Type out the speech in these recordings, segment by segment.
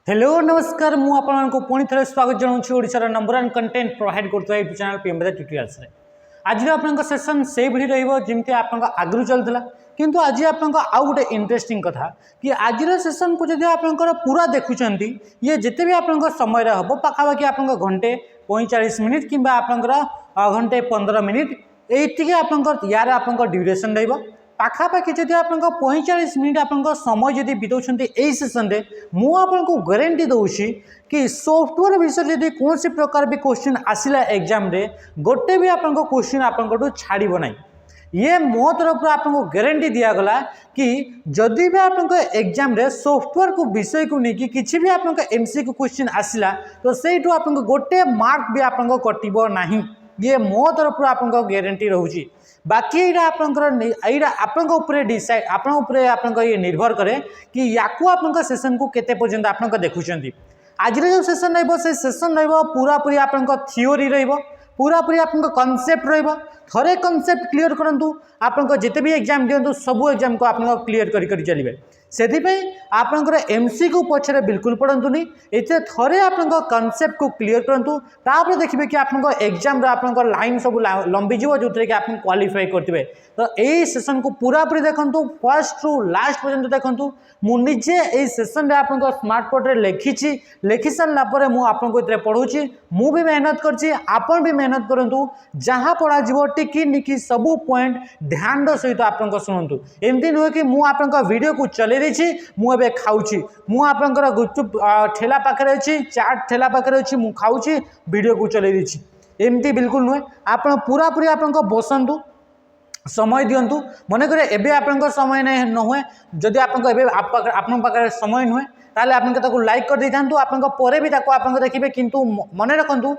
Hello नमस्कार मु आपको पुणी थे स्वागत जनाऊँ ओडिशार नंबर वन कंटेंट प्रोवाइड करता यूट्यूब चैनल पीएमबीआर ट्यूटोरियल्स रे। आज आप सेसन से भली रही आप आगु चलता किंतु आज आपको आउ गोटे इंटरेस्टिंग कथा कि आज सेसन को जब आप पूरा देखुं ये जिते भी आप समय हम पाखापाखि आप घंटे 45 मिनिट कि घंटे 15 मिनिट ये यार आप ड्यूरेसन रही पाखापाखि जब आप 45 मिनिट आप समय जब बिताऊँ यही सेसन में मुझे गारंटी दूसरी कि सॉफ्टवेयर विषय जब कौन प्रकार भी क्वेश्चन आसला एग्जाम रे गोटे भी आप क्वेश्चन आपको छाड़ब ना। ये मो तरफ आपको गारंटी दिगला कि जदि भी आप एग्जाम रे सॉफ्टवेयर को विषय को लेकिन किसी भी आप एमसीक्यू क्वेश्चन आसला तो सहीठू आप गोटे मार्क भी आपको कटब ना। ये मो तरफ आपको गारंटी रोचे बाकी यहाँ आप डिसाइड आप ये निर्भर करे कि या सेसन को केते पर्यंत आप देखुं। आज जो सेसन रे सेसन पूरा पूरी आप थियोरी पूरा पूरी आप कॉन्सेप्ट रे कॉन्सेप्ट क्लियर करूँ आप जिते भी एग्जाम दिंतु सबू एग्जाम को आप क्लियर कर चलिए से आपंकर एमसीक्यू पछरे बिल्कुल पढ़ंतुनी इतने थरे आप कॉन्सेप्ट को क्लियर करूँ तापर देखिए कि आप एग्जाम आप लाइन सब लंबीज जो थे कि आप क्वालिफाई करेंगे। तो यही सेसन को पूरा पूरी देखूँ फर्स्ट रू लास्ट पर्यंत देखूँ मुझे यही सेसन में आप स्मार्ट बोर्ड में लिखि सारापर मुझे पढ़ाऊँगी मु भी मेहनत कर भी मेहनत करूँ जहाँ पढ़ा टिकी निकी सबू पॉइंट ध्यान सहित आप शुणु एमती नुहे कि मुझे वीडियो को चले मुझे खाऊँ मुझे गुपचुप ठेला पाखे अच्छी चाट ठेला पाखे अच्छी मुझे खाऊँ वीडियो को चले एमती बिल्कुल नुहे आप पूरा पूरी आप बसतु समय दिंतु मनकर एवं आप समय न हुए जदि आप समय नुहे ताले आप लाइक कर दे था आप देखिए किंतु मन रखु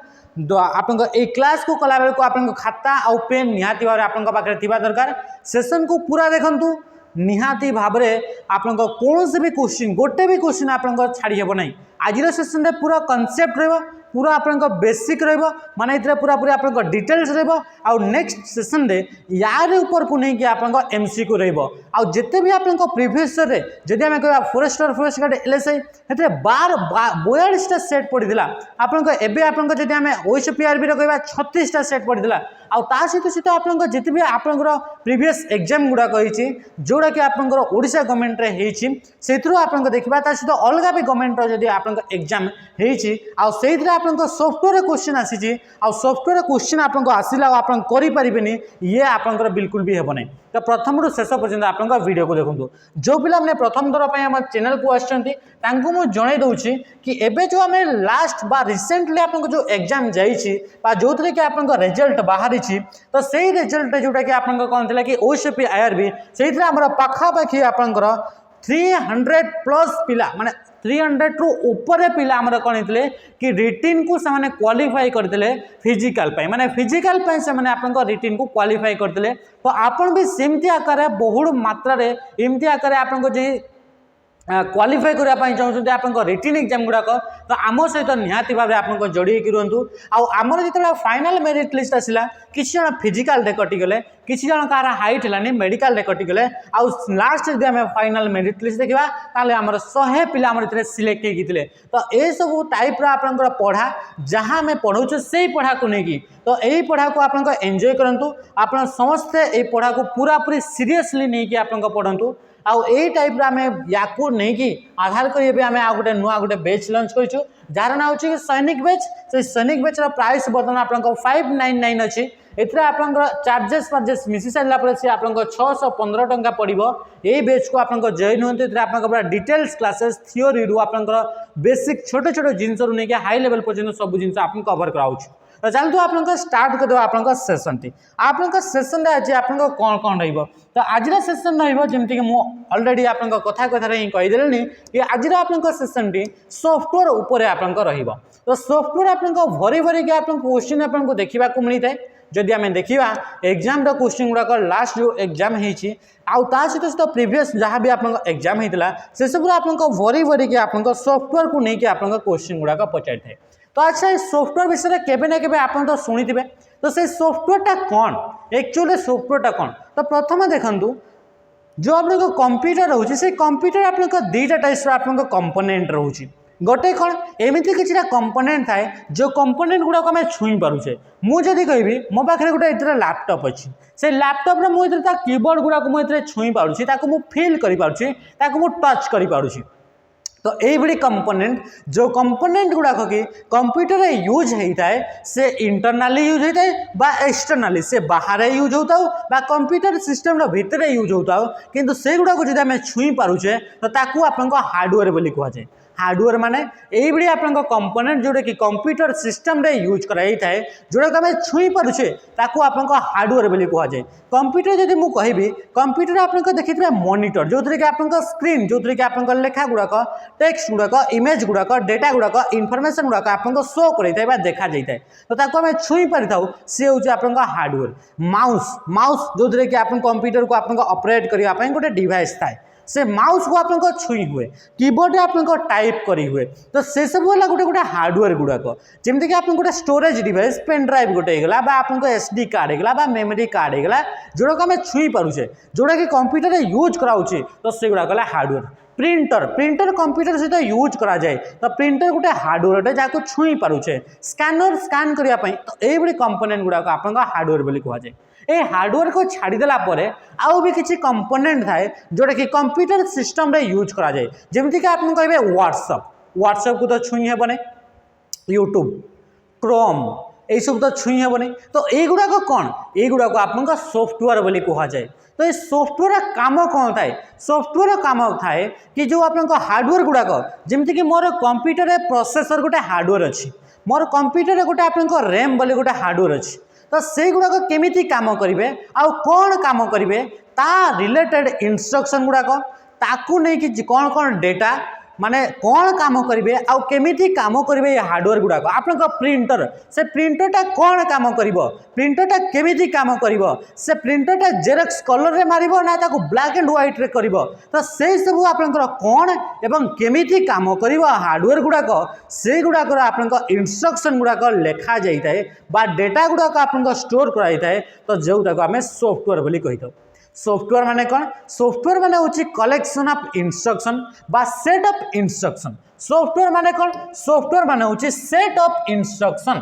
आप क्लास को कला बेलू आप खाता आउ पेन निहाती भाव आप दरकार सेसन को पूरा देखु निहाती भाव आप कौन भी क्वेश्चन गोटे भी क्वेश्चन आप छाड़ी हेब ना। आज सेसन में पूरा कॉन्सेप्ट पूरा आप बेसिक माने पूरा पूरी आप डिटेल्स आउ नेक्स्ट सेसन रे यार ऊपर को नहीं कि आप एमसीक्यू जिते भी आप प्रीवियस जदि आम कह फॉरेस्ट गार्ड एलएसआई 42टा सेट पड़ता आप जब आम ओएसपीआरबी कह 36टा सेट पड़ता आ सहित सहित आप जिते भी आप प्रीवियस एग्जाम गुड़ाक जोड़ा कि आपशा गवर्नमेंट से आप देखा सहित अलग भी गवर्नमेंट जब आप एग्जाम होती आप सॉफ्टवेयर क्वेश्चन आसी सॉफ्टवेयर क्वेश्चन आपको आसला आप करें ये आप बिल्कुल भी हेब ना। तो प्रथम रू शेष पर्यटन आप वीडियो को देखो जो पिला मैंने प्रथम थर पर चैनल को आसुँच मुझे दूसरी कि एबे जो आम लास्ट बा रिसेंटली आप जो एग्जाम जा जो थे कि आप रिजल्ट बाहरी तो सही रिजल्ट जोटा कि आप कौन थी कि ओएसपीआरबी से पाखापाखि आप 300+ पिला माने 300 रु ऊपर पिला आमर कौन होते कि रिटिन को से क्वालिफाई करते फिजिकल माने फिजिकल से आप रिटिन को क्वालिफाई करते। तो आपन भी सेमती आकार बहुड़ मात्रा एमती आकार आपको जो क्वालिफाई करने चाहते आप रिटिन एग्जाम गुड़ाक तो आम सहित निहाती भाव आप जोड़ी रुहतु आमर जो फाइनाल मेरिट लिस्ट आसला किसी जन फिजिकाल कटिगले किसी जन कार हाइट है मेडिकल कटिगले आउ लास्ट जब आम फाइनाल मेरिट लिस्ट देखा ताले आमर 100 पिला सिलेक्ट होते। तो ये सब टाइप आप पढ़ा जहाँ आम पढ़ाऊँ से पढ़ा को लेकिन तो यही पढ़ा को आप एंजॉय करूँ आप समस्ते ये पढ़ा को पूरा पूरी सीरियसली नहीं कि आप पढ़ु आउ यही टाइप आम या नहीं आधार कर आम आ गए नुआ गोटे बैच लॉन्च करूँ जार ना हूँ सैनिक बैच से सैनिक बैच प्राइस बर्तमान आप 599 अच्छी एथरे आप चार्जेस मिसी सारापर से आप 615 टंका पड़ो। यही बैच को आप जॉइन हूँ आप डिटेल्स क्लासेस थियोरी रू आप बेसिक छोटे छोटे जिनस रू नहीं हाई लेवल पर्यटन सब जिन आप कवर कराऊँ। तो चलते आप स्टार्ट करदे आप सेसन टी आप सेसन आज आप कौन कौन तो आज सेसन रमती कि मुझे अलरेडी आप कथा कथा ही कहीदेली कि आज आप सेसन टी सॉफ्टवेयर उपर आप तो सॉफ्टवेयर आप भरी भरी के आप क्वेश्चन आपको देखा मिलता है जदि आम देखा एग्जाम क्वेश्चन गुड़ाक लास्ट जो एग्जाम होती सहित सहित प्रीवियस जहाँ भी आप एग्जाम होता से सब आप भरी भरी के आप सॉफ्टवेयर को लेकिन आप क्वेश्चन गुड़ाक पचारि थाए। तो अच्छा सॉफ्टवेयर विषय केबे ना केबे आप तो शुणी थे तो से सॉफ्टवेयर कौन एक्चुअली सॉफ्टवेयर कौन तो प्रथम देखु जो आप कंप्यूटर रोचे से कंप्यूटर आप दुईटा टाइप्स आप कंपोनेंट रोचे गोटे कौन एमती कि कंपोनेंट थाए जो कंपोनेंट गुड़ाक आम छुई पारुचे मुझे कहि मो पाखे गोटे लैपटॉप अच्छी से लैपटॉप मुझे कीबोर्ड गुड़ाक मुझे छुई पारुची ताकू फील कर पारुची ताकू टच कर पारुची तो यही कंपोनेंट जो कंपोनेंट गुड़ाक कि कंप्यूटर यूज होता है से इंटरनाली यूज होता है बा एक्सटर्नाली से बाहर यूज होता हो बा कंप्यूटर सिस्टम भितर यूज होता हो किंतु से गुड़ाक जो आम छुई पारुचे तो ताकू आपन हार्डवेयर बोली कहुए हार्डवेयर माने यही आपन कंपोनेंट जोटा कि कंप्यूटर सिस्टम रे यूज कराई थाए जोटा आम छुई पारुचे ताकू आपन हार्डवेयर बोली कहुए कंप्यूटर जदि मु कहबी कंप्यूटर आपन देखिए मॉनिटर जो कि आपन स्क्रीन जो कि आपन लेखा गुड़ाक टेक्स्ट गुड़ाक इमेज गुड़ाक डेटा गुड़ाक इनफॉरमेशन गुड़ाक आपन शो कर देखा जाए तो ताको आम छुई पारि था सी हूँ आपन हार्डवेयर माउस माउस जो कि आप कंप्यूटर को आपन ऑपरेट करने गोटे डिवाइस थाए से माउस को आपन छुई हुए कीबोर्ड आपन टाइप करी हुए तो से सब है गोटे गोटे हार्डवेयर गुड़ाक जमीक कि आप गोटे स्टोरेज डिवाइस पेन ड्राइव गोटे होगा आपन एसडी कार्ड होगा मेमोरी कार्ड होगा जोड़ा आम छुई पारुचे जोड़ा कि कंप्यूटर यूज कराऊे तो से गुड़ाक हार्डवेयर प्रिंटर प्रिंटर कंप्यूटर सहित यूज करा जाए तो प्रिंटर गोटे हार्डवेयर जहाँ छुई पारुचे स्कैनर स्कैन करने तो यही कंपोनेंट गुड़ाक आपन हार्डवेयर बोली कहुए ये हार्डवेयर को छाड़देला आउ भी किसी कंपोनेंट थाए जोटा कि कंप्यूटर सिस्टम रे यूज करा जाए जमीक कि आप कहे व्हाट्सएप व्हाट्सएप को तो छुई हेबनी यूट्यूब क्रोम यही सब तो छुई हेबनी तो युड़ाक कौन युड़ाक आप सॉफ्टवेयर बोली कहुए तो ये सॉफ्टवेयर काम कौन थाए सॉफ्टवेयर काम थाए कि जो आप हार्डवेयर गुड़ाक जमीक कि मोर कंप्यूटर प्रोसेसर गोटे हार्डवेयर अच्छी मोर कंप्यूटर गोटे आप रैम बोली गोटे हार्डवेयर अच्छी तो से गुड़ाक केमिति काम करेंगे आउ कौन काम करेंगे ता रिलेटेड इंस्ट्रक्शन गुड़ाक ताकू नहीं कि कौन कौन डेटा माने कौन काम करेंगे आउ केमिति काम करेंगे ये हार्डवेयर गुड़ाक आपन प्रिंटर से प्रिंटरटा कौन काम करिवो प्रिंटरटा केमिति काम करिवो से प्रिंटरटा जेरक्स कलर रे मारिवो ना ताकू ब्लैक एंड व्हाइट रे करिवो तो से सब आपन कौन एवं केमिति काम करिवो हार्डवेयर गुड़ाक से गुड़ाक आपन इंस्ट्रक्शन गुड़ाक लेखा जाइए बा डेटा गुड़ाक आपन स्टोर कराई थाए तो जोटा आम सॉफ्टवेयर बोली कही था सॉफ्टवेयर माने कौन सॉफ्टवेयर माने होची कलेक्शन ऑफ इंस्ट्रक्शन बा सेट ऑफ इंस्ट्रक्शन सॉफ्टवेयर माने कौन सॉफ्टवेयर माने होची सेट ऑफ इंस्ट्रक्शन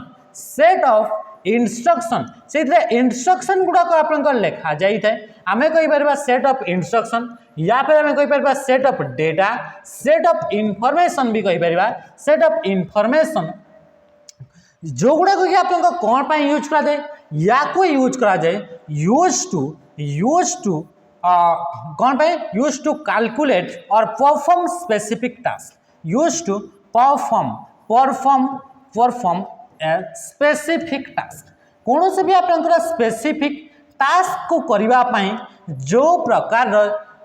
से इंस्ट्रक्शन गुड़ाक आपन लेखा जाई थाए आमे कहि परबा सेट ऑफ इंस्ट्रक्शन या फिर आमे कहि परबा set of data set of information भी कहि परबा सेट ऑफ इंफॉर्मेशन जो गुड़ाक कि आपन कौन पाई यूज करा जाए या को यूज करा जाए यूज टू कौन पे यूज टू कैलकुलेट और perform specific task used to perform a specific task कौन से भी आप स्पेसिफिक टास्क को करबा पई जो प्रकार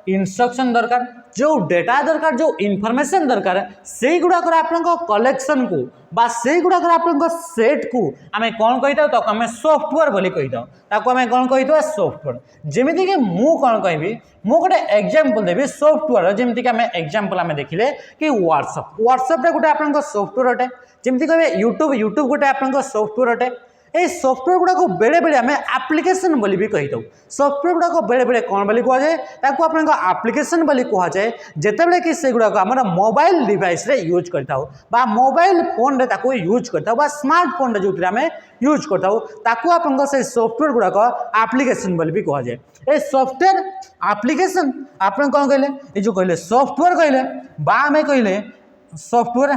इंस्ट्रक्शन दरकार जो डेटा दरकार जो इनफॉरमेशन दरकार से गुड़ाक आपन कलेक्शन को बा से गुड़ाक आपन सेट को आम कौन कही था आम सॉफ्टवेयर बोली कही था आम कौन कही था सॉफ्टवेयर जमीक कि मु कौन कहि मु गोटे एग्जांपल देवी सॉफ्टवेयर जमीक आम एग्जांपल आम देखिले कि व्हाट्सएप गोटे आपन सॉफ्टवेयर अटे जमीक कहे यूट्यूब गोटे आपन सॉफ्टवेयर अटे ये सॉफ्टवेयर गुड़ाक बेले बेले आम एप्लिकेशन बोली भी कही था सॉफ्टवेयर गुड़ाक बेले बेले कौन बोली कहुए ताको आपन एप्लिकेशन बोली कहुए जितेबाला कि से गुड़ाक आम मोबाइल डिवाइस रे यूज करता बा मोबाइल फोन रे ताको यूज करता बा स्मार्टफोन जो आम यूज करता ताको आपन से सॉफ्टवेयर गुड़ाक एप्लिकेशन बोली भी कहुए ये सॉफ्टवेयर एप्लिकेशन आपन कौन कहले ये जो कहले सॉफ्टवेयर कहले बा आम कहले सॉफ्टवेयर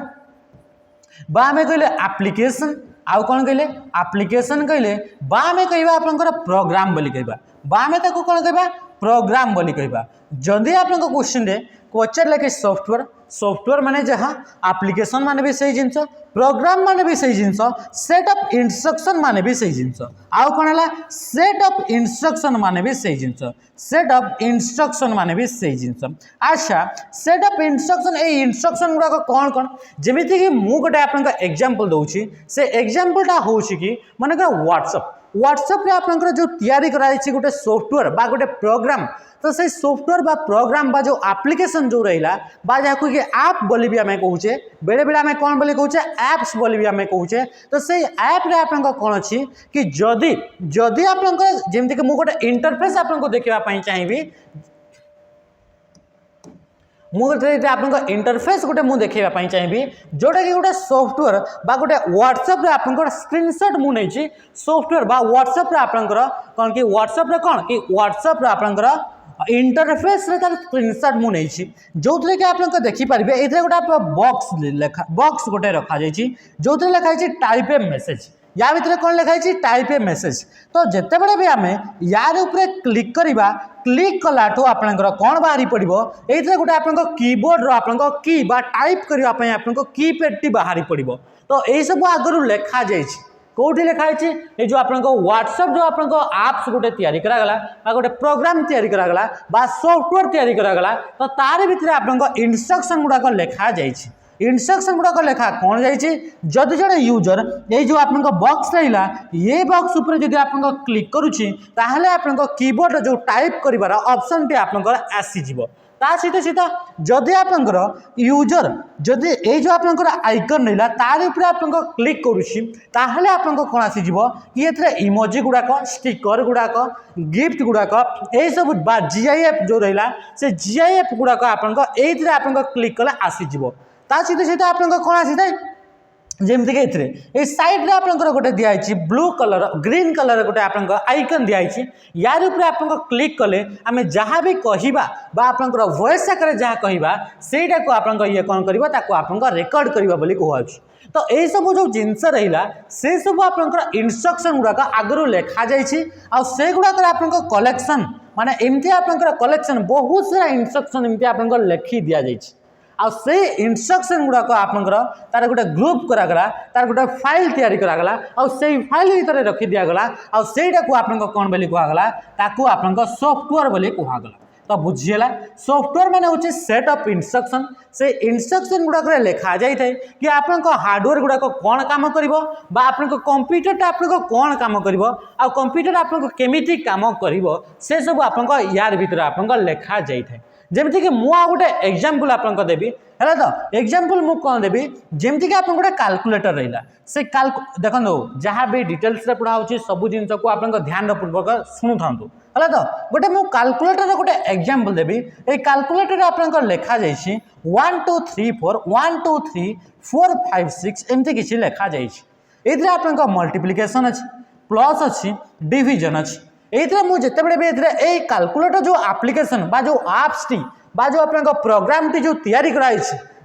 बा आम कहले एप्लिकेशन आउ कौन कहले एप्लिकेशन कहले बा आम कहबा आपनकर प्रोग्राम बोली कहबा बा आम ताको कौन कहबा प्रोग्राम बोली कहबा जदि आपन क्वेश्चन रे पचारे कि सॉफ्टवेयर माने जहाँ एप्लिकेशन माने भी सही जिनस प्रोग्राम माने भी सही जिनस सेट ऑफ इंस्ट्रक्शन माने भी सही जिनस आउ कौन है सेट ऑफ इंस्ट्रक्शन माने भी सही जिनस सेट ऑफ इंस्ट्रक्शन माने भी सही जिनस अच्छा set of instruction a instruction गुड़ाक कौन कौन जमीक कि मु गोटे आपन एग्जांपल दउछि से एग्जांपलटा होछि कि माने व्हाट्सएप रे आपन जो तैयारी कराई गोटे सॉफ्टवेयर बा गोटे प्रोग्राम तो से सॉफ्टवेयर बा प्रोग्राम बा जो एप्लिकेशन जो रहिला बा जा कोई ऐप बोली भी आम कहूचे बेले बेले आम कौन बोली कहूचे ऐप्स बोली भी आम कहूचे तो से ऐप रे आपन कौन अच्छी कि जदि जदि आपन जमीक कि मु गोटे इंटरफेस आपन को देखा चाहिए मुझे आप इंटरफेस गोटे मुझे देखा चाहिए जोटा कि गोटे सॉफ्टवेयर बा गोटे व्हाट्सएप रे आप स्क्रीनशॉट मुझे सॉफ्टवेयर बा व्हाट्सएप रे आपंकर कौन कि व्हाट्सएप रे कौन कि व्हाट्सएप रे आपंकर इंटरफेस रे तार स्क्रीनशॉट मु नहीं जो कि आप देखिपारे ये गोटे बॉक्स लेखा बॉक्स गोटे रखा जाइए जो लिखाई टाइप ए मेसेज या भितर कौन लिखाई टाइप ए मेसेज तो जिते बड़े भी आम यार ऊपर क्लिक करवा क्लिक कलाठू आपंकर कौन बाहरी पड़ो ये गोटे आप कीबोर्ड आप की टाइप करने आप कीपैड बाहरी पड़ो तो यही सब आगु लिखा जाइए कौटी लिखाई ये जो आप व्हाट्सएप जो आप आप्स गोटे तैयारी करागला गोटे प्रोग्राम तैयारी करागला बा सॉफ्टवेयर तैयारी करागला तो तार भितर आप इंस्ट्रक्शन गुड़ाक लिखा जाइए इंस्ट्रक्शन गुड़ाक लेखा कौन जाइए जदि जड़े यूजर ये जो आप बॉक्स रहा ये बॉक्स उपर जब आप क्लिक करुच्ची ताहले आप कीबोर्ड जो टाइप कर ऑप्शन टी आप आसीज ता सहित सहित जदि आपंकर यूजर जदि ये जो आपंकर आइकन रहा तार ऊपर आप क्लिक करुच्ची ताहले आप कौन आसीज कि ये इमोजी गुड़ाक स्टिकर गुड़ाक गिफ्ट गुड़ाक ये सब बा GIF जो रहा से GIF गुड़ाक आप क्लिक कले आसीज ता सहित सहित आप कौन आसी था जमीक ये साइड आप गोटे दिखाई ब्लू कलर ग्रीन कलर गोटे आप आइकन दिखाई यार ऊपर आप क्लिक कले आम जहाँ भी कहवा आपंकर वॉइस आकार जहाँ कहवा सेटा को आप ये कौन कर रेकर्ड करवा कहूँ तो यही सब जो जिनस रहा से सब आप इंस्ट्रक्शन गुड़ाक आगु लिखा जाए गुड़ाक आप कलेक्शन माने एमती आप कलेक्शन बहुत सारा इंस्ट्रक्शन एमती आप लिखी दि जाए आ से इंस्ट्रक्शन गुड़ाक आपंकर तार गोटे ग्रुप करागला तार गोटे फाइल तैयारी करागला आ से फाइल भीतर रखी दिगला आ सेटा को आप कौन बोली कहगला ताकू आप सॉफ्टवेयर बोली कहगला तो बुझीगला सॉफ्टवेयर माने होची सेट ऑफ इंस्ट्रक्शन से इंस्ट्रक्शन गुड़ाक लिखा जाए कि आप हार्डवेयर गुड़ाक कौन काम करिवो बा आपन कंप्यूटर आप कौन काम करिवो आ कंप्यूटर आप केमिति काम करिवो से सब आप यार भीतर आप लिखा जाए जमीक मुझे गोटे एग्जांपल आपको देवी है तो एग्जांपल मुझे कौन देवी जमीक आप गोटे कैलकुलेटर रहा से देखो जहाँ भी डिटेल्स पढ़ा हो सब जिन को आप ध्यान पूर्वक शुणु था है तो गोटे मुझे कैलकुलेटर गोटे एग्जांपल देवी ये कैलकुलेटर आप लिखा जाइए 1 2 3 4 1 2 3 4 5 6 एमती किसी लिखा जाइए ये आप मल्टीप्लिकेशन अच्छी प्लस अच्छी डिविजन अच्छी ये मुझे भी ये कैलकुलेटर जो एप्लिकेशन बा जो आप्स टी बा जो आप प्रोग्राम टी जो तैयारी कराई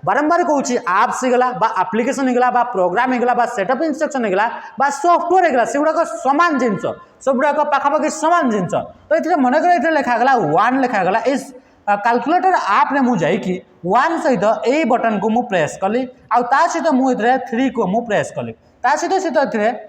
बारंबार कहूँ आप्स होगा बा एप्लिकेशन होगा बा प्रोग्राम होगा बा सेटअप इंस्ट्रक्शन होगा बा सॉफ्टवेयर होगा से गुड़ाक सामान जिनस सब गुड़ाक पाखापाखि सामान जिनस तो ये मनकर लिखागला 1 लिखागला इस कैलकुलेटर आप मुझे जाकि 1 सहित ए बटन को मुझे प्रेस कली आ सहित मुझे 3 को मुझे प्रेस कली सहित सहित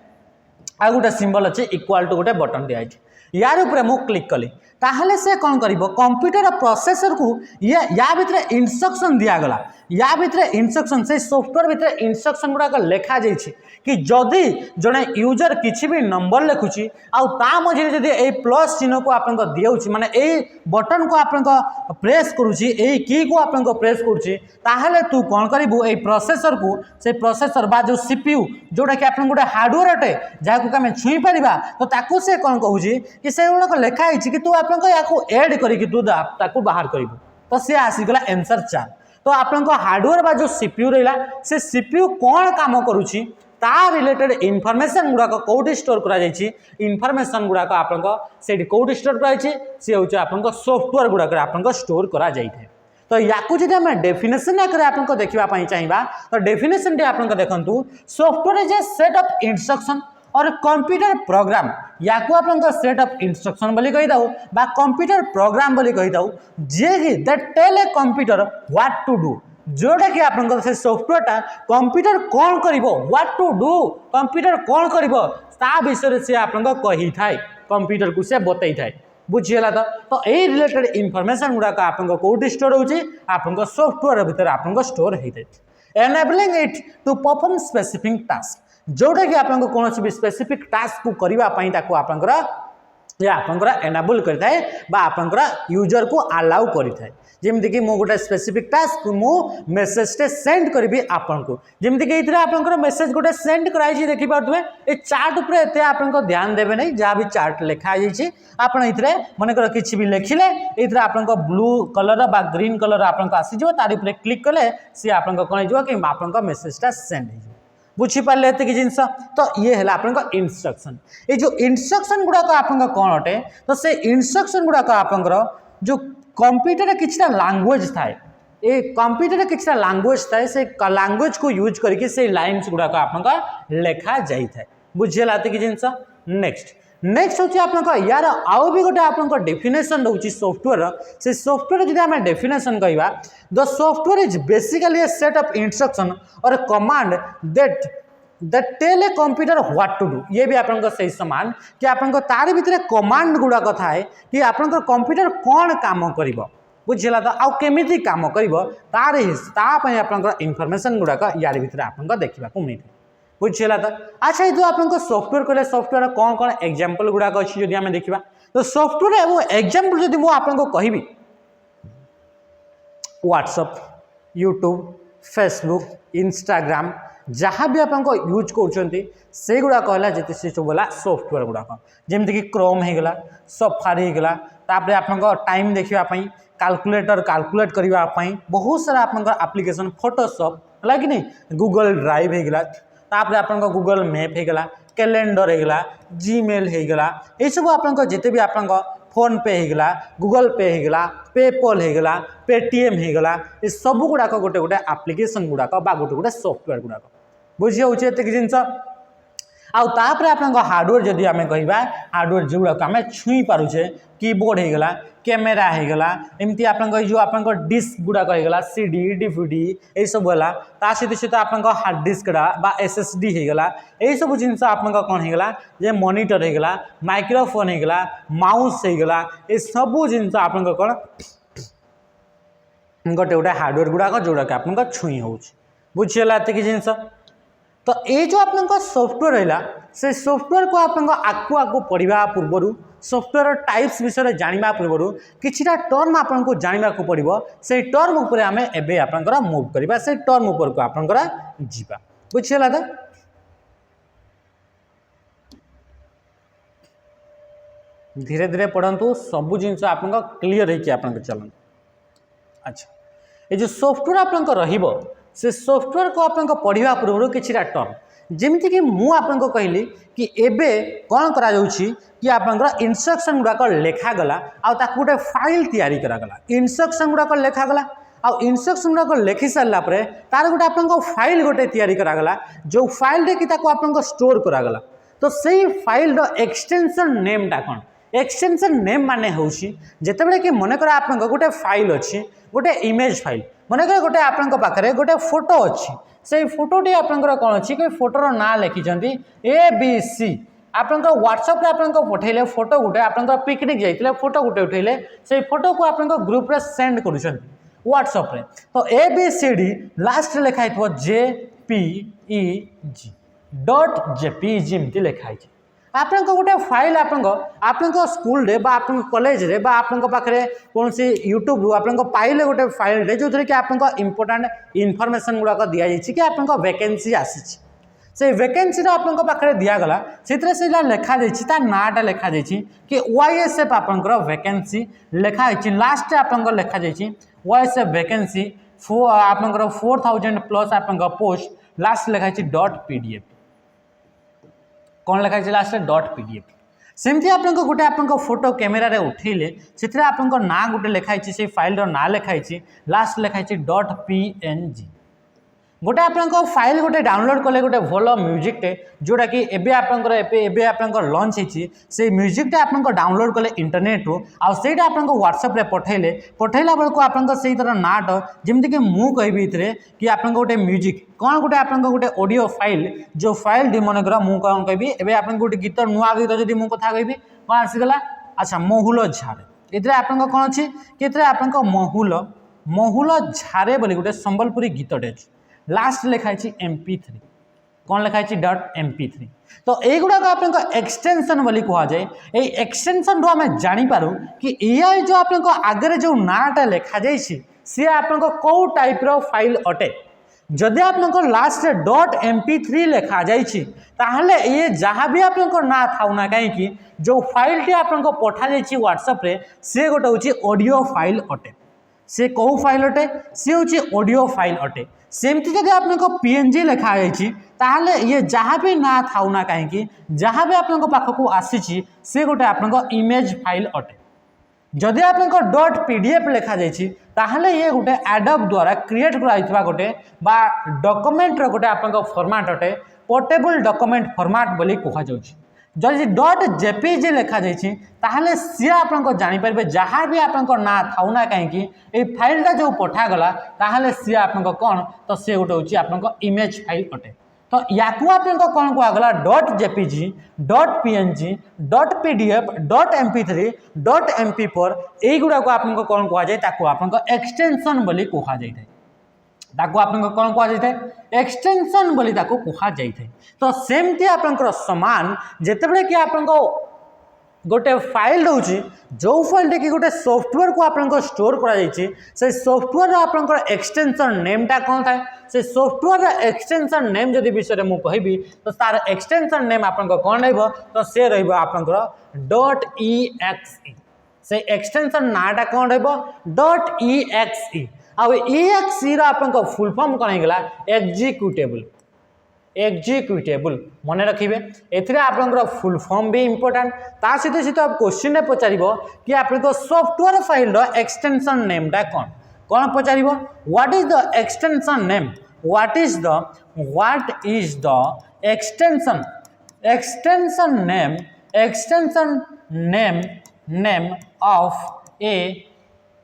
आ गोटे सिंबल अच्छे इक्वाल टू गोटे बटन दिखाई यार ऊपर मुझे क्लिक कली ताहले से कौन करिवो कंप्यूटर प्रोसेसर को या भितर इंस्ट्रक्शन दिगला या भितर इंस्ट्रक्शन से सॉफ्टवेयर भितर इंस्ट्रक्शन गुड़ाक लिखा जाइए कि जदि जड़े यूजर किसी भी नंबर लिखुची आ मझे जब ये प्लस चिन्ह को आप दिखाई माने ये बटन को आप प्रेस करुच्ची ये की को आप प्रेस करुच्ची ताहले तू कौन करू ये प्रोसेसर को से प्रोसेसर बा जो CPU जोटा कि आप गोटे हार्डवेयर अटे जहाँ आम छुई पार तो ताकू से कौन कहूँ कि से गुड़ाक लिखाई कि तू आप एड करके तू ताकू बाहर करू तो सी आसीगला आंसर 4 तो आप हार्डवेयर बा जो CPU रहा से CPU कौन काम करुच्ची ता रिलेटेड इनफॉरमेशन गुड़ाक कौटी स्टोर कराई इनफॉरमेशन गुड़ाक आप कौटी स्टोर कराई सी हूँ आप सॉफ्टवेयर गुड़ाक आप स्टोर करा जाए तो या जब आम डेफिनेशन आपको देखापी चाहिए तो डेफिनेशन टी आप देखूँ software is a set of instruction और कंप्यूटर प्रोग्राम या आप सेट ऑफ इंस्ट्रक्शन बोली कही था बा कंप्यूटर प्रोग्राम बोली कही था जे कि that tell a computer what to do जोटा कि आप से सॉफ्टवेयर कंप्यूटर कौन कर व्हाट टू डू कंप्यूटर कौन कर विषय से आप कही थाए कंप्यूटर को से बतई थाए बुझीगला तो यही रिलेटेड इनफॉरमेशन गुड़ाक आप कौटी स्टोर होची आप सॉफ्टवेयर भीतर आप स्टोर होता है enabling it to perform specific task जोटा कि आप कौन भी स्पेसिफिक टास्क को करने आप ये आपंकर एनाबल करिथाए बा आपंकर यूजर को अलाउ करिथाए जेमति कि मो गोटे स्पेसिफिक टास्क मो मेसेज टे सेंड करबी आपन को जेमति कि इतरे आपनकर मेसेज गोटे सेंड कराई छी देखि पाथबे ए चार्ट ऊपर एते आपन को ध्यान देबे नै जहा भी चार्ट लिखा जाई छी आपन इतरे माने कर किछि भी लिखिले इतरे आपन को ब्लू कलर बा ग्रीन कलर आपन को आसी जबो तारि ऊपर क्लिक कले सी आपन को कोन जबो कि आपन को मेसेज टा सेंड हो बुझी पारे ये जिनस तो ये है आपन इंस्ट्रक्शन ये जो इंस्ट्रक्शन गुड़ाक आपन कौन अटे तो से इंस्ट्रक्शन गुड़ाक आपंकर जो कंप्यूटर किछटा लैंग्वेज थाए ये कंप्यूटर किछटा लैंग्वेज थाए से लैंग्वेज को यूज करके से लाइन्स गुड़ाक आपन लेखा जाई थाए बुझीला कि जिनस नेक्स्ट होची आपन यार आउ भी गोटे आपन डेफिनेशन रहउची सॉफ्टवेयर से सॉफ्टवेयर जदि हम डेफिनेशन कहबा the software is basically a set of instruction और command that tell a computer what to do ये भी आपन सही समान कि आपन तार भीतर कमांड गुड़ाक थाए कि आपन कंप्यूटर कौन काम करिवो बुझिला तो आउ केमिति काम करिवो तार पई आपन इन्फॉर्मेशन गुड़ाक यार भीतर आपन देखिबा को मिले बुझीला तो अच्छा ये जो आप सॉफ्टवेयर कहले सॉफ्टवेयर कौन कौन एग्जांपल गुड़ाक अच्छी जब आम देखा तो सॉफ्टवेयर वो एग्जांपल जब मुझे कहबी व्हाट्सएप यूट्यूब फेसबुक इंस्टाग्राम जहाँ भी आप यूज कर गुड़ाक है से सब बोला सॉफ्टवेयर गुड़ाक जमीक कि क्रोम होगला सफारी होगला तापर आप टाइम देखापी कैलकुलेटर कैलकुलेट करने बहुत सारा आप एप्लिकेशन फोटोशॉप है कि नहीं गूगल ड्राइव होगला तापर आप गूगल मैप होगला कैलेंडर होगला जीमेल होगला ये सब आप जिते भी आप फोन पे होगला गूगल पे होगला पेपल होगला पेटीएम होगला ये सब गुड़ाक गोटे गोटे एप्लिकेशन गुड़ाक गोटे गोटे सॉफ्टवेयर गुड़ाक बुझी होची एत जिनस आउ तापर आप हार्डवेयर जदि आम कहवा हार्डवेयर जो गुड़ाक आम छुई पारुछे कीबोर्ड होगला कैमेरा होगला एमती आप जो आप डिस्क गुड़ाक होगला सीडी डीवीडी ये सब है ता सहित सहित आप हार्ड डिस्क एसएसडी होगला ये सब जिनस आप कौन होगला जे मॉनिटर होगला माइक्रोफोन होगला माउस होगला ये सब जिनस आप कौन गोटे गोटे हार्डवेयर गुड़ाक जोड़ाक आप छुई हो बुझीगला एत जिनस तो ये जो आप सॉफ्टवेयर रहा से सॉफ्टवेयर को आप आगु पढ़ा पूर्वर सॉफ्टवेयर टाइप्स विषय जाना पूर्व किछिटा टर्म आपको जानवा पड़ो से टर्म उपर आम एबे आपनकर मूव करवा से टर्म उपर को आपनकर जीवा बुझीगला तो धीरे धीरे पढ़ंतु सबू जिनस आप क्लीयर है चलन अच्छा ये जो सॉफ्टवेयर आपनकर रहिबो से सॉफ्टवेयर को आप पढ़ा पूर्व किछिटा टर्म जमीती कि मुझे कहली कि एबे कौन करा जाउछि कि आपनकर इंस्ट्रक्शन गुड़ाक लेखागला आउ ताकु गोटे फाइल तैयारी करागला इंस्ट्रक्शन गुड़ाक लेखागला आउ इंस्ट्रक्शन गुड़ाक लेखि सारा पर तार गोटे आप फाइल गोटे तैयारी करागला जो फाइल रे कि ताकु आपन स्टोर करागला तो सही फाइल एक्सटेंशन नेमटा कौन एक्सटेंशन नेम माने होउछि जेतेबेले कि मनकर आपन गोटे फाइल अच्छी गोटे इमेज फाइल मनकर गोटे आपन पाखरे गोटे फोटो अच्छी से फोटोटी आपंकर कौन अच्छी कि फोटोर ना लिखिं ABC आपन व्हाट्सएप आपन पठेले फोटो गोटे आपन पिकनिक जाइए फोटो गोटे उठेले से फोटो को आपन ग्रुप रे सेंड कर व्हाट्सएप रे तो ABCD लास्ट लिखाई JPEG एमती लिखाई आपन गोटे फाइल आपन स्कूल रे बा आपन कॉलेज रे बा आपन पाखरे कौन सी यूट्यूब आपन पाइले गोटे फाइल रे जो थरे कि आपन इंपोर्टेंट इनफॉरमेशन गुड़ाक दि जाइए कि आपन वैकेंसी आसी से वैकेंसी आपन पाखरे दिगला से लिखा जाता नाटा लिखा जाइए कि YSF आपनकर वैकेंसी लिखाई लास्ट आपन लिखा जाइए YSF वैकेंसी आपन 4000+ आपन पोस्ट लास्ट लिखाई .pdf कौन लिखाई लास्ट .pdf सेमती आप गोटे आप फोटो कैमेरा रे उठेले से आप ना गोटे लिखाई से फाइल ना लिखाई लास्ट लिखाई .png गोटे आप फाइल गोटे डाउनलोड कले गोटे भल म्यूजिकटे जोटा कि एबे आप लॉन्च होती से म्यूजिकटे आप डाउनलोड कले इंटरनेट रू आईटा आप व्हाट्सएप रे पठेला बेलू आप तरह नाट जमीक कि मुझे कहबी कि आप गोटे म्यूजिक कौन गोटे आप गोटे ऑडियो फाइल जो फाइल डी मनकर मुझे कौन कहबी एबे आप गोटे गीत नुआ गीत जब मुझे कथा कहबी कौन आसीगला अच्छा महुल झारे ये आप कौन अच्छी कि आप महुल झारे बोली गोटे संबलपुरी गीतटे लास्ट लिखाई MP3 कौन लिखाई .mp3 तो युवाक आप एक्सटेंशन बोली कहुए ये एक्सटेंशन रू आम जापर कि AI जो आप आगे जो नाटा लिखा सी आप कौ टाइप फाइल अटे जदि आप लास्ट .mp3 लिखा जाइए ये जहाँ भी आप ना थाउ ना कहीं जो फाइल टी आप पठा व्हाट्सएप रे सी गोटे हूँ ऑडियो फाइल अटे से कौ फाइल अटे सी हूँ ऑडियो फाइल अटे सेमती जब आप PNG लिखा ताहले ये जहाँ भी ना थाउ ना कहीं जहाँ भी आप पाखक आसी से गोटे आप इमेज फाइल अटे जदि आप .pdf लिखा ताहले ये गोटे एडोब द्वारा क्रिएट कराइथिबा गोटे बा डॉक्यूमेंट रो गोटे आप फॉर्मेट अटे पोर्टेबल डॉक्यूमेंट फॉर्मेट बोली कहा जाउछि जदि .jpg लिखा ताहले सी आप जापर जहाँ भी आप ना थाउ ना कहीं ये फाइलटा जो पठागला ताहले सी आप कौन तो सी गोटे हूँ आप इमेज फाइल अटे तो या आप कौन कहगला .jpg .png .pdf .mp3 .mp4 युवाक आप कौन कहुए आप एक्सटेंशन बोली कहुए ताको आप कौन कहुए एक्सटेंशन बोली ताको कहुए तो सेमती आप समान जितेबाला कि आप गोटे फाइल रोचे जो फाइल कि गोटे सॉफ्टवेयर को आप स्टोर कर सॉफ्टवेयर आप एक्सटेंशन नेमटा कौन थाए से सॉफ्टवेयर एक्सटेंशन नेम जदि विषय में मुझे कहबी तो तार एक्सटेंशन नेम आप कौन रहा तो सी .exe से एक्सटेंशन नाटा कौन .exe आउ exe आप फुल फॉर्म कौन होगा एग्जीक्यूटेबल एग्जीक्यूटेबल मन रखिए एथिरे आपनकर फुल फॉर्म भी इंपोर्टेंट ता सहित सहित आप क्वेश्चन में पचार कि आप सॉफ्टवेयर फाइल एक्सटेंशन नेमटा कौन कौन पचार what is the extension name what is the extension name of a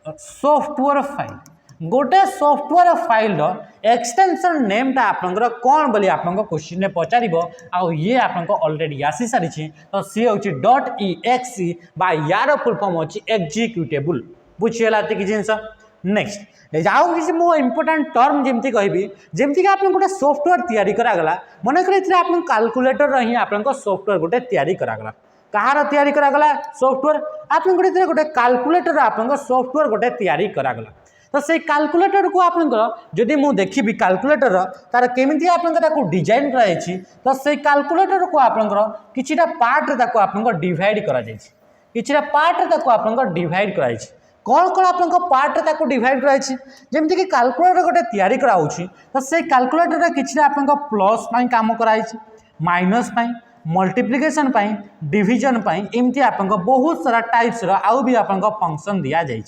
software file गोटे सॉफ्टवेयर फाइल एक्सटेंशन नेमटा आपंकर कौन बोली आप क्वेश्चन में पचार आउ ये आप ऑलरेडी आसी सारी तो सी हूँ .exe बा यार फुल फॉर्म अच्छी एग्जीक्यूटेबल बुझीगला कि जिनस नेक्स्ट आउ किसी मो इंपोर्टेंट टर्म जमी कहि जमीक आप गोटे सॉफ्टवेयर तैयारी करागला मनकर आप कैलकुलेटर ही आप सॉफ्टवेयर गोटे तैयारी करागला कहार तैयारी करागला सॉफ्टवेयर आप गोटे कैलकुलेटर आप सॉफ्टवेयर गोटे तैयारी करागला तो से कैलकुलेटर को आप जदि मुझे देखी कैलकुलेटर तार केमी आप डिजाइन कराई तो से कैलकुलेटर को आप किछिटा पार्ट आप डिवाइड करा किछिटा पार्ट आप डिवाइड कराई कौन कौन आप पार्ट डिवाइड कराई जमीक कि कैलकुलेटर गोटे तैयारी कराऊँगी तो से कैलकुलेटर किछिटा आप प्लस काम कराई माइनस मल्टीप्लिकेशन डिविजन एमती आप बहुत सारा टाइप्स आउ भी आप फंक्शन दि जाए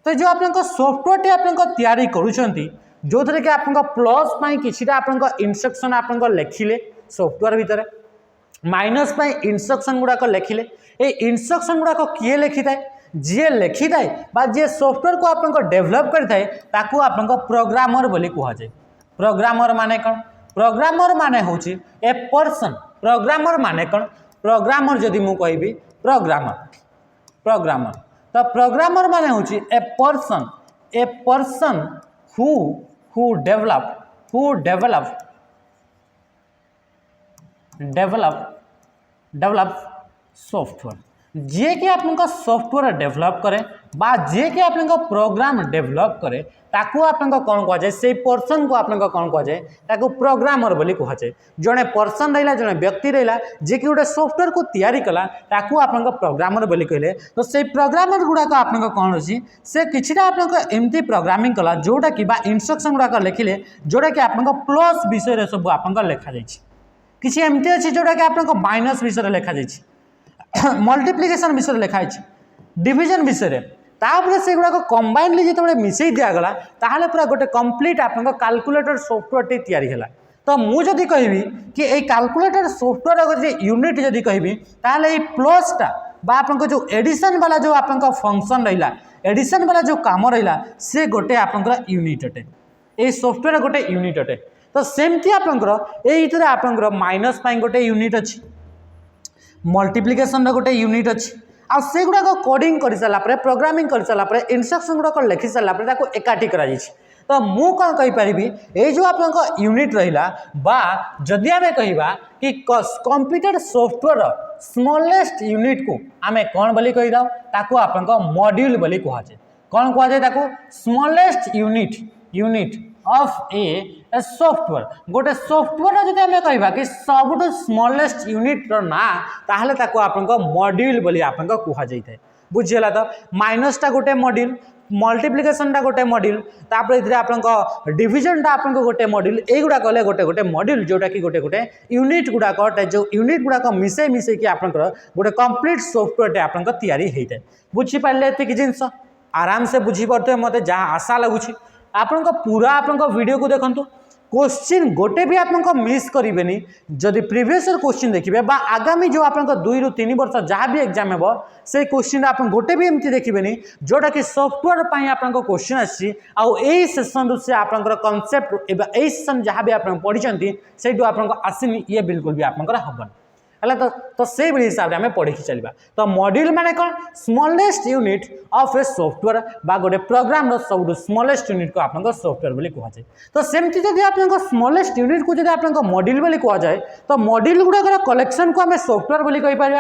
तो जो आप सॉफ्टवेयर टी आप तैयारी करुँच जो थे कि आप प्लस किछिटा आप इंस्ट्रक्शन आप लिखिले सॉफ्टवेयर भितर माइनस इंस्ट्रक्शन गुड़ाक लिखिले ये इंस्ट्रक्शन गुड़ाक किए लिखि थाए जी लिखि थाए जी सॉफ्टवेयर को आप डेभलप करें ताकू आप प्रोग्रामर बोली कहुए प्रोग्रामर माने कौन प्रोग्रामर माने हूँ ए पर्सन प्रोग्रामर माने कौन प्रोग्रामर जदि मु कहबी प्रोग्रामर तो प्रोग्रामर माने हूँ a person who develop software जे कि आप सॉफ्टवेयर डेवलप करे बा जे कि आप प्रोग्राम डेवलप करे ताकू आप कौन कहुए से पर्सन को आप कौन कहुए ताकू प्रोग्रामर बोली कहुए जड़े पर्सन रहा जड़े व्यक्ति रहा जे कि गोटे सॉफ्टवेयर को तैयारी कला ताकू आप प्रोग्रामर बोली कहले तो से प्रोग्रामर गुड़ाक आप कौन अच्छी से किछिटा आप एमती प्रोग्रामिंग कला जोटा कि इंस्ट्रक्शन गुड़ाक लिखिले जोटा कि आप प्लस विषय सब आप लिखा जाए किसी एमती अच्छी जोटा कि आप माइनस विषय लिखा जाए मल्टीप्लिकेशन विषय लिखाई डिविजन विषय तापर से गुड़ाक कंबाइनली जो मिसई दिगला ताहले पूरा गोटे कंप्लीट आप कैलकुलेटर सॉफ्टवेयर टी तैयारी है तो मुझे जदि कहबी कि ये कैलकुलेटर सॉफ्टवेयर अगर यूनिट जदि कहबी ताहले ये प्लसटा बा आप जो एडिशन वाला जो आप फंक्शन रहा एडिशन वाला जो काम रहा से गोटे आप यूनिट अटे ये सॉफ्टवेयर गोटे यूनिट अटे तो सेमती आप माइनस गोटे यूनिट अच्छी मल्टीप्लिकेशन गोटे यूनिट अच्छी आ से गुड़ाक कोडिंग कर सारापर प्रोग्रामिंग कर सारापर इंस्ट्रक्शन गुड़ाक लिखि सारापर एकाठी करा तो मु कौन कहीपरि ये जो आप यूनिट रहा बा जदि आम कह कि कंप्यूटर सॉफ्टवेयर स्मॉलेस्ट यूनिट को आम कौन बोली कहीदा ताको आप मॉड्यूल बोली कहुए कौन कहुए smallest unit of a software गोटे सॉफ्टवेयर जब आम कह कि सब स्मॉलेस्ट यूनिट ना ताहले ताको आप मॉड्यूल बोली आप कहुए बुझीगला तो माइनसटा गोटे मॉड्यूल मल्टीप्लिकेशनटा गोटे मॉड्यूल तापर आप डिविजनटा आप गोटे मॉड्यूल युवा कले गोटे गोटे मॉड्यूल जोटा कि गोटे गोटे यूनिट गुड़ाक जो यूनिट गुड़ाक मिसई मिसई कि आप गोटे कंप्लीट सॉफ्टवेयर आप होता बुझीपारे ये जिनस आराम से बुझीपे मत जहाँ आशा लगुच आपण पूरा आपण वीडियो को देखो क्वेश्चन गोटे भी आप मिस करेंगे जदि प्रीवियस क्वेश्चन देखिए आगामी जो आप 2 ରୁ 3 वर्ष जहाँ भी एग्जाम हे से क्वेश्चन आप गोटे भी एमती देखिए जोटा कि सॉफ्टवेयर आप क्वेश्चन आसी सेसन से आप कनसेप्ट यही सेसन जहाँ भी आप पढ़ी से आप आसनी ये बिल्कुल भी आप हेबन है तो से हिसाब से आम पढ़ी चलवा तो मॉड्यूल माने कौन smallest unit of a software बा गोटे प्रोग्राम सब स्मॉलेस्ट यूनिट को आप सॉफ्टवेयर बोली कहुए तो सेमती जब आप स्मॉलेस्ट यूनिट को जब आप मॉड्यूल बोली कहुए तो मॉड्यूल गुड़ाकर कलेक्शन को आम सॉफ्टवेयर बोली कहीपर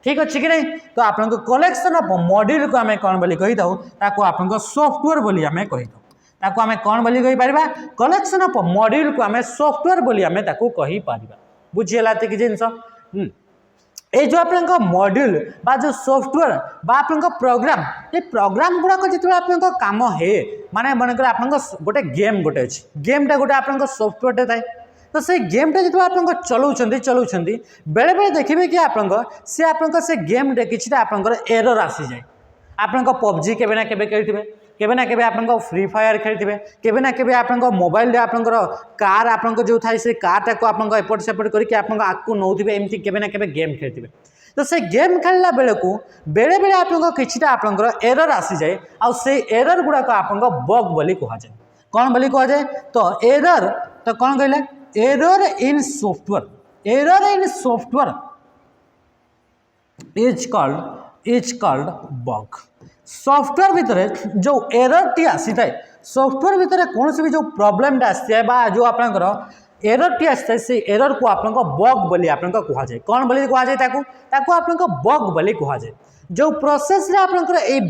ठीक अच्छे कि नहीं तो आप कलेक्शन ऑफ मॉड्यूल को आम कौन बोली कही ताको आप सॉफ्टवेयर बोली आम कही ताको आम कौन बोली कहीपर कलेक्शन ऑफ मॉड्यूल को आम सॉफ्टवेयर बोली आम कहीपर बुझीगला कि जिनस ये जो आप मॉड्यूल बा जो सॉफ्टवेयर बा आप प्रोग्राम ये प्रोग्राम गुड़ाक जो आप काम है माने मनकर आप गोटे गेम गोटे अच्छे गेमटा गोटे आप सॉफ्टवेयर थाए तो से गेमटा जो आप चलाऊँ बेले बेले देखिए कि आप से गेम कि एरर आसी जाए आप पबजी केबे ना केबे खेलते केबे ना केबे आप फ्री फायर खेलते केबे ना केबे आप मोबाइल आप कार आप जो थाए से कारटा को आप एपट सेपट करके आप आगू नौथे एमती केबे ना केबे गेम खेलते तो से गेम खेलला बेले को बेले बेले आप किछिटा आप एरर आसी जाए आ से एरर गुड़ाक आप बग बोली कहुए कौन बोली कहुए तो एरर तो कौन कहला error in software is called bug software भितर जो एरर टी आसी थाए सॉफ्टवेयर भितर कौन भी जो प्रॉब्लम आसी है जो आप एरर टी आसी से एरर को आप बग बोली आप कहुए कौन बोली कहुए आप बग बोली कहुए जो प्रोसेस रे आप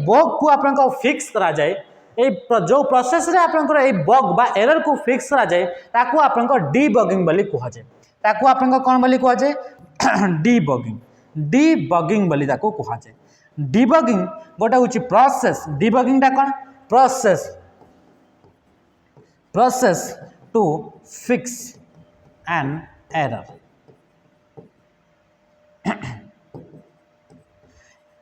बग को आप फिक्स करा जाए जो प्रोसेस रे आप बग बा एरर को फिक्स करा जाए ताको आप डीबगिंग बोली कहुए ताको आप कौन बोली कहुए डीबगिंग बोली ताको कहुए डीबगिंग गोटे हूँ प्रोसेस डीबगिंगटा कौन process to fix an error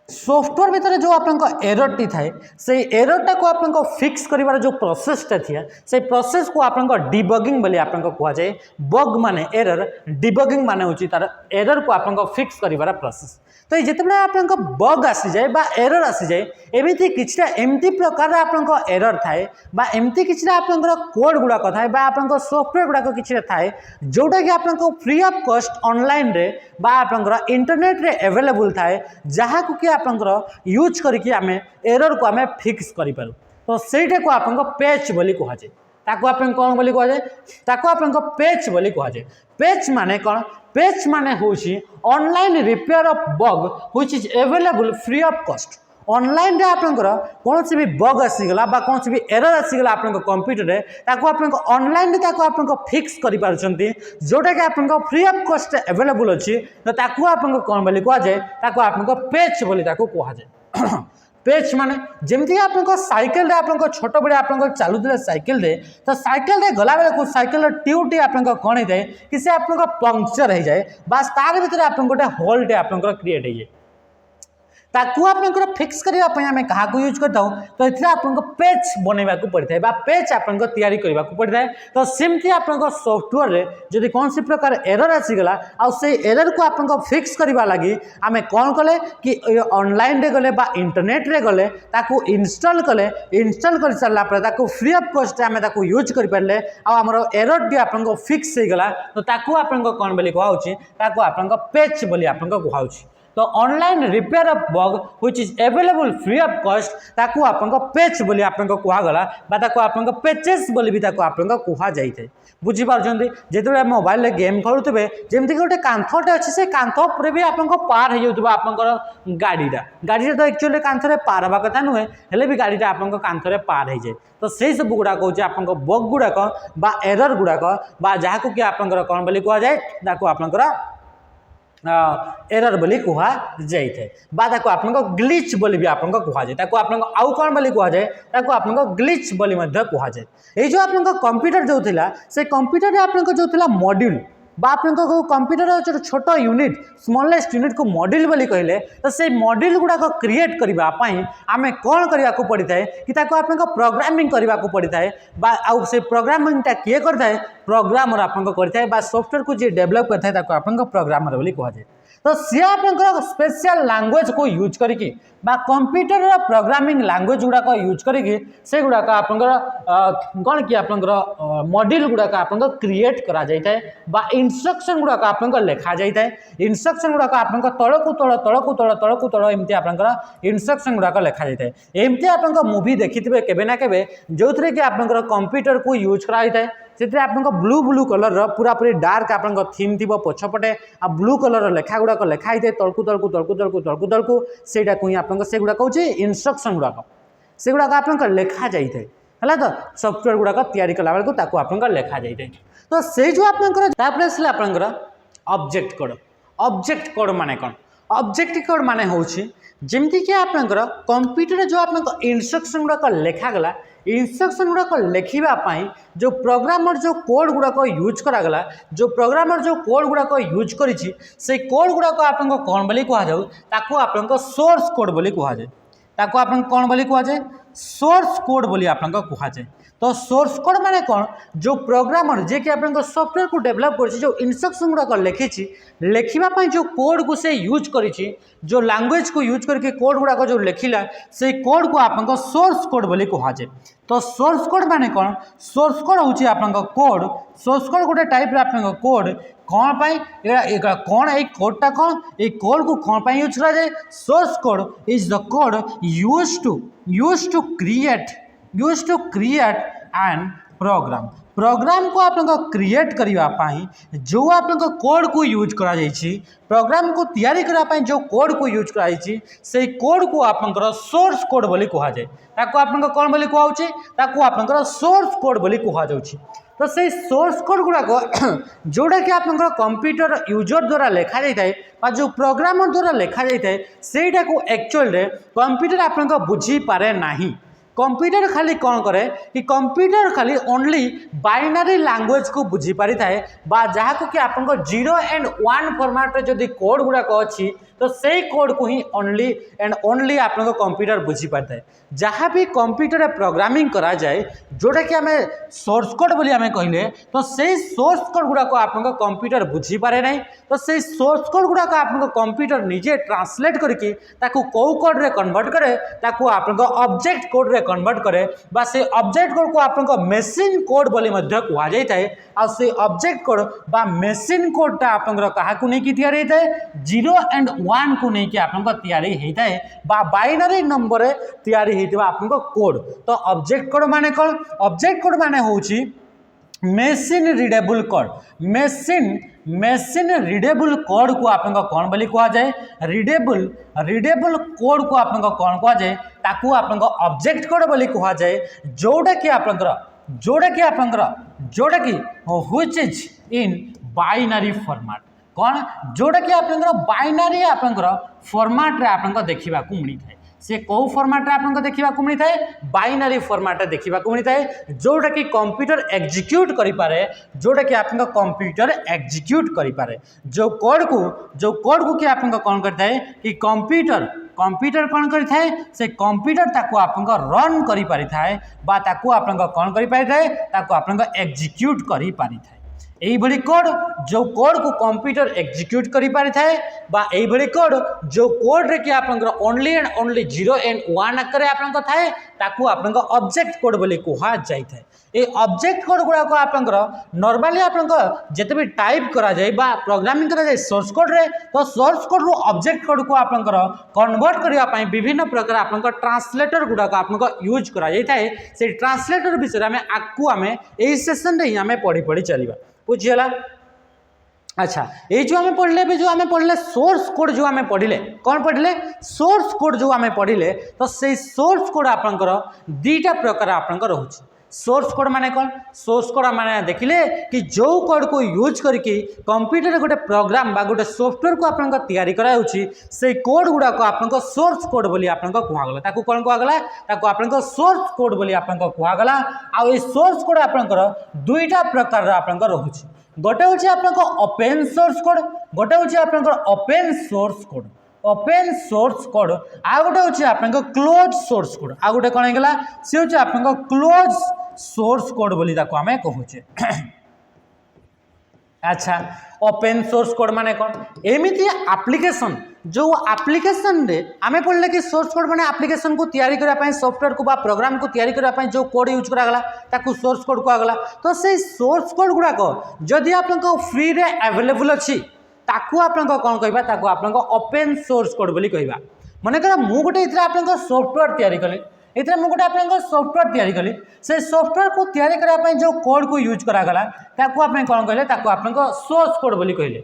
software भीतर जो आप एरर टी थाए से एररटा को आप फिक्स कर जो प्रोसेसटा थी से प्रोसेस को आप डीबगिंग बोली आप कहुए बग माने एरर डीबगिंग माने हूँ तार एरर को आप फिक्स कर प्रोसेस तो जिते आप बग आसी जाए बा एरर आसी जाए एमती किछटा एमती प्रकार आप एरर थाए बा एमती किछटा आप कोड गुड़ाक थाए बा आप सॉफ्टवेयर गुड़ाक किछटा थाए जोटा कि आप फ्री ऑफ कॉस्ट ऑनलाइन रे बा आप इंटरनेट रे अवेलेबल थाए जहाँ को कि आप यूज करके आम एरर को आम फिक्स करूँ तो ସେଇଟା को आप पैच बोली कहुए ताको आप कौन बोली कहुए ताको आप पैच बोली कहुए पैच माने कौन पैच माने होची online repair of bug which is available free of cost online रे आपनकर कौन सी भी बग आसीगला बा कौन सी भी एरर आसीगला आपन कंप्यूटर रे ताको आपन ऑनलाइन रे ताको आपन फिक्स करि पारछंती जोटा कि आपन फ्री ऑफ कॉस्ट अवेलेबल अछि तो ताको आपन कौन बोली कह जाय ताको आपन पैच बोली ताको कह जाय पैच माने जमती आप साइकिल रे आप छोट बड़े आप चलुते साइकिल रे तो साइकिल रे गला बेले को साइकिल ट्यूबटी आप कौन होता है कि से आप पंक्चर हो जाए बास तार भीतर आप गोटे होलटे आप क्रिएट हो जाए ताकू आप फिक्स करने आम क्या यूज करता तो ये आपको पेच बनवा पड़ता है पेच आप या पड़ता है तो सेमती आप सॉफ्टवेयर रे जदि कौन सी प्रकार एरर आसीगला से एरर को आप फिक्स करने लगी आम कौन कले कि ऑनलाइन रे गले बा इंटरनेट रे गले ताकू इंस्टॉल कले इंस्टॉल कर सारा पर फ्री ऑफ कॉस्ट आम यूज कर पारे आमर एरर टी आप फिक्स हो गला तो ताकू आप कौन बोली कहुच्छी ताकू आप पेच बोली आप कहुच्छी तो online repair of bug which is available free of cost ताकू आपन पैच बोली आपन कहगला ताकू आपन पैचेस बोली भी ताकू आपन कह जाए बुझीपार्टी जिते मोबाइल गेम खेलुवे जमीक गोटे कांथटे अच्छे से कांथ पर भी आप पार हो जाऊँ आपंकर गाड़ीटा तो एक्चुअली कांथरे पार हवा कथा नुहे हेले भी गाड़ीटा आप कांथरे पार हो जाए तो से सब गुड़ाक हूँ आप बग गुड़ाक बा एरर गुड़ाक बा जहाँ को कि आपंकर कौन बोली कह जाए आपंकर एरर बोली कह जाए बाको आप ग्लिच बोली भी आपको कह जाए आप आउ कौन बोली कह जाए आप ग्लिच बोली कह जाए ये जो आप कंप्यूटर जो थिला से कंप्यूटर आप जो थिला मॉड्यूल बा आप कंप्यूटर जो छोट यूनिट स्मॉलेस्ट यूनिट को मॉड्यूल बोली कहले तो से मॉड्यूल गुड़ाक क्रिएट करने आम कौन करने को पड़ी था कि आप प्रोग्रामिंग करने को पड़ी था आउ से प्रोग्रामिंगटा किए करता प्रोग्रामर आपको करता सॉफ्टवेयर को जी डेवलप करता है आप प्रोग्रामर बोली कह जाए तो सी आप स्पेशल लैंग्वेज को यूज करके कंप्यूटर प्रोग्रामिंग लैंग्वेज गुड़ाक यूज करके से गुड़ाक आप कौन कि आप मॉड्यूल गुड़ाक आप क्रिएट करा जाए इंस्ट्रक्शन गुड़ाक आप लिखा जाए इंस्ट्रक्शन गुड़ाक आप तलकू तल तलकू तल तलकू तल एमती आप इंस्ट्रक्शन गुड़ाक लिखा जाए एमती आप मूवी देखिथे केबे ना केबे जो थे कि आप कंप्यूटर को यूज कराई से ब्लू ब्लू कलर पूरा पूरी डार्क आप थीम थी पछपटे आ ब्लू कलर लेखा गुड़ाक लिखाई थे तलकू तलकू तलकू तलकू तलकू तलकू से आप से गुड़ाक हूँ इंस्ट्रक्शन गुड़ाक से गुड़ाक आप लिखा जाए है तो सॉफ्टवेयर गुड़ाक या कला बेलू आप लिखा जाए तो से जो आपंकर ऑब्जेक्ट कोड माने कौन ऑब्जेक्ट कोड माने हूँ जमती कि आपंकर कंप्यूटर जो आप इंस्ट्रक्शन गुड़ाक लिखागला इंस्ट्रक्शन गुड़ाक लिखापी जो प्रोग्रामर जो कोड गुड़ाक यूज करागला जो प्रोग्रामर जो कोड गुड़ाक यूज कर कोड गुड़ाक आप कौन बोली कह जाऊ आप सोर्स कोड बोली कह जाए आप कौन बोली कह जाए सोर्स कोड बोली आप कह जाए तो सोर्स कोड माने कौन जो प्रोग्रामर जे कि आप सॉफ्टवेयर को डेवलप कर जो इंस्ट्रक्शन गुड़ाक लिखी लिखापी जो कोड को से यूज कर जो लैंग्वेज को यूज करके कोड गुड़ाक जो लिखला से कोड को आप सोर्स कोड बोली कह जाए तो सोर्स कोड माने कौन सोर्स कोड हूँ आप कोड सोर्स कोड गोटे टाइप आप कोड कौन पाई कौन ये कोडटा कौन ये कोड को कौन पाई यूज करा जाए source code is the code used to create and program को आप क्रिएट करने जो आप कोड को यूज करा प्रोग्राम को तैयारी करने जो कोड को यूज कराई से कोड को आप सोर्स कोड बोली कह जाए आप कौन बोली कह आप सोर्स कोड बोली कह जाऊँगी तो से सोर्स कोड गुड़ाक जोड़ा कि आप कंप्यूटर यूजर द्वारा लिखा जाए जो प्रोग्रामर द्वारा लिखा जाए सेटा को एक्चुअल कंप्यूटर आप बुझी पारे नहीं कंप्यूटर खाली कौन करे कि कंप्यूटर खाली ओनली बाइनरी लैंग्वेज को बुझी पारि थाए जहाँ को कि आप 0 एंड 1 फॉर्मेट रे जदि कोड गुड़ाक अच्छी तो से कोड को ही ओनली एंड ओनली आप कंप्यूटर बुझी पारि थाए जहाँ भी कंप्यूटर प्रोग्रामिंग करा जाए जोटा कि आम सोर्स कोड बोली आम कहले तो से सोर्स कोड गुड़ाक आप कंप्यूटर बुझी पारे ना तो से सोर्स कोड गुड़ाक आप कंप्यूटर निजे ट्रांसलेट करके कौ कोड रे कन्वर्ट करे आप ऑब्जेक्ट कोड रे कन्वर्ट करे बा से ऑब्जेक्ट कोड को आप मेसीन कोड बोली कह जाए आ से ऑब्जेक्ट कोड बा मेसीन कोडटा आप क्या नहीं तैयारी होता है 0 एंड 1 को नहीं आप तैयारी होता है बाइनरी नंबर तैयारी होता कोड तो ऑब्जेक्ट कोड माने कौन ऑब्जेक्ट कोड माने होची machine readable code machine readable code को आप कौन बोली कह जाए रीडेबल कोड को आप कौन कह जाए ताकू आप ऑब्जेक्ट कोड बोली कह जाए जोड़ा कि which is in binary format कौन जोड़ा कि आप बाइनरी आप फॉर्मेट रे आप देखा मिलता है से कौ फॉर्मेट आप देखा मिलता है बाइनरी फॉर्मेट देखा मिलता है जोटा कि कंप्यूटर एग्जीक्यूट करें जोटा कि आप कंप्यूटर एग्जीक्यूट करें जो कोड को कि आप कौन करता है कि कंप्यूटर कौन करता है से कंप्यूटर ताको आप रन करें आप कौन करें आप एग्जीक्यूट करें यही कोड जो कोड को कंप्यूटर एग्जीक्यूट करि पारि थाए बा यही कोड जो कोड रे कि आपनकर ओनली एंड ओनली 0 एंड 1 आकर आपनकर थाए ताकू आपनकर ऑब्जेक्ट कोड बोली कुहा जाई थाए। ए ऑब्जेक्ट कोड गुड़ा को आपनकर नॉर्मली आपनकर जते भी टाइप करा जाय बा प्रोग्रामिंग करा जाय सोर्स कोड रे तो सोर्स कोड रो ऑब्जेक्ट कोड को आपनकर कन्वर्ट करिया पई विभिन्न प्रकार आपनकर ट्रांसलेटर गुड़ा को आपनकर यूज करा जाय थाए। से ट्रांसलेटर विषय में आकू हमें एई सेशन रे ही हमें पढ़ी पढ़ी चलिबा बुझियला। अच्छा ये जो हमें पढ़ले भी जो हमें पढ़ले सोर्स कोड जो हमें पढ़ले कौन पढ़ले सोर्स कोड जो हमें पढ़ले तो से सोर्स कोड आपनकर दीटा प्रकार आपनकर रहउछि। सोर्स कोड माने कौन सोर्स कोड माने देखिले कि जो कोड को यूज करके कंप्यूटर गोटे प्रोग्राम बा गोटे सॉफ्टवेयर को आपन तैयारी करा होछि से कोड गुडा को आपन सोर्स कोड बोली आपन कुहा गला ताकू कोन कुहा गला ताकू आपन सोर्स कोड बोली आपन कुहा गला। आ ए सोर्स कोड आपन दुईटा प्रकार आपन रहउछि गोटे होछि आपन ओपन सोर्स कोड गोटे होछि आपन open source code open source code आ गोटे होछि आपन क्लोज सोर्स कोड आ गोटे कोन हेगला से होछि आपन क्लोज सोर्स कोड बोली ताको हमें कहूचे। अच्छा ओपन सोर्स कोड माने कौन एमिति एप्लिकेशन जो एप्लिकेशन रे आमे पढ़ले कि सोर्स कोड माने एप्लिकेशन को तैयारी करा पई सॉफ्टवेयर को बा प्रोग्राम को तैयारी करा पई जो कोड यूज करा गला ताकू सोर्स कोड को गला। तो से सोर्स कोड गुडा को जदि आपन को फ्री रे अवेलेबल अछि ताकू आपन को कोन कहबा ताकू आपन को ओपन सोर्स कोड बोली कहबा। माने करा मु गोटे इतरा आपन को सॉफ्टवेयर तैयारी कले इतने मुझे गोटे आप सॉफ्टवेयर तैयारी कली से सॉफ्टवेयर को तैयारी करने जो कोड को यूज करागला ताकू आप कौन कहले ताकू आप सोर्स कोड बोली कहले।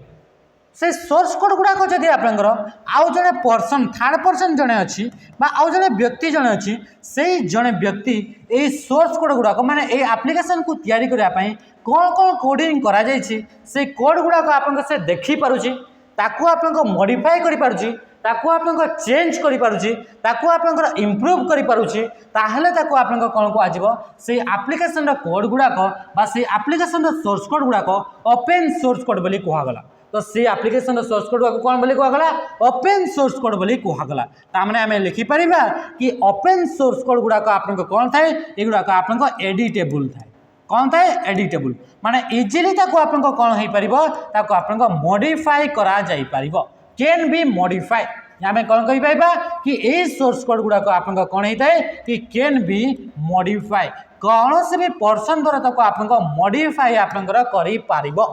से सोर्स कोड गुड़ाक जदि आपंकर आउ जड़े पर्सन थर्ड पर्सन जड़े अच्छी आउ जड़े व्यक्ति जड़े अच्छी से जड़े व्यक्ति ये सोर्स कोड गुड़ाक माने ए एप्लिकेशन को तैयारी करने कौन कौन कोडिंग करा जायछि से कोड गुड़ाक आप से देखी पारुछि ताकू आप मॉडिफाई करि पारुछि ताकू आप चेंज करि पारुछि ताकू आप इम्प्रूव करि पारुछि ताहले ताकू आप कौन को आजिबो से एप्लिकेशन कोड गुड़ाक बा से एप्लिकेशन सोर्स कोड गुड़ाक ओपन सोर्स कोड बोली कहा गला। तो से एप्लिकेशन सोर्स कोड को कौन बोली कहा गला ओपन सोर्स कोड बोली कहा गला। तामने आमे लिखि परिबा कि ओपन सोर्स कोड गुड़ाक आपन कौन थाए ए गुड़ाक आपन एडिटेबल थाए कौन थाए एडिटेबल माने इजीली ताकू आपन कौन होई परिबो ताकू आपन मॉडिफाई करा जाई परिबो कैन बी मॉडिफाई आमे कौन कहि पाइबा कि ए सोर्स कोड गुड़ाक आपन कौन होइताए कि कैन बी मॉडिफाई कौन से भी पर्सन द्वारा ताकू आपन मॉडिफाई आपन करि पारिबो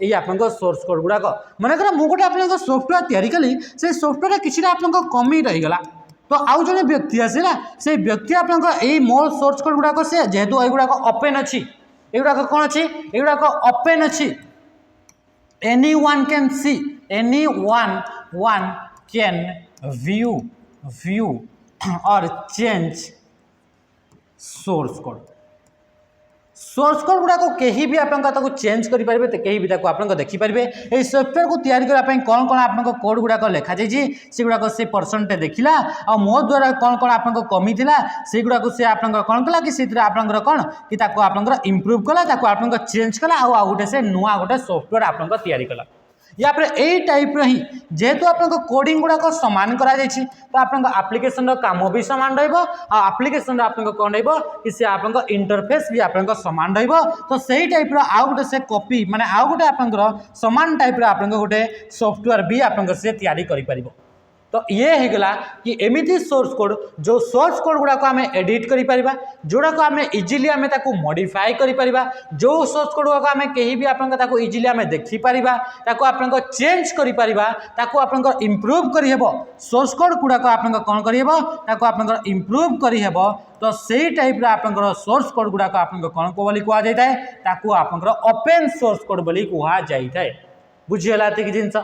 ये आपन सोर्स कोड गुड़ाक मनकर मु गोटे आपन सॉफ्टवेयर तैयारी कली से सॉफ्टवेयर किसी आपन कमी रहीगला तो आउ जने व्यक्ति आसला से व्यक्ति आपन यही मोर सोर्स कोड गुड़ाक से जेहेतु ये गुड़ाक ओपन अच्छी ये गुड़ाक कौन अच्छी ये गुड़ाक ओपन अच्छी any one can see any one can view और चेंज सोर्स कोड गुड़ाक कहीं भी आपको चेंज करेंगे तो कहीं भी आप देखिपारे ये सॉफ्टवेयर को तैयारी करने कौन कौन आप कोड गुड़ाक लिखा जाइए से गुड़ाक से पर्सन टे देखला आ मो द्वारा कौन कौन आपको कमी था से गुड़ाक से आप कौन कला कि आपंकर कौन कि आप इम्प्रूव कला आप चेंज कला आ गोटे से नुआ गोटे सॉफ्टवेयर आप तैयारी कला या पर यही टाइप ही जेहेतु आप कोडिंग गुड़ाक सामान करा जायछि तो आप एप्लिकेशन काम भी सामान एप्लिकेशन आप कौन कि से आप इंटरफेस भी आप सामान तो सही टाइप आउ गोटे से कॉपी माने आउ गोटे आप सामान टाइप आप गोटे सॉफ्टवेयर भी आप से तैयारी करि तो ये होगला कि एमिति सोर्स कोड जो सोर्स कोड गुड़ाक आम एडिट करिपरिबा जोड़ाक आम इजिली आम ताकू मॉडिफाई करिपरिबा जो सोर्स कोड गुड़ाक आम कहीं भी आपको इजिली आम देखिपारिबा ताकू आपन चेंज करिपरिबा ताकू आपन इम्प्रूव करिहेबो सोर्स कोड गुड़ाक आपन कौन करिहेबो ताकू आपन इम्प्रूव करिहेबो तो सही टाइप आपन सोर्स कोड गुड़ाक आपन कौन को बोली कहा जाए ताकू आपन ओपन सोर्स कोड बोली कहा जाए बुझीगला एतिक जिनस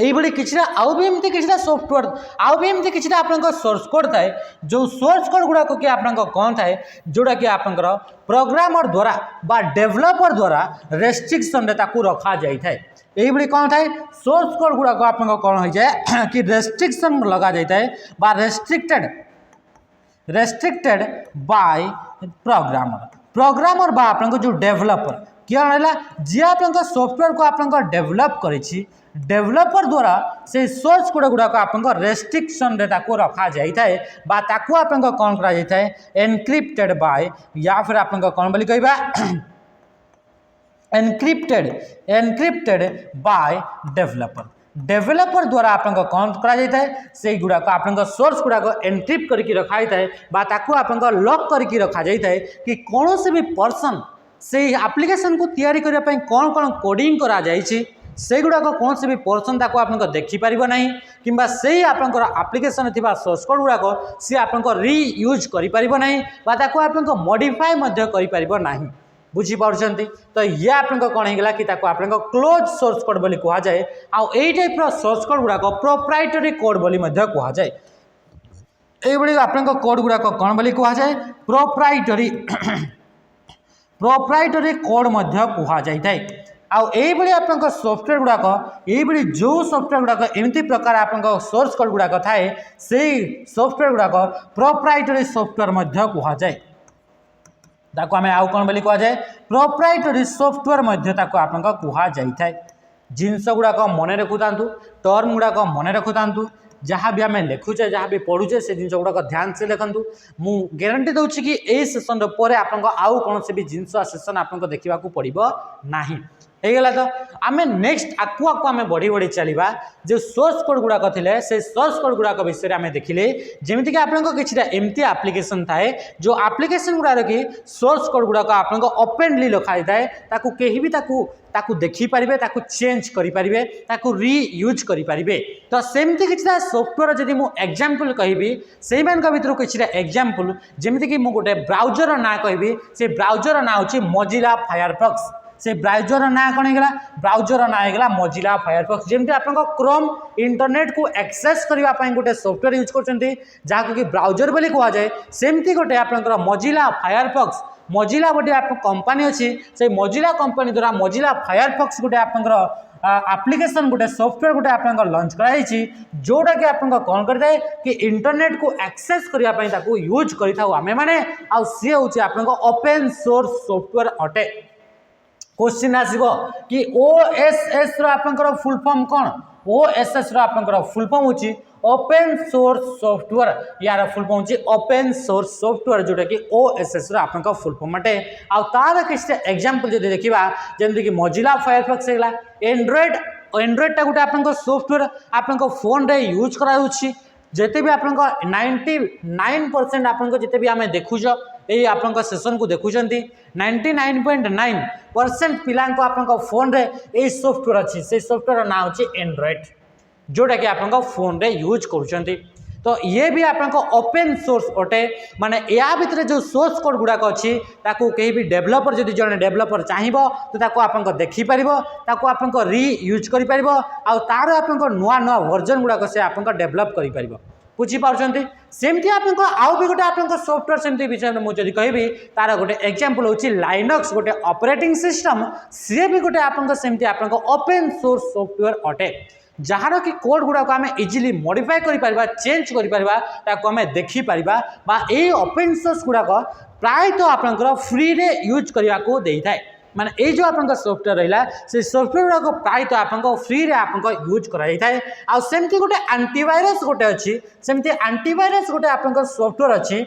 यही किसी आउ भी एमती किसी सॉफ्टवेयर आउ भी एमती किसी आप सोर्स कोड थाए जो सोर्स कोड गुड़ाक कि आप कौन थाए जोड़ा कि आपंकर प्रोग्रामर द्वारा बा डेवलपर द्वारा रेस्ट्रिक्शन रखा जाए यही कौन थाए सोर्स कोड गुड़ाक आप कौन हो जाए कि रेस्ट्रिक्शन लगा जाए बा रेस्ट्रिक्टेड बाय प्रोग्रामर बा आप जो डेवलपर क्या है जी आप सॉफ्टवेयर को आप डेवलप करी डेवलपर द्वारा से सोर्स कोड गुड़ाक आप रेस्ट्रिक्शन रखा जाए बा ताकू आप कौन करा जाए एनक्रिप्टेड बाय या फिर आप कौन बोली कहबा एनक्रिप्टेड बाय डेवलपर डेवलपर द्वारा आपन कौन करा जाता है से गुड़ाक आपन सोर्स गुड़ाक एनक्रिप्ट करके रखा जाता है बा ताकू आपन लॉक करके रखा जाता है कि कौन से भी पर्सन से एप्लिकेशन को तैयारी करने पे कौन कौन कोडिंग करा जाइछि से गुड़ाक कौन से भी पर्सन ताको आपन देखिपर ना कि से आपन एप्लिकेशन थिबा सोर्स कोड गुड़ाक सी आपन रीयूज करि ना बा ताको आपन मॉडिफाई करि परिबो नाही बुझीपार्टी तो ये आपन कौन होगा कि आप क्लोज सोर्स कोड बोली कह जाए आउ यही टाइप सोर्स कोड गुड़ाक प्रोप्राइटरी कोड बोली कह जाए ये आपन कोड गुड़ाक कौन बोली कह जाए प्रोप्राइटरी कोड कह जाए आउ ये आपन सॉफ्टवेयर गुड़ाक ये जो सॉफ्टवेयर गुड़ाक एमती प्रकार आपन सोर्स कोड गुड़ाक थाए से सॉफ्टवेयर गुड़ाक प्रोप्राइटरी सॉफ्टवेयर कह जाए ताको आमे आउ कौन बोली कह जाए प्रोप्राइटरी सॉफ्टवेयर आपन कह जाए जिनस गुड़ाक मन रखुता टर्म गुड़ाक मन रखुता जहाँ भी आम लिखुचे जहाँ भी पढ़ुचे से जिन गुड़ाक ध्यान से लिखु मु गारंटी दूसरी कि यही सेसन पर आपन आउ कौन से भी जिनस सेसन आपन देखा पड़ो ना ହେଇଗଲା ତ ଆମେ ନେକ୍ସଟ ଆକୁ ଆମେ ବଢ଼ି ବଢ଼ି ଚାଲିବା ଯେ ସୋର୍ସ କୋଡ୍ ଗୁଡ଼ାକ ଥିଲେ ସେ ସୋର୍ସ କୋଡ୍ ଗୁଡ଼ାକ ବିଷୟରେ ଆମେ ଦେଖିଲେ ଯେମିତିକି ଆପଣଙ୍କ କିଛିଟା ଏମିତି ଆପ୍ଲିକେସନ୍ ଥାଏ ଯେଉଁ ଆପ୍ଲିକେସନ୍ ଗୁଡ଼ାକ କି ସୋର୍ସ କୋଡ୍ ଗୁଡ଼ାକ ଆପଣଙ୍କ ଓପେନଲି ଲେଖା ହେଇଥାଏ ତାକୁ କେହି ବି ତାକୁ ଦେଖିପାରିବେ ତାକୁ ଚେଞ୍ଜ କରିପାରିବେ ତାକୁ ରିୟୁଜ୍ କରିପାରିବେ ତ ସେମିତି କିଛିଟା ସଫ୍ଟୱେୟାର ଯଦି ମୁଁ ଏକ୍ଜାମ୍ପଲ୍ କହିବି ସେଇମାନଙ୍କ ଭିତରୁ କିଛିଟା ଏକ୍ଜାମ୍ପଲ୍ ଯେମିତିକି ମୁଁ ଗୋଟେ ବ୍ରାଉଜର ନାଁ କହିବି ସେ ବ୍ରାଉଜର ନାଁ ହେଉଛି ମୋଜିଲା ଫାୟାରଫକ୍ସ से ब्राउजर ना कौन होगा ब्राउजर ना होगा मोजिला फायरफॉक्स जमी आप क्रोम इंटरनेट को एक्सेस करने गोटे सॉफ्टवेयर यूज कर कि ब्राउजर बोली कह जाए सेमती गोटे आप मोजिला फायरफॉक्स मोजिला गोटे आप कंपनी अच्छी से मोजिला कंपनी द्वारा मोजिला फायरफॉक्स गोटे आप एप्लिकेशन गोटे सॉफ्टवेयर गोटे आप लॉन्च कराई जोटा कि आप कौन करता है कि इंटरनेट को एक्सेस करने यूज करें मैंने आ सी हूँ आप ओपन सोर्स सॉफ्टवेयर अटे क्वेश्चन आसो कि ओएसएस रो फुल फॉर्म कौन ओएसएस रो फुल फॉर्म होची ओपन सोर्स सॉफ्टवेयर यार फुल फॉर्म होची ओपन सोर्स सॉफ्टवेयर जोटा कि ओएसएस रो आपन फुल फॉर्म अटे आ तार किछ एग्जांपल जदि देखिबा जेमति कि मोजिला फायरफॉक्स हेला एंड्रॉइड टा गोटे आपन सॉफ्टवेयर आपन फोन रे यूज करा होची जेते भी आपन 99% आपन जेते भी आमे देखुछ ये आपन सेशन को देखुंट 99.9% पिला आपन फोन रे ये सॉफ्टवेयर अच्छी से सॉफ्टवेयर ना होची एंड्रॉइड जोटा कि आपन फोन रे यूज करुँच तो ये भी आपन ओपन सोर्स अटे माने या भितर जो सोर्स कोड गुड़ाक अच्छी कहीं भी डेवलपर जदि जड़े डेवलपर चाहिए तो ताको आपन देखिपर ताको आपन रीयूज कर तार आपन नुआ नुआ वर्जन गुड़ाक से आपन डेवलप कर बुझीपार्टी सेमती आप आउ भी गोटे आप सॉफ्टवेयर सेमती विषय में मुझे कहि तार गोटे एग्जांपल होची लाइनक्स गोटे ऑपरेटिंग सिस्टम सी भी गोटे आप ओपन सोर्स सॉफ्टवेयर अटे जार कि कोड गुड़ाक आम इजिली मॉडिफाई कर चेंज कर देखिपर ये ओपन सोर्स गुड़ाक प्रायतः आपंकर फ्री रे यूज करने को दे थाए माने ये जो आपन सॉफ्टवेयर रहा से सॉफ्टवेयर गुड़ाक प्रायतः आपन फ्री रे आपन यूज कराई आ सेमती गोटे एंटीवायरस गोटे अच्छी सेमती एंटीवायरस गोटे आपन सॉफ्टवेयर अच्छी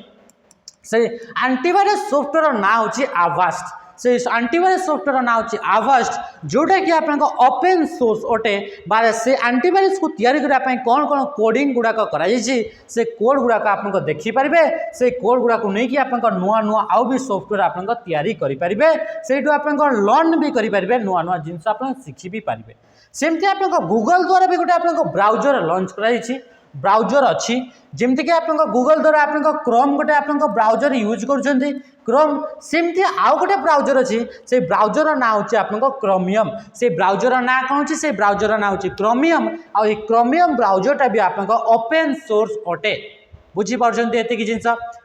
से एंटीवायरस सॉफ्टवेयर ना होची आवास्ट से एंटीवायरस सॉफ्टवेयर ना होची आवास्ट जोटा कि आपन ओपन सोर्स अटे बारे से एंटीवायरस को तैयारी करने कौन कौन कोडिंग गुड़ाक कराई से कोड गुड़ाक आप देखिपारे से कोड गुड़ाक नहीं आप नुआ नुआ आउ भी सॉफ्टवेयर आप तैयारी करेंगे से आप लर्न भी करेंगे नुआ नुआ जिन आप शिखी भी पारे सेमती आप गूगल द्वारा भी गोटे आप ब्राउजर लॉन्च कराई ब्राउजर अच्छी जमती कि आप गूगल द्वारा आप क्रोम गोटे आप ब्राउजर यूज कर क्रोम सेमती आउ गोटे ब्राउजर अच्छी से ब्राउजर ना होची आपन क्रोमियम से ब्राउजर ना कौन होची से ब्राउजर ना होची क्रोमियम आ क्रोमियम ब्राउजरटा भी आपन ओपन सोर्स अटे बुझीपार्टी एतिक जिन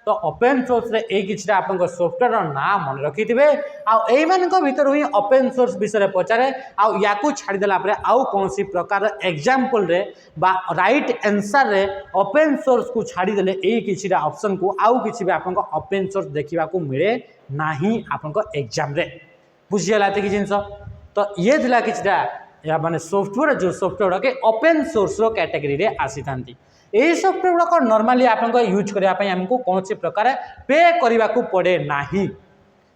तो ओपन सोर्स रे ए किछटा आपन सॉफ्टवेयर ना मन रखिथिबे आ एई मानक भीतर ही ओपन सोर्स विषय पचारे आ याकू छाड़ी देला परे आउ कोनसी प्रकार एग्जांपल रे बा राइट आंसर रे ओपन सोर्स को छाड़ी देले एई किछटा ऑप्शन को आउ किछि भी आपन ओपन सोर्स देखिबा को मिले नाही आपन एग्जाम रे बुझियला एतिक जिन तो ये थिला किछटा या माने सॉफ्टवेयर जो सॉफ्टवेयर के ओपन सोर्स रो कैटेगरी रे आसी थांती यही सॉफ्टवेयर गुड़ाक नॉर्मली आप यूज करने आमको कौन प्रकार पे करने को पड़े ना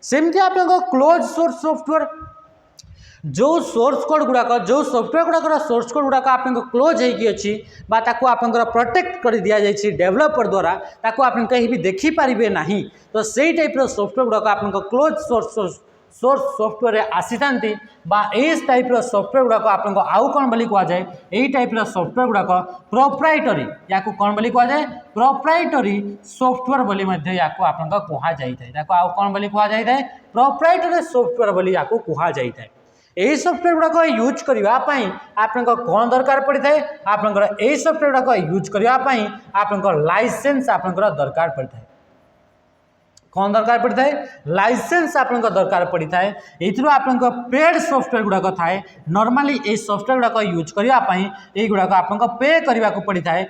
सेमती आप क्लोज सोर्स सॉफ्टवेयर जो सोर्स कोड गुड़ाक जो सॉफ्टवेयर गुड़ाकर सोर्स कोड गुड़ाक आप क्लोज होगी आप प्रोटेक्ट कर दि जाए डेवलपर द्वारा ताको आप कहीं भी देखिपारे ना तो सही टाइप सॉफ्टवेयर गुड़ाक आप क्लोज सोर्स सॉफ्टवेयर आसी था इस टाइप सॉफ्टवेयर गुड़ाक आपको आउ कौन बोली कहुए यही टाइप सॉफ्टवेयर गुड़ाक प्रोप्राइटरी या कौन बोली कहुए प्रोप्राइटरी सॉफ्टवेयर बोली आपको कहुए आउ कौन बोली कहुए प्रोप्राइटरी सॉफ्टवेयर बोली या कहुए यही सॉफ्टवेयर गुड़ाक यूज करने आप कौन दरकार पड़ता है आपंकर यही सॉफ्टवेयर गुड़ाक यूज करने आप लाइसेंस आप दरकार पड़ता है कौन दरकार पड़ता है लाइसेंस आप दरकार पड़ता है ये आप पेड सॉफ्टवेयर गुड़ाक थाए नॉर्मली ये सॉफ्टवेयर गुड़ाक यूज करने ये गुड़ाक आपको पे करने को पड़ता है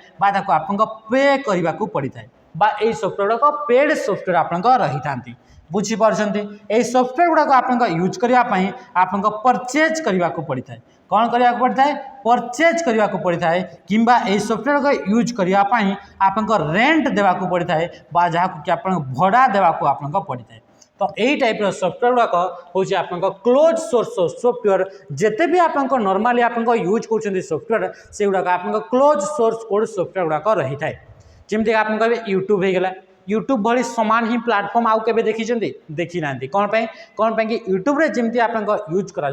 आपको पे करने को पड़ता है यही सॉफ्टवेयर गुड़ाक पेड सॉफ्टवेयर आप रही था बुझीपार्टी यही सॉफ्टवेयर गुड़ाक आप यूज करने आपको परचेज करने को पड़ता है कौन करने को पड़ता है परचेज करने को पड़ता है किंबा यही सॉफ्टवेयर को यूज करने आपको रेंट देवाक पड़ता है जहाँ कि आप भड़ा देवाक आपको पड़ता है तो यही टाइप सॉफ्टवेयर गुड़ाक हूँ आप क्लोज सोर्स सॉफ्टवेयर जिते भी आप नॉर्मली आप यूज कर सॉफ्टवेयर से गुड़ाक आप क्लोज सोर्स कोड सॉफ्टवेयर गुड़ाक रही है जमीक आप कहे यूट्यूब होगा यूट्यूब भली सामान ही प्लाटफर्म आउ के देखी ना कौन पे कि यूट्यूब रे जमी आप यूज करा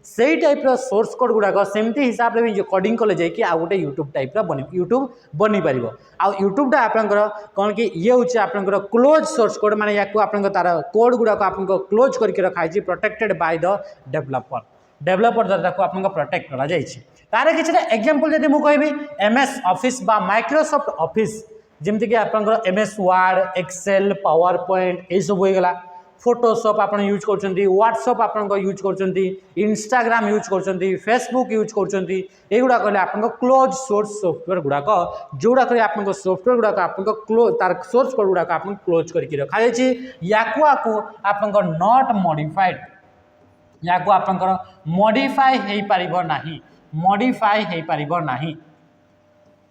से टाइप सोर्स कोड गुड़ाक सेमती हिसाब से भी कोडिंग कले जाकि आउ गोटे यूट्यूब टाइप यूट्यूब बनी पार आउ यूट्यूब आपंकर कौन कि ये हूँ आपंकर क्लोज सोर्स कोड माने या तार कोड गुड़ाक आपको क्लोज करके रखाई प्रोटेक्टेड बाय द डेवलपर द्वारा आप प्रोटेक्ट करा तार किसी एग्जांपल जब मुझे कहि MS ऑफिस बा माइक्रोसॉफ्ट ऑफिस जमीक आप MS Word Excel PowerPoint यही सब होगा फोटोशॉप आप यूज कर व्हाट्सएप आप यूज कर इंस्टाग्राम यूज कर फेसबुक यूज कर युवा कहले आप क्लोज सोर्स सॉफ्टवेयर गुड़ाक जोड़ा आप सॉफ्टवेयर गुड़ाक आप तार सोर्स कोड गुड़ाक आप क्लोज करके रखा या आप नॉट मॉडिफाइड या आप मॉडिफाई हो पार ना मॉडिफाई हो पार ना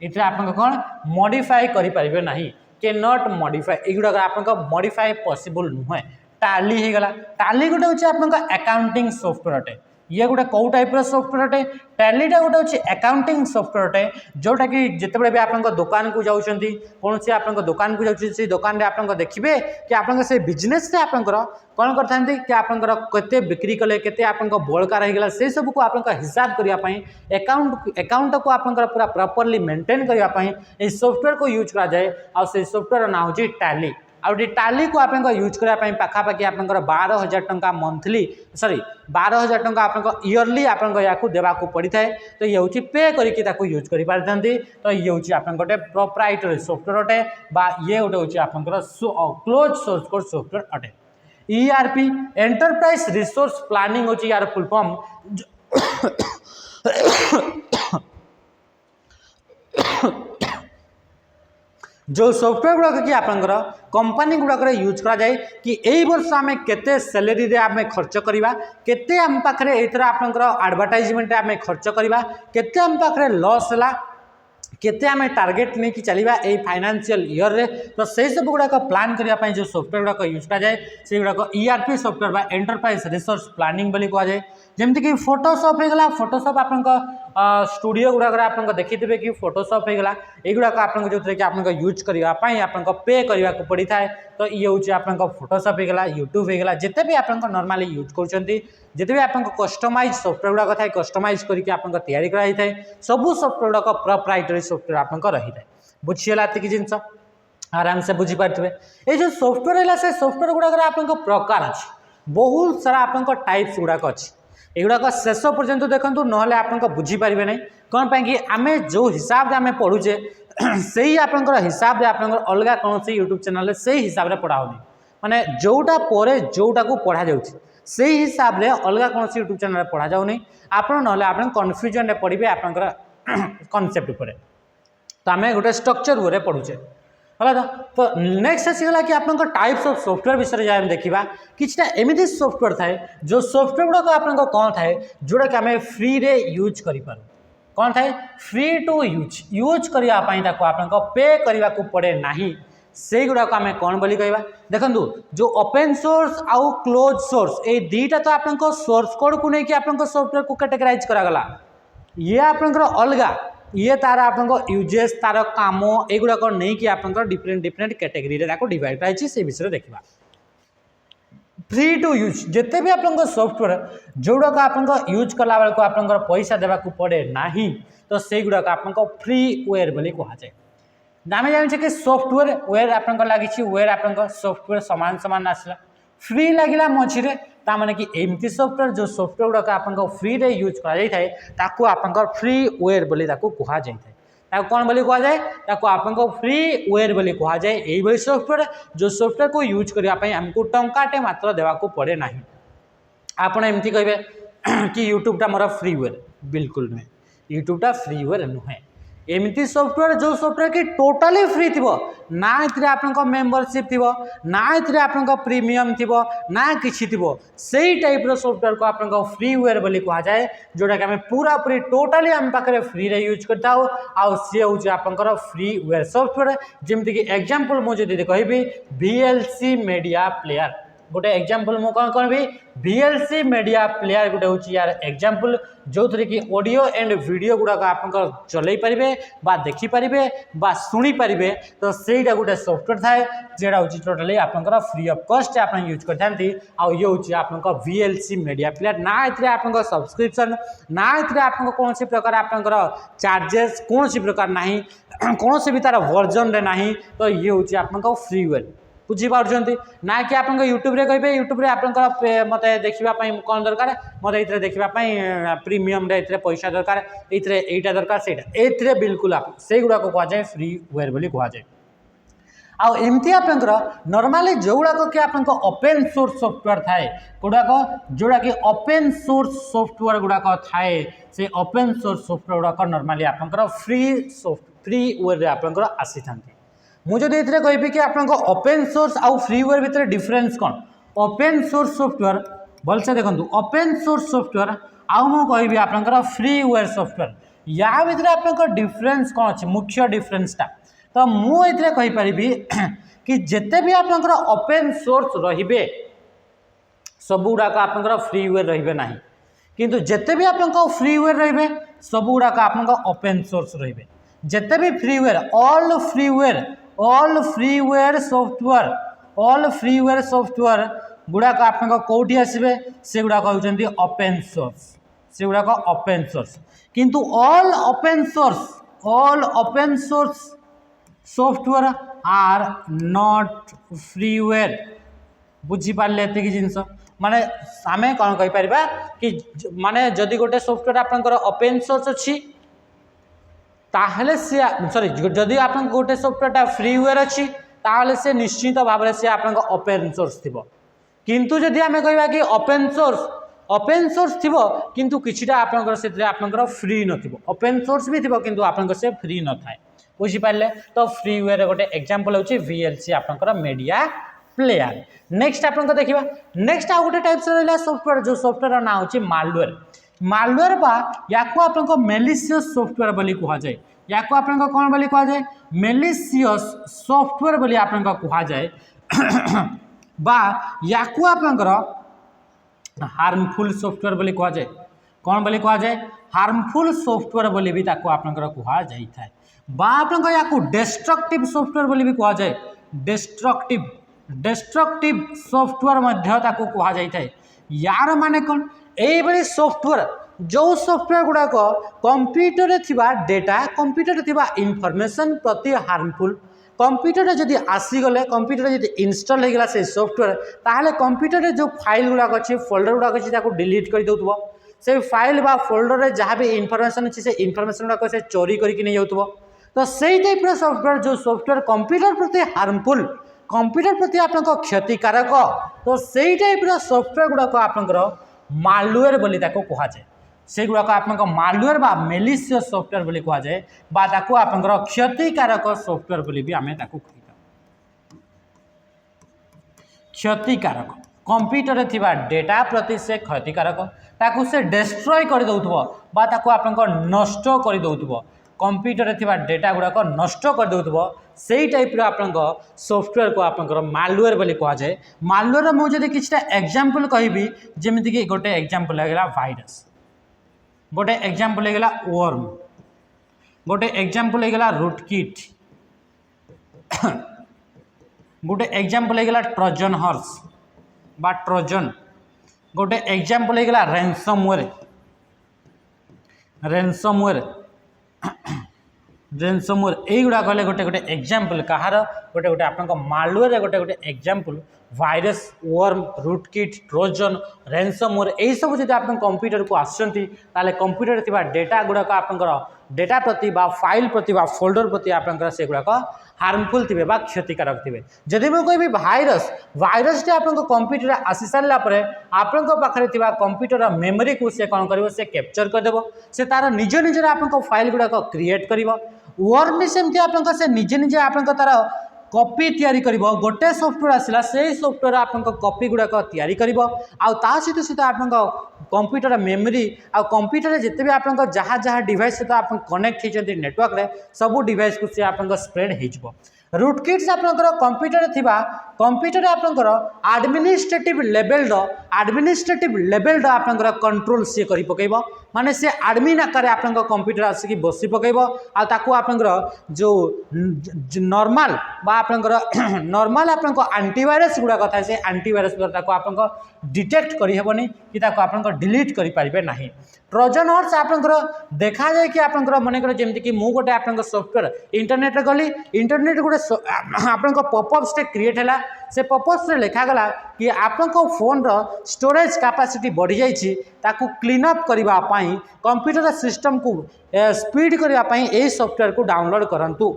ये आप कौन मॉडिफाई करें ना के नॉट मॉडिफाई युवा आप मॉडिफाई पॉसिबल नुहे टाली हो गला टाली गोटे हूँ आप अकाउंटिंग सॉफ्टवेयर अटे ये गोटे कौ टाइप सॉफ्टवेयर अटे टैलीटा गोटे हूँ अकाउंटिंग सॉफ्टवेयर अटे जोटा कि जिते भी आप दुकान को जाऊँगी कौन सी आप दुकान को जाऊँगी दुकान में आप देखिए कि आप बिजनेस आपंकर कौन करते कि आपंकर केते बिक्री कले केते आपंक बड़का रहीगला से सब को आप हिसाब करने अकाउंट को आपंकर पूरा प्रॉपर्ली मेंटेन करने सॉफ्टवेयर को यूज करा जाए आ से सॉफ्टवेयर ना हूँ टैली आउे टाली को आप यूज करने पाखापाखि आप 12,000 टंका मंथली सॉरी 12,000 टंका आप इयरली आप देवाक पड़ता है तो ये हूँ पे करके यूज कर पारि तो ये हूँ आप गोटे प्रोप्राइटरी सॉफ्टवेयर अटे ये गोटे हूँ आप क्लोज सोर्स कोड सॉफ्टवेयर अटे ERP एंटरप्राइज रिसोर्स प्लानिंग हूँ यार फुल फॉर्म जो सॉफ्टवेयर गुड़ाक कि आपंकर कंपनी गुड़ाक यूज करा जाए कि यही वर्ष आम केते सैलरी रे आम खर्च करवा केते आम पाखरे एथरा आपंकर एडवर्टाइजमेंट आम खर्च करवा केते आम पाखरे लॉस है केते आम टार्गेट नहीं कि चलवा यही फाइनेंशियल ईयर रे तो से सब गुड़ाक प्लान करने जो सॉफ्टवेयर गुड़ाक यूज करा जाए से गुड़ाक ERP सॉफ्टवेयर बा एंटरप्राइज रिसोर्स प्लानिंग बोली कहुए जमीक फोटोशॉप होगा फोटोशॉप आप स्टूडियो गुड़ाक आप देखिए कि फोटोशॉप होगा युवाक आप जो कि आप यूज करने आप पे करने को पड़ता है तो ये हूँ आप फोटोशॉप होगा यूट्यूब होगा जिते भी आप नॉर्मली यूज कर जिते भी आप कस्टमाइज सॉफ्टवेयर गुड़ाक थाए कस्टमाइज करके आप तैयारी कराई थाए सबू सॉफ्टवेयर गुड़ाक प्रोप्राइटरी सॉफ्टवेयर आप रही है बुझीगला ये जिनस आराम से बुझीपारे ये जो सॉफ्टवेयर है से सॉफ्टवेयर गुड़ाक आप प्रकार अच्छे बहुत सारा आप टाइप्स गुड़ाक अच्छी एगुड़ाक शेष पर्यंत देखूँ ना आप बुझीपारे ना कौन पाई कि आम जो हिसाब से आम पढ़ुचे से ही आप हिसाब से आप अलग कौन से यूट्यूब चैनल से हिसाब से पढ़ाऊनी माने जोटा पर जोटा को पढ़ा जाऊँगी से हिसाब से अलग कौन से यूट्यूब चैनल पढ़ा जाऊनी आप ना आप कन्फ्यूजन पढ़े आपंकर कनसेप्ट उपर तो आम गोटे स्ट्रक्चर वे पढ़ुचे है तो नेक्स्ट आसीगला कि आप टाइप्स ऑफ सॉफ्टवेयर विषय जब देखा किसी एमती सॉफ्टवेयर थाए जो सॉफ्टवेयर गुड़ाक आप कौन थाए जोटा कि आम फ्री रे यूज करूँ कौन थाए फ्री टू यूज करने आप पे करने को पड़े ना से गुड़ाक आम कौन बोली कहवा देखो जो ओपन सोर्स आउ क्लोज सोर्स ये दुईटा तो आप सोर्स कोड को लेकिन आप सॉफ्टवेयर को कैटेगराइज करागला ये आपंकर अलग ये तार आप यूजेस तार काम युड़ाक नहीं कि आप डिफरेंट डिफरेंट कैटेगरी डिवाइड कराई से विषय देखा फ्री टू यूज जिते भी आप सॉफ्टवेयर जोड़ाक आप यूज कला बेलू आप पैसा देवाक पड़े ना तो से गुड़ाक आप फ्रीवेयर बोली कहुए आम जाने कि सॉफ्टवेयर वेयर आप लगी वेयर आप सॉफ्टवेयर सामान सामान आसला फ्री लगे मझे ताने कि एमती सॉफ्टवेयर जो सॉफ्टवेयर गुड़ाक आप फ्री रे यूज कर आप फ्रीवेयर बोली कहुए कौन बोली कहुए आप फ्रीवेयर बोली कहुए यही सॉफ्टवेयर जो सॉफ्टवेयर को यूज करने आमको टंकाटे मात्र देवाक पड़े ना आपड़ एमती कहे कि यूट्यूबटा मोर फ्रीवेयर बिल्कुल नुहे यूट्यूबटा फ्रीवेयर नुहे एमती सॉफ्टवेयर जो सॉफ्टवेयर कि टोटाली फ्री थी ना ये आप मेंबरशिप थी ना ये आप प्रीमियम थी ना किसी थी से टाइप सॉफ्टवेयर को आप फ्रीवेयर बोली कहुए जोटा कि आम पूरा पूरी टोटाली आम पाखे फ्री रे यूज करता आउ सी हूँ आप फ्रीवेयर सॉफ्टवेयर जमीक एग्जांपल मुझे कहि VLC मीडिया प्लेयर गोटे एग्जांपल मु कौन कहबी VLC मीडिया प्लेयर गोटे हूँ यार एग्जांपल जो थी कि ऑडियो एंड वीडियो गुड़ाक आप चलई पारे बा देखिपारे बा शुणी पारे तो सहीटा गोटे सॉफ्टवेयर थाए जोटा हूँ टोटाली आप फ्री ऑफ कॉस्ट आप यूज करते आउ ये हूँ आप VLC मीडिया प्लेयर ना ये आप सब्सक्रिप्शन ना ये आप कौन प्रकार आप चार्जेस कौन प्रकार ना कौन भी तार वर्जन रे ना तो ये हूँ आप फ्रीवेयर बुझीपार्टी ना कि आप यूट्यूब रे कहे यूट्यूब रे आप मत देखापी कौन दरकार मत ये देखापी प्रीमियम पैसा दरकार यहीटा दरकार से बिल्कुल आप से गुड़ाक कहुए फ्रीवेयर बोली कहुए आमती आप नॉर्मली जो गुड़ाक कि आप ओपन सोर्स सॉफ्टवेयर थाए गुड़ाक जोड़ा कि ओपन सोर्स सॉफ्टवेयर गुड़ाक थाए से ओपन सोर्स सॉफ्टवेयर गुड़ाक नॉर्मली आप फ्रीवेयर आप आसी था मुझे ये कहि कि आप ओपन सोर्स आउ फ्रीवेयर भितर डिफरेंस कौन ओपन सोर्स सॉफ्टवेयर भलसे देखो ओपन सोर्स सॉफ्टवेयर आउ मु कहि आप फ्रीवेयर सॉफ्टवेयर या भितर आप डिफरेंस कौन अच्छे मुख्य डिफरेंसटा तो मुझे कहीपरि कि जिते भी आप ओपन सोर्स रे सब गुड़ाक आप फ्रीवेयर रे ना किंतु जिते भी आप फ्रीवेयर रे सब गुड़ाक आप ओपन सोर्स रे जिते भी फ्रीवेयर ऑल फ्रीवेयर सॉफ्टवेयर गुड़ाक आप कौटी आसबे से गुड़ाक होउचंती ओपन सोर्स से गुड़ाक ओपन सोर्स किंतु all open source software are not freeware बुझीपारे ये जिनस माने आम कौन कहीपर कि माने जदि गोटे सॉफ्टवेयर आपंकर ओपन सोर्स अच्छी ताहले से सॉरी जदि आप गोटे सॉफ्टवेयर फ्रीवेयर अच्छी ताहले से निश्चित भाव में से आप ओपन सोर्स थी किंतु जदि आम कहवा कि ओपन सोर्स थी किंतु किछिटा आपंकर फ्री नथिबो ओपन सोर्स भी थी किंतु आपंकर से फ्री न थाए बुझीपारे तो फ्रीवेयर गोटे एग्जांपल होची VLC आपंकर मीडिया प्लेयर नेक्स्ट आप देखा नेक्स्ट आउ गोटे टाइप्स रहा सॉफ्टवेयर जो सॉफ्टवेयर ना होची मालवेयर बा या आप मेलिशियस सॉफ्टवेयर बोली कहुए या आप कौन बोली कहुए मेलिशियस सॉफ्टवेयर बोली आप कहुए बा या आप हार्मफुल सॉफ्टवेयर बोली कहुए कौन बोली कहुए हार्मफुल सॉफ्टवेयर बोली भी आप कहुए बा आप डिस्ट्रक्टिव सॉफ्टवेयर बोली भी कहुए डिस्ट्रक्टिव सॉफ्टवेयर कहुए यार माने कौन यही सॉफ्टवेयर जो सॉफ्टवेयर गुड़ाक कंप्यूटर थिबा डेटा कंप्यूटर थिबा इनफॉरमेशन प्रति हार्मफुल कंप्यूटर जदि आसीगले कंप्यूटर जदि इंस्टॉल हो गला से सॉफ्टवेयर ताहले कंप्यूटर जो फाइल गुड़ाक अच्छे फोल्डर गुड़ाक अच्छे डिलीट कर दउतबो से फाइल बा फोल्डर रे जहाँ भी इनफॉरमेशन अच्छे से इनफॉरमेशन गुड़ाक से चोरी करके नहीं जाउतबो तो सही टाइप सॉफ्टवेयर जो सॉफ्टवेयर कंप्यूटर प्रति हार्मफुल कंप्यूटर प्रति आप क्षतिकारक तो सही टाइप सॉफ्टवेयर गुड़ाक आप मालवेयर बोली कहुए से गुड़ाक आप मालवेयर बा मेलिशियस सॉफ्टवेयर बोली कहुए बा आप क्षतिकारक सॉफ्टवेयर बोली भी आम क्षतिकारक कंप्यूटर थिबा डेटा प्रति से क्षतिकारक ताकू से डिस्ट्रॉय कर दउथबो बा ताकू आप नष्ट कर दउथबो कंप्यूटर थिबा डेटा गुड़ाक नष्ट कर देउथबो सेही टाइप रो आपन सॉफ्टवेयर को आपन मालवेयर बोली कहा जाए। मालवेयर मुझे किछटा एग्जांपल कहबी जेमिति कि गोटे एग्जांपल लागला वायरस, गोटे एग्जांपल लागला वर्म, गोटे एग्जांपल लागला रूटकिट, गोटे एग्जांपल लागला ट्रोजन हॉर्स बा ट्रोजन, गोटे एग्जांपल लागला रैंसमवेयर, रैंसमवेयर रैंसमवेयर एगुड़ा कहले गोटे गोटे एग्जांपल कहार गोटे गोटे आपन मालवेयर गोटे गोटे example virus worm rootkit Trojan ransomware यही सब जब आप कंप्यूटर को आसुँच ताले कंप्यूटर थिबा डेटा गुड़ाक आपंकर डेटा प्रति बा फाइल प्रति बा फोल्डर प्रति आपंकर से गुड़ाक हार्मफुल थे बा क्षतिकारक थे। जदि मैं कहबी भाइरस भाइरस टे आपन कंप्यूटर आसी सारा पर आपन पाखे कंप्यूटर मेमोरी को से कौन कर से कैप्चर करदेव से तार निज निजे आपन फाइल गुड़ाक क्रिएट कर। वर्म भी सेमती आपन से निजे निजे आपन तार कॉपी तैयारी करिबो गोटे सॉफ्टवेयर आसिला से सॉफ्टवेयर आपन कॉपी गुड़ाक तैयारी करिबो आ ता सहित सहित आपन कंप्यूटर मेमोरी आ कंप्यूटर जिते भी आपन जहाँ जहाँ डिवाइस सहित आप कनेक्ट होती नेटवर्क रे सबू डिवाइस को से आपन स्प्रेड हो। रूटकिट्स आपनकर कंप्यूटर थिबा कंप्यूटर आपनकर एडमिनिस्ट्रेटिव लेवल आपनकर कंट्रोल से करि पकेबो माने से एडमिन आकार आपनकर कंप्यूटर आसिक बसी पकेबो आ ताकू आपनकर जो नॉर्मल बा आपनकर नॉर्मल आपनकर एंटीवायरस गुडा कथा से एंटीवायरस ताकू आपनकर डिटेक्ट करि हेबनी कि ताकू आपनकर डिलीट करि पारिबे नाही। ट्रोजन हॉर्स आपनकर देखा जाए कि आपनकर मन कर जेमति कि मु गोटे आपनकर सॉफ्टवेयर इंटरनेट रे गली इंटरनेट गोटे आपनकर पॉपअप्स टे क्रिएट हैला से पॉपअप्स रे लिखा गला कि आपनकर फोन रो स्टोरेज कैपेसिटी बढ़ी जाइछि ताकू क्लीन अप करबा पई कंप्यूटर सिस्टम को स्पीड करबा पई ए सॉफ्टवेयर को डाउनलोड करंतु।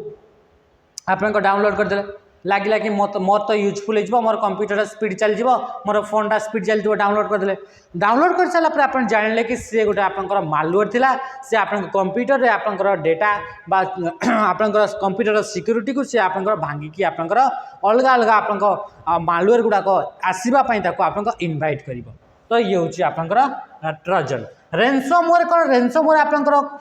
आपनकर डाउनलोड कर देले लगे कि मोर तो यूजफुल हो मोर कंप्यूटर स्पीड चल मोर फोन स्पीड चल डाउनलोड करदे डाउनलोड कर सारा आप जानले कि सी गोटे आप मालवेयर थिला से आप कंप्यूटर रे आपनकर डेटा बा आपनकर कंप्यूटर सिक्योरिटी को सी आपनकर भांगिकी आपनकर अलग अलग आपनकर मालवेयर गुड़ाक आसवाई आपनकर इनवाइट कर। तो ये हूँ आपनकर ट्रोजन। रैंसमवेयर कौन रैंसमवेयर आपनकर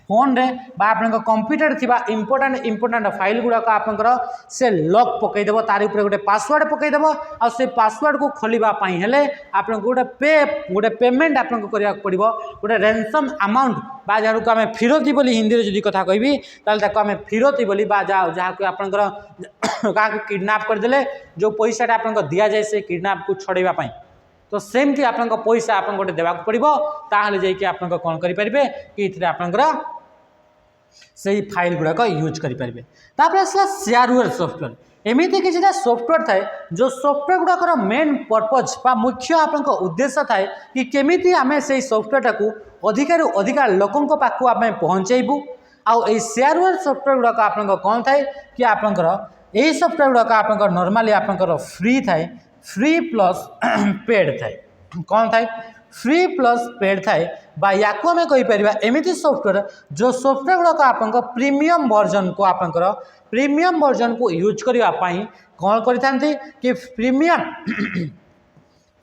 फोन रे बा आपन कंप्यूटर थिबा इंपोर्टेंट फाइल गुड़ाक आपनकर से लॉक पकईदेव तार उपरे गोटे पासवर्ड पकईदेव आ से पासवर्ड को खोलिबा पई हेले आपन गोटे पेमेंट आपन करिया पड़िबो गोटे रैंसम अमाउंट बा जहाँ को आम फिरती बोली हिंदी रे जदि कथा कहबी ताले ताको आम फिरती बोली बा जहाँ को आपनकर का किडनैप करदेले जो पैसाटा आपन दिया जाए से किडनैप को छड़ेबा पई तो सेमती आपन पैसा आपन गोटे देवाक पड़िबो ताहले जाइके आपन कोन करि परिबे कि इथरे आपनकर सही फाइल गुड़ाक यूज करि परिबे। तापर आसला शेयरवेयर सॉफ्टवेयर एमिति किछटा सॉफ्टवेयर थाए जो सॉफ्टवेयर गुड़ाकर मेन पर्पज बा मुख्य आपन उद्देश्य थाए कि केमिति आमे सही सॉफ्टवेयर टाकू अधिकारु अधिकार लोकन पाखु आमे पहुँचेबू आउ ए शेयरवेयर सॉफ्टवेयर गुड़ाक आपन कोन थाए कि आपनकर ए सॉफ्टवेयर गुड़ाक आपन नॉर्मली आपनकर फ्री थाए फ्री प्लस पेड थाए कौन थाए फ्री प्लस पेड थाए बा याकू आम कहीपर एमती सॉफ्टवेयर जो सॉफ्टवेयर गुड़ाक आप प्रीमियम वर्जन को आपंकर प्रीमियम वर्जन को यूज करने कौन करते कि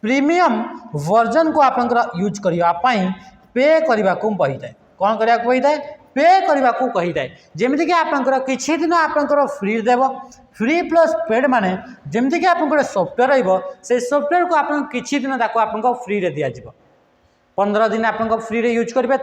प्रीमियम वर्जन को आपंकर यूज करने पे करने को कही था कौन करने को कही था पे करने को कही था जमीक कि आपंकर किसी दिन आपंकर फ्री देव फ्री प्लस पेड माने जमीक आप सॉफ्टवेयर रे सॉफ्टवेयर को आप किसी दिन आपको फ्री रे दिया 15 दिन आपको फ्री रे यूज करेंगे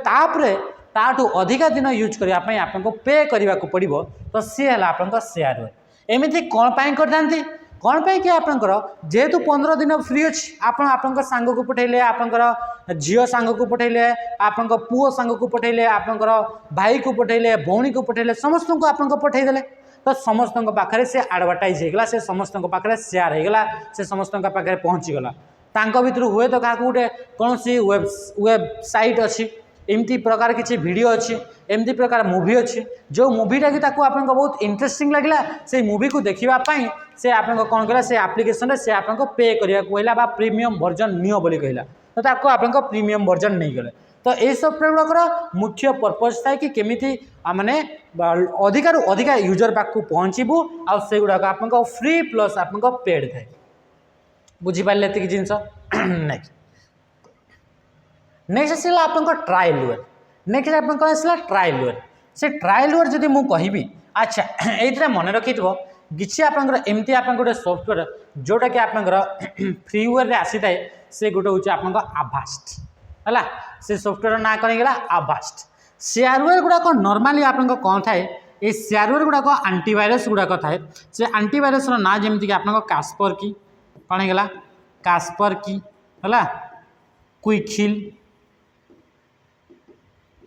ताठू अधिका दिन यूज करने आपको पे करने को पड़ो तो सी है आप शेयरवेयर एमती कौन पाई करते कौन पाई कि आपंकर जेहेतु 15 दिन फ्री अच्छी आप सांग को पठेले आपंकर झील सांग को पठेले आप पुओ सांग को पठेले आपंकर भाई को पठेले भौणी को पठेले समस्त को आप पठेदेले तो समस्त पाखे से एडवर्टाइज होगा से समस्त पाखे शेयर होगा से समस्त पाखे पहुँचीगला तांको भितर हुए तो क्या गोटे कौन सी वेबसाइट अच्छी एमती प्रकार किसी वीडियो अच्छी एमती प्रकार मूवी अच्छी जो मूवीटा कि आप बहुत इंटरेस्टिंग लगे से मूवी को देखापी से आप कौन कला से एप्लिकेशन से आपको पे करने को कहला प्रीमियम वर्जन नियो बोली कहला तो ताको आप प्रीमियम वर्जन नहीं गले तो ये सॉफ्टवेयर गुड़ाक मुख्य पर्पज थाए कि केमिति माने अधिकार अधिका यूजर पाखु पहुँचबू आ से गुड़ाक आप फ्री प्लस आप पेड थाए बुझीपारे ये जिनस नेक्स्ट नेक्स्ट आसला आप ट्रायल वेयर नेक्स्ट आप आसला ट्रायल वेयर से ट्रायलवेयर जदि मु कहबी अच्छा ये मन रखी किसी आपंकर एमती आप गोटे सॉफ्टवेयर जोटा कि आपंकर फ्रीवेयर आसी थाए से गोटे हूँ आप आभास्ट है से सॉफ्टवेयर ना कौन गला आभास्ट शेयरवेयर गुड़ाक नॉर्मली आप कौन थाए ये शेयरवेयर गुड़ाक आंटीवायरस गुड़ाक थाए से आंटीवायरस ना जमीक आप कास्पर की कौन गला कास्पर की है क्विकहिल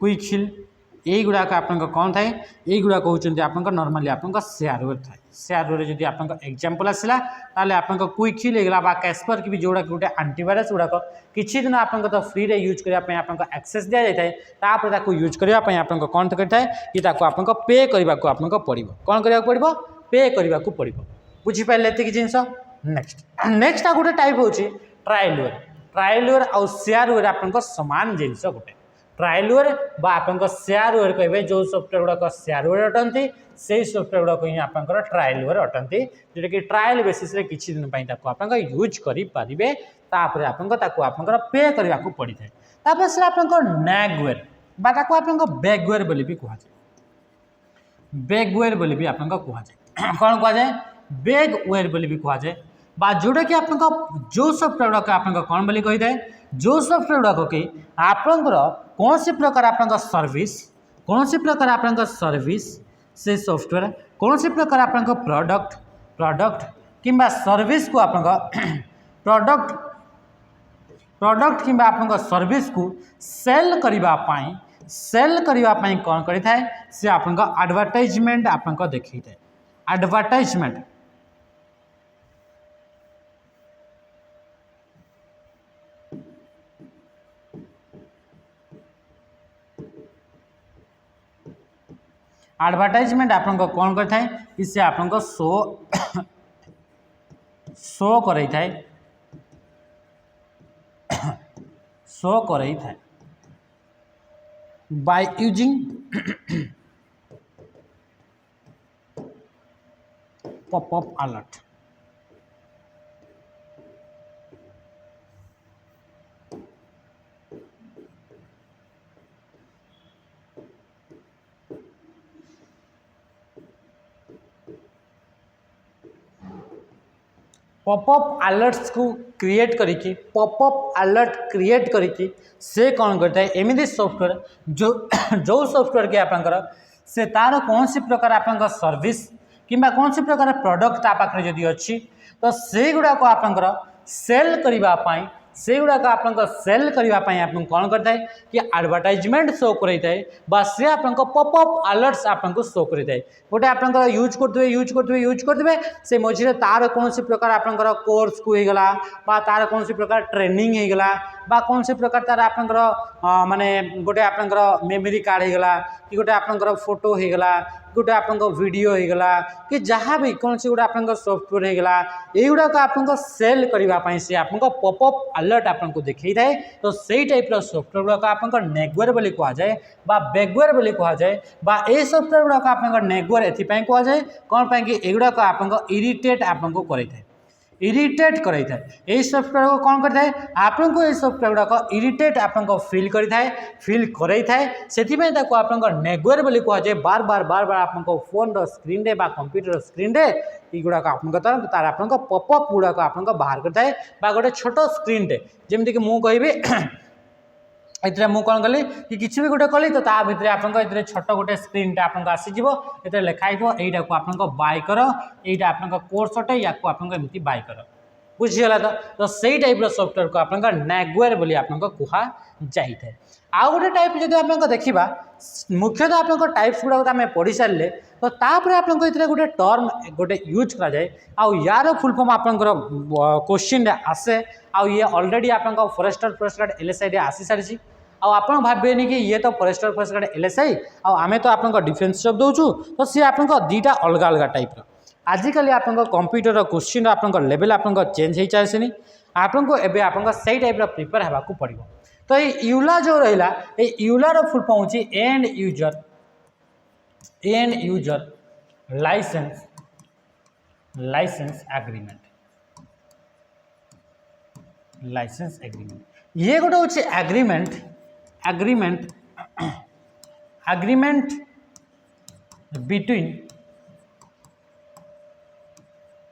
क्विकहिल यही गुड़ाक आप कौन थाए यही गुड़ाक होती आप नॉर्मली आप शेयरवेयर थाए शेयरवेयर जब आप एग्जांपल आसला ताले आप क्विकहिल होगा कास्पर की भी जोड़ा गोटे आंटीवायरस गुड़ाक किसी दिन आप तो फ्री रे यूज करने आप एक्सेस दि जाए तापर यूज करने आप कौन करता है कि आप पे करने को आपको पड़ो कौन करने पड़ो पे करने को पड़ो बुझीपारे ये जिनस नेक्स्ट नेक्स्ट आ गोटे टाइप हूँ ट्रायलवेयर ट्रायलवेयर आउ शेयरवेयर आप सामान जिनस गोटे ट्रायलवेयर आप शेयरवेयर कहे जो सॉफ्टवेयर गुड़ाक शेयरवेयर अटंती से सॉफ्टवेयर गुड़ाक ही आप ट्रायलवेयर अटंती जोटा कि ट्रायल बेसिस किसी दिन आप यूज करेंगे तापर आप पे करने को पड़ी था से आप नैगवेयर बाको आप बैगवेयर बोली भी कहुए बैगवेयर बोली भी आप कहुए कौन कहुए बैगवेयर बोली भी कहुए जोटा कि आप जो सॉफ्टवेयर गुड़ाक आप कौन बोली कही थाए जो सॉफ्टवेयर गुड़ाक कि आपंकर कौन सी प्रकार आप सर्विस कौन सी प्रकार आप सर्विस से सॉफ्टवेयर कौन सी प्रकार आप प्रोडक्ट प्रोडक्ट किंबा सर्विस को आप प्रोडक्ट प्रोडक्ट किंबा आप सर्विस को सेल करने कौन करी थाए से आप एडवर्टाइजमेंट आप देखी थाए एडवर्टाइजमेंट एडवर्टाइजमेंट आप कौन करता है इससे आप शो शो कर शो कर by using popup alert popup alerts को क्रिएट करिकी पॉपअप अलर्ट क्रिएट करिकी से कौन करता है एमती सॉफ्टवेयर जो जो सॉफ्टवेयर के आपंकर से तार कौन सी प्रकार आप सर्विस किंबा कौन सी प्रकार प्रोडक्ट आप जदि अच्छी तो से गुड़ाक आपंकर सेल करने से गुड़ाक आप सेल करने आप कौन करता है कि एडवर्टाइजमेंट शो करता है से आप पॉपअप अलर्ट्स आपको शो करता है गोटे आप यूज करते से मझे तार कौन सी प्रकार आपंकर कोर्स को होगा तार कौन सी प्रकार ट्रेनिंग होगा कौन सी प्रकार तार आपंकर माने गोटे आपंकर मेमोरी कार्ड होगा कि गोटे आपंकर फोटो होगा गोटे आप वीडियो होगा कि जहाँ भी कौन सी गोटे आप सॉफ्टवेयर होगा युवाक आप सेल करने से आप पॉपअप अलर्ट आपको देखी थाए तो सही टाइप सॉफ्टवेयर गुड़ाक आप नेगवेयर बोली कहुए बैगवेयर बोली कहुए ये सॉफ्टवेयर गुड़ाक आप नेगवेयर एपाई कहुए कौन पाई कि एगुड़ाक आप इरिटेट आपको कराए इरिटेट कराए यही सॉफ्टवेयर को कौन करता है आपको ये सॉफ्टवेयर गुड़ाक इरिटेट आपको फील कराए से आप नेगवेयर बोली कहुए बार बार बार बार आपको फोन स्क्रीन रे कंप्यूटर स्क्रीन रे युवाक तार आप पॉपअप गुड़ाक आप बाहर करता है गोटे छोट स्क्रीन रे जमीक मु कहि ये मुझे कौन कली कि किसी भी गोटे कली तो भितर आप छोट गोटे स्क्रीन टे आपको आसीज ये लिखाई यहीटा को आप बाय कर यहीटा आप कोर्स अटे या एमती बाय कर बुझीगला तो सही टाइप सॉफ्टवेयर को आप नेगवेयर बोली आप कह जाए आउ गोटे टाइप जब आप देखा मुख्यतः आप टाइप्स गुड़ाक आम पढ़ी सारे तो तापर आप गोटे टर्म गोटे यूज कराए आउ यार फुल फॉर्म आपंकर क्वेश्चन आसे आउ ये ऑलरेडी आप फॉरेस्टर LSI आसी सारी आप भावेनि कि ये तो फॉरेस्टर LSI आम तो आप डिफेन्स जॉब दौचु तो सी आप दुईटा अलग अलग टाइप आजिकल आप कंप्यूटर क्वेश्चन आप लेवल आप चेंज हो चलनी आपको एवं आप सही टाइप प्रिपेयर होगा पड़ो तो ये यूला जो रहा ये यूलार फुल फॉर्म होची एंड यूजर लाइसेंस एग्रीमेंट ये गोटे हूँ agreement between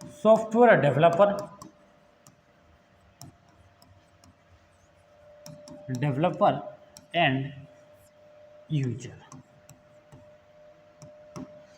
software developer and user।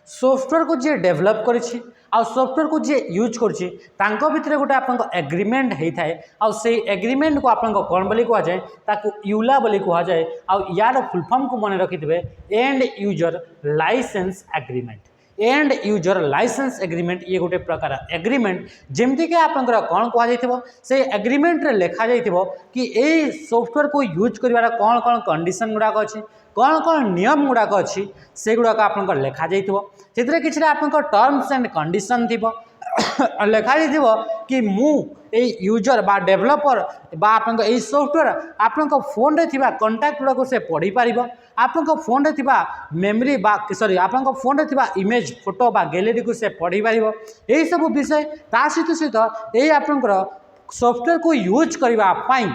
Software को जी डेवलप करिछि आ सॉफ्टवेयर को जी यूज करिछि तांको भितरे गोटे आपन एग्रीमेंट होता है आ से एग्रीमेंट को आपन कौन बोली कह जाए ताकू यूला बोली कह जाए आ यार फुल फॉर्म को मन रखिथे end user license agreement. End user license agreement ये गोटे प्रकार एग्रीमेंट जमती कि आपंकर कौन कह से एग्रीमेंट रे लिखा जाइथिबो कि ए सॉफ्टवेयर को यूज करिवार कौन कौन कंडीशन गुड़ाक अच्छी कौन कौन नियम गुड़ाक अच्छी से गुड़ाक आपंकर लिखा जाइथिबो से किसी आपंकर टर्म्स एंड कंडीशन थिबो लिखा जाइथिबो कि मु ए यूजर बा डेवलपर बा आपन ए सॉफ्टवेयर आपन फोन रे थिबा कांटेक्ट गुड़ाक से पढ़ी पारिबो आपन फोन रे थिबा मेमोरी बा सॉरी आपन फोन रे थिबा इमेज फोटो बा गैलरी को से पढ़ी पारिबो एही सब विषय ता सहित ए आपन सॉफ्टवेयर को यूज करबा पाई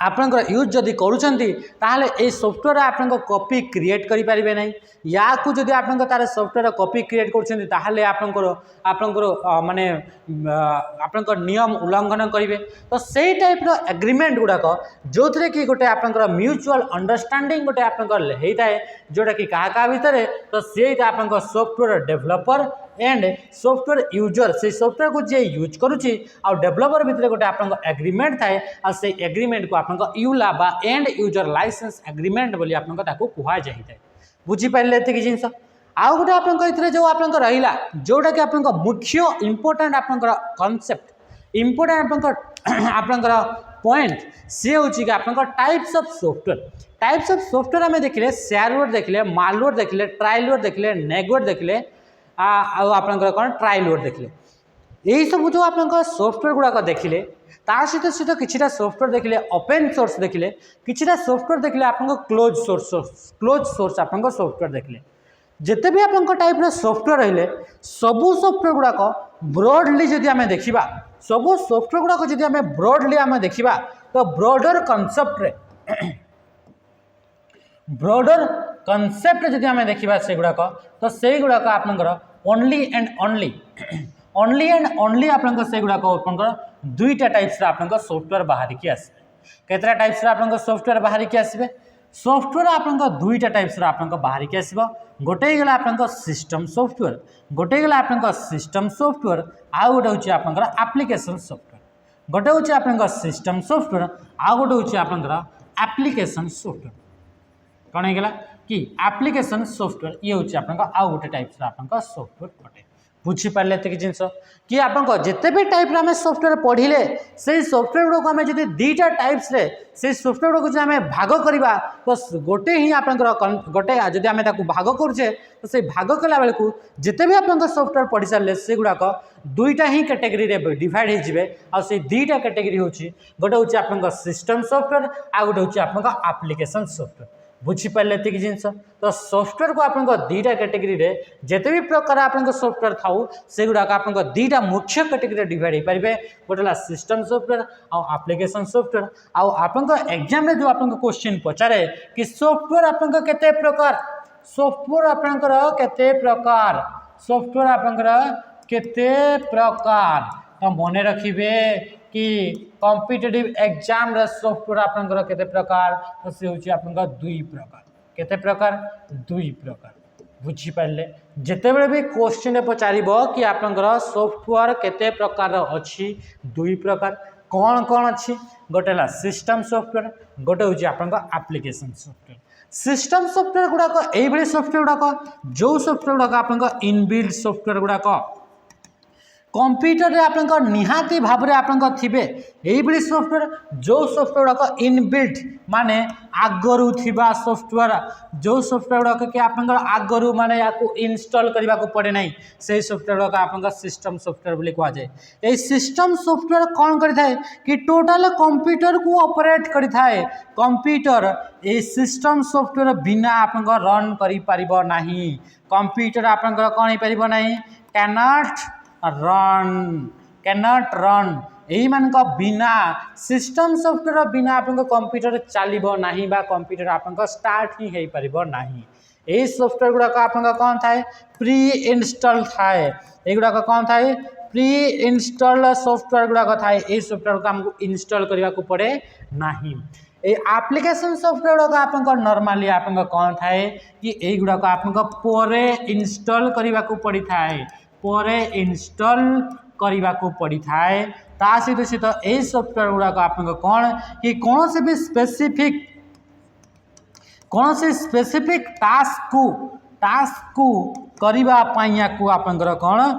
आपनकर यूज जदि करूछंती ताहले ए सॉफ्टवेयर आपन कॉपी क्रिएट करि परिबे नै या को जदि आपन तार सॉफ्टवेयर कॉपी क्रिएट करूछंती ताहले आपनकर माने आपनकर नियम उल्लंघन करिवे तो सेही टाइप रो एग्रीमेंट गुडाक जोथरे कि गोटे आपनकर म्यूचुअल अंडरस्टैंडिंग गोटे आपनकर हेता है जोटा कि काहा भितरे तो सेही आपनकर software developer and software user से सॉफ्टवेयर को जे यूज करुच्ची आ डेवलपर भितर गोटे आपन एग्रीमेंट थाए आ से एग्रीमेंट को आपन यूला बा एंड यूजर लाइसेंस एग्रीमेंट बोली आपन ताको कुहा जाई थाए बुझी पाइले एति जिंस आउ गोटे आपन इथरे जो आपन रहिला जोटा कि आपन मुख्य इंपोर्टेंट आपन कांसेप्ट इंपोर्टेंट आपन पॉइंट से होची कि आपन टाइप्स ऑफ सॉफ्टवेयर आमे देखिले शेयरवेयर देखिले मालवेयर देखिले ट्रायलवेयर देखिले नेगवेयर देखिले आपनकर कौन ट्रायलवेयर देखिले यही सब जो आपनकर सॉफ्टवेयर गुड़ाक देखिले तार सहित सहित किछिटा सॉफ्टवेयर देखिले ओपन सोर्स देखिले किछिटा सॉफ्टवेयर देखिले आपन क्लोज सोर्स आपन सॉफ्टवेयर देखिले जिते भी आपन टाइप रो सॉफ्टवेयर रहिले सबु सॉफ्टवेयर गुड़ाक ब्रॉडली जदि आमे देखिबा सबु सॉफ्टवेयर गुड़ाक जदि आमे ब्रॉडली आमे देखिबा तो ब्रॉडर कॉन्सेप्ट जदि आमे देखिबा से गुड़ाक तो से गुड़ाक आपनकर ओनली एंड ओनली आपन से गुड़ाक आपनकर दुईटा टाइप्स आपन सॉफ्टवेयर बाहर की आसबे केतरा टाइप्स आपन सॉफ्टवेयर बाहर की आसबे सॉफ्टवेयर आपन दुईटा टाइप्स आपन बाहर की आसबो गोटे गला आपन सिस्टम सॉफ्टवेयर गोटे गला आपन सिस्टम सॉफ्टवेयर आ गोटे होची आपन एप्लीकेशन सॉफ्टवेयर गोटे होची आपन सिस्टम सॉफ्टवेयर आ गोटे होची आपन एप्लीकेशन सॉफ्टवेयर कौन है कि एप्लीकेशन सॉफ्टवेयर ये होची आपन आ गोटे टाइप्स आपन सॉफ्टवेयर अटे बुझीपारे एतिक जिनस कि आप जिते भी टाइप आम सॉफ्टवेयर पढ़ले से सॉफ्टवेयर गुड़ाक आम जो दीटा टाइप्स से सॉफ्टवेयर गुड़ाक आम भाग करवा तो गोटे ही आप गोटे जब आम भाग करुचे तो से भाग कला बेलू जिते भी आप सॉफ्टवेयर पढ़ी सारे से गुड़ाक दुईटा ही कैटेगरी डिवाइड होते आ से दीटा कैटेगरी होची गोटे हूँ आप सिस्टम सॉफ्टवेयर आ गोटे हूँ आप एप्लीकेशन सॉफ्टवेयर बुझीपारे एतिक जिनस तो सॉफ्टवेयर को आपन दीटा कैटेगरी रे जिते भी प्रकार आपन सॉफ्टवेयर थाउ से गुड़ाक आपन दीटा मुख्य कैटेगरी डिवाइड हो पारे गोटे सिस्टम सॉफ्टवेयर आ एप्लीकेशन सॉफ्टवेयर आ आपन एग्जाम रे जो आपन क्वेश्चन पचारे कि सॉफ्टवेयर आपन केते प्रकार सॉफ्टवेयर आपन केते प्रकार सॉफ्टवेयर आपन केते प्रकार तो मन रखिबे कि कॉम्पिटिटिव एग्जाम रे सॉफ्टवेयर आपनकर केते प्रकार तो से होची आपनकर दुई प्रकार केते प्रकार दुई प्रकार बुझी पारले जेते बेले भी क्वेश्चन रे पचारिबो कि आपनकर सॉफ्टवेयर केते प्रकार अछि दुई प्रकार कौन कौन अछि गोटेला सिस्टम सॉफ्टवेयर गोटे होची आपनकर एप्लीकेशन सॉफ्टवेयर सिस्टम सॉफ्टवेयर गुड़ाक एई भली सॉफ्टवेयर गुड़ाक जो सॉफ्टवेयर गुड़ाक आपनकर इनबिल्ट सॉफ्टवेयर गुड़ाक कंप्यूटर रे आपनकर निहाती भाव रे आपनकर थिबे एई बली सॉफ्टवेयर जो सॉफ्टवेयर गुड़ाक इनबिल्ट माने आगरु थिबा सॉफ्टवेयर जो सॉफ्टवेयर गुड़ाक कि आपनकर आगरु माने याको इंस्टॉल करबा को पड़े नै से सॉफ्टवेयर गुड़ाक आपनकर सिस्टम सॉफ्टवेयर बोली कहा जाय एई सिस्टम सॉफ्टवेयर कोन करि थाए कि टोटल कंप्यूटर को ऑपरेट करि थाए कंप्यूटर ए सिस्टम सॉफ्टवेयर बिना आपनकर रन करि परिबो नाही कंप्यूटर आपनकर कोन ही परिबो नाही कैनॉट रन यही मान बिना सिस्टम सॉफ्टवेयर बिना आप कंप्यूटर चलो ना बा कंप्यूटर आप स्टार्ट ही हो पार ना यही सॉफ्टवेयर गुड़ाक आप कौन थाए प्री इनस्टॉल थाए युड़ाक कौन थाए प्री इनस्टॉल सॉफ्टवेयर गुड़ाक थाए ये सॉफ्टवेयर को आमको इनस्टॉल करने को पड़े नहीं ये एप्लिकेशन सॉफ्टवेयर गुड़ाक आप नॉर्मली आप कौन थाए कि यही गुड़ाक आप परे इनस्टॉल करने को पड़ी थाए परे इनस्टॉल करने को पड़ी थाए ता सहित सहित यही सॉफ्टवेयर गुड़ाक आप कौन कि कौन से भी स्पेसिफिक टास्क को करने या कौन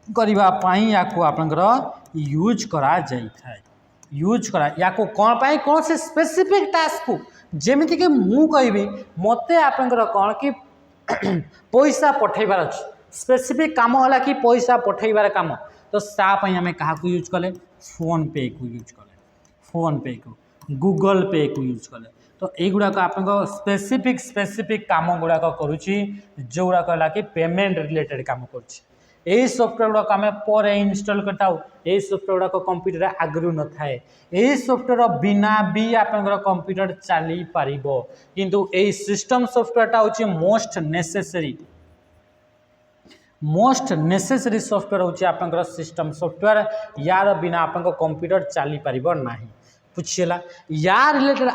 करने या यूज करा जाए यूज करा या कौन पाई कौन से स्पेसिफिक टास्क को जेमिति कि मु कहबी मते आपनकर कौन कि पैसा पठेबार अछि स्पेसिफिक काम होला कि पैसा पठेबार काम तो सापई आम क्या यूज कले फोन पे को यूज कले फोन पे को गूगल पे को यूज कले तो युड़ाक आप स्पेसिफिक काम गुड़ाक करुच्ची जो गुड़ाक है कि पेमेंट रिलेटेड काम करुच्ची यही सॉफ्टवेयर गुड़ाक आम पर इनस्टॉल करता यही सॉफ्टवेयर गुड़ाक कंप्यूटर आगु न थाए यही सॉफ्टवेयर बिना भी आप कंप्यूटर चली पार किंतु यही सिस्टम सॉफ्टवेयर हूँ मोस्ट नेसेसरी सॉफ्टवेयर हूँ आप सिस्टम सॉफ्टवेयर यार बिना आप कंप्यूटर चली पार ना बुझीगला यार रिलेटेड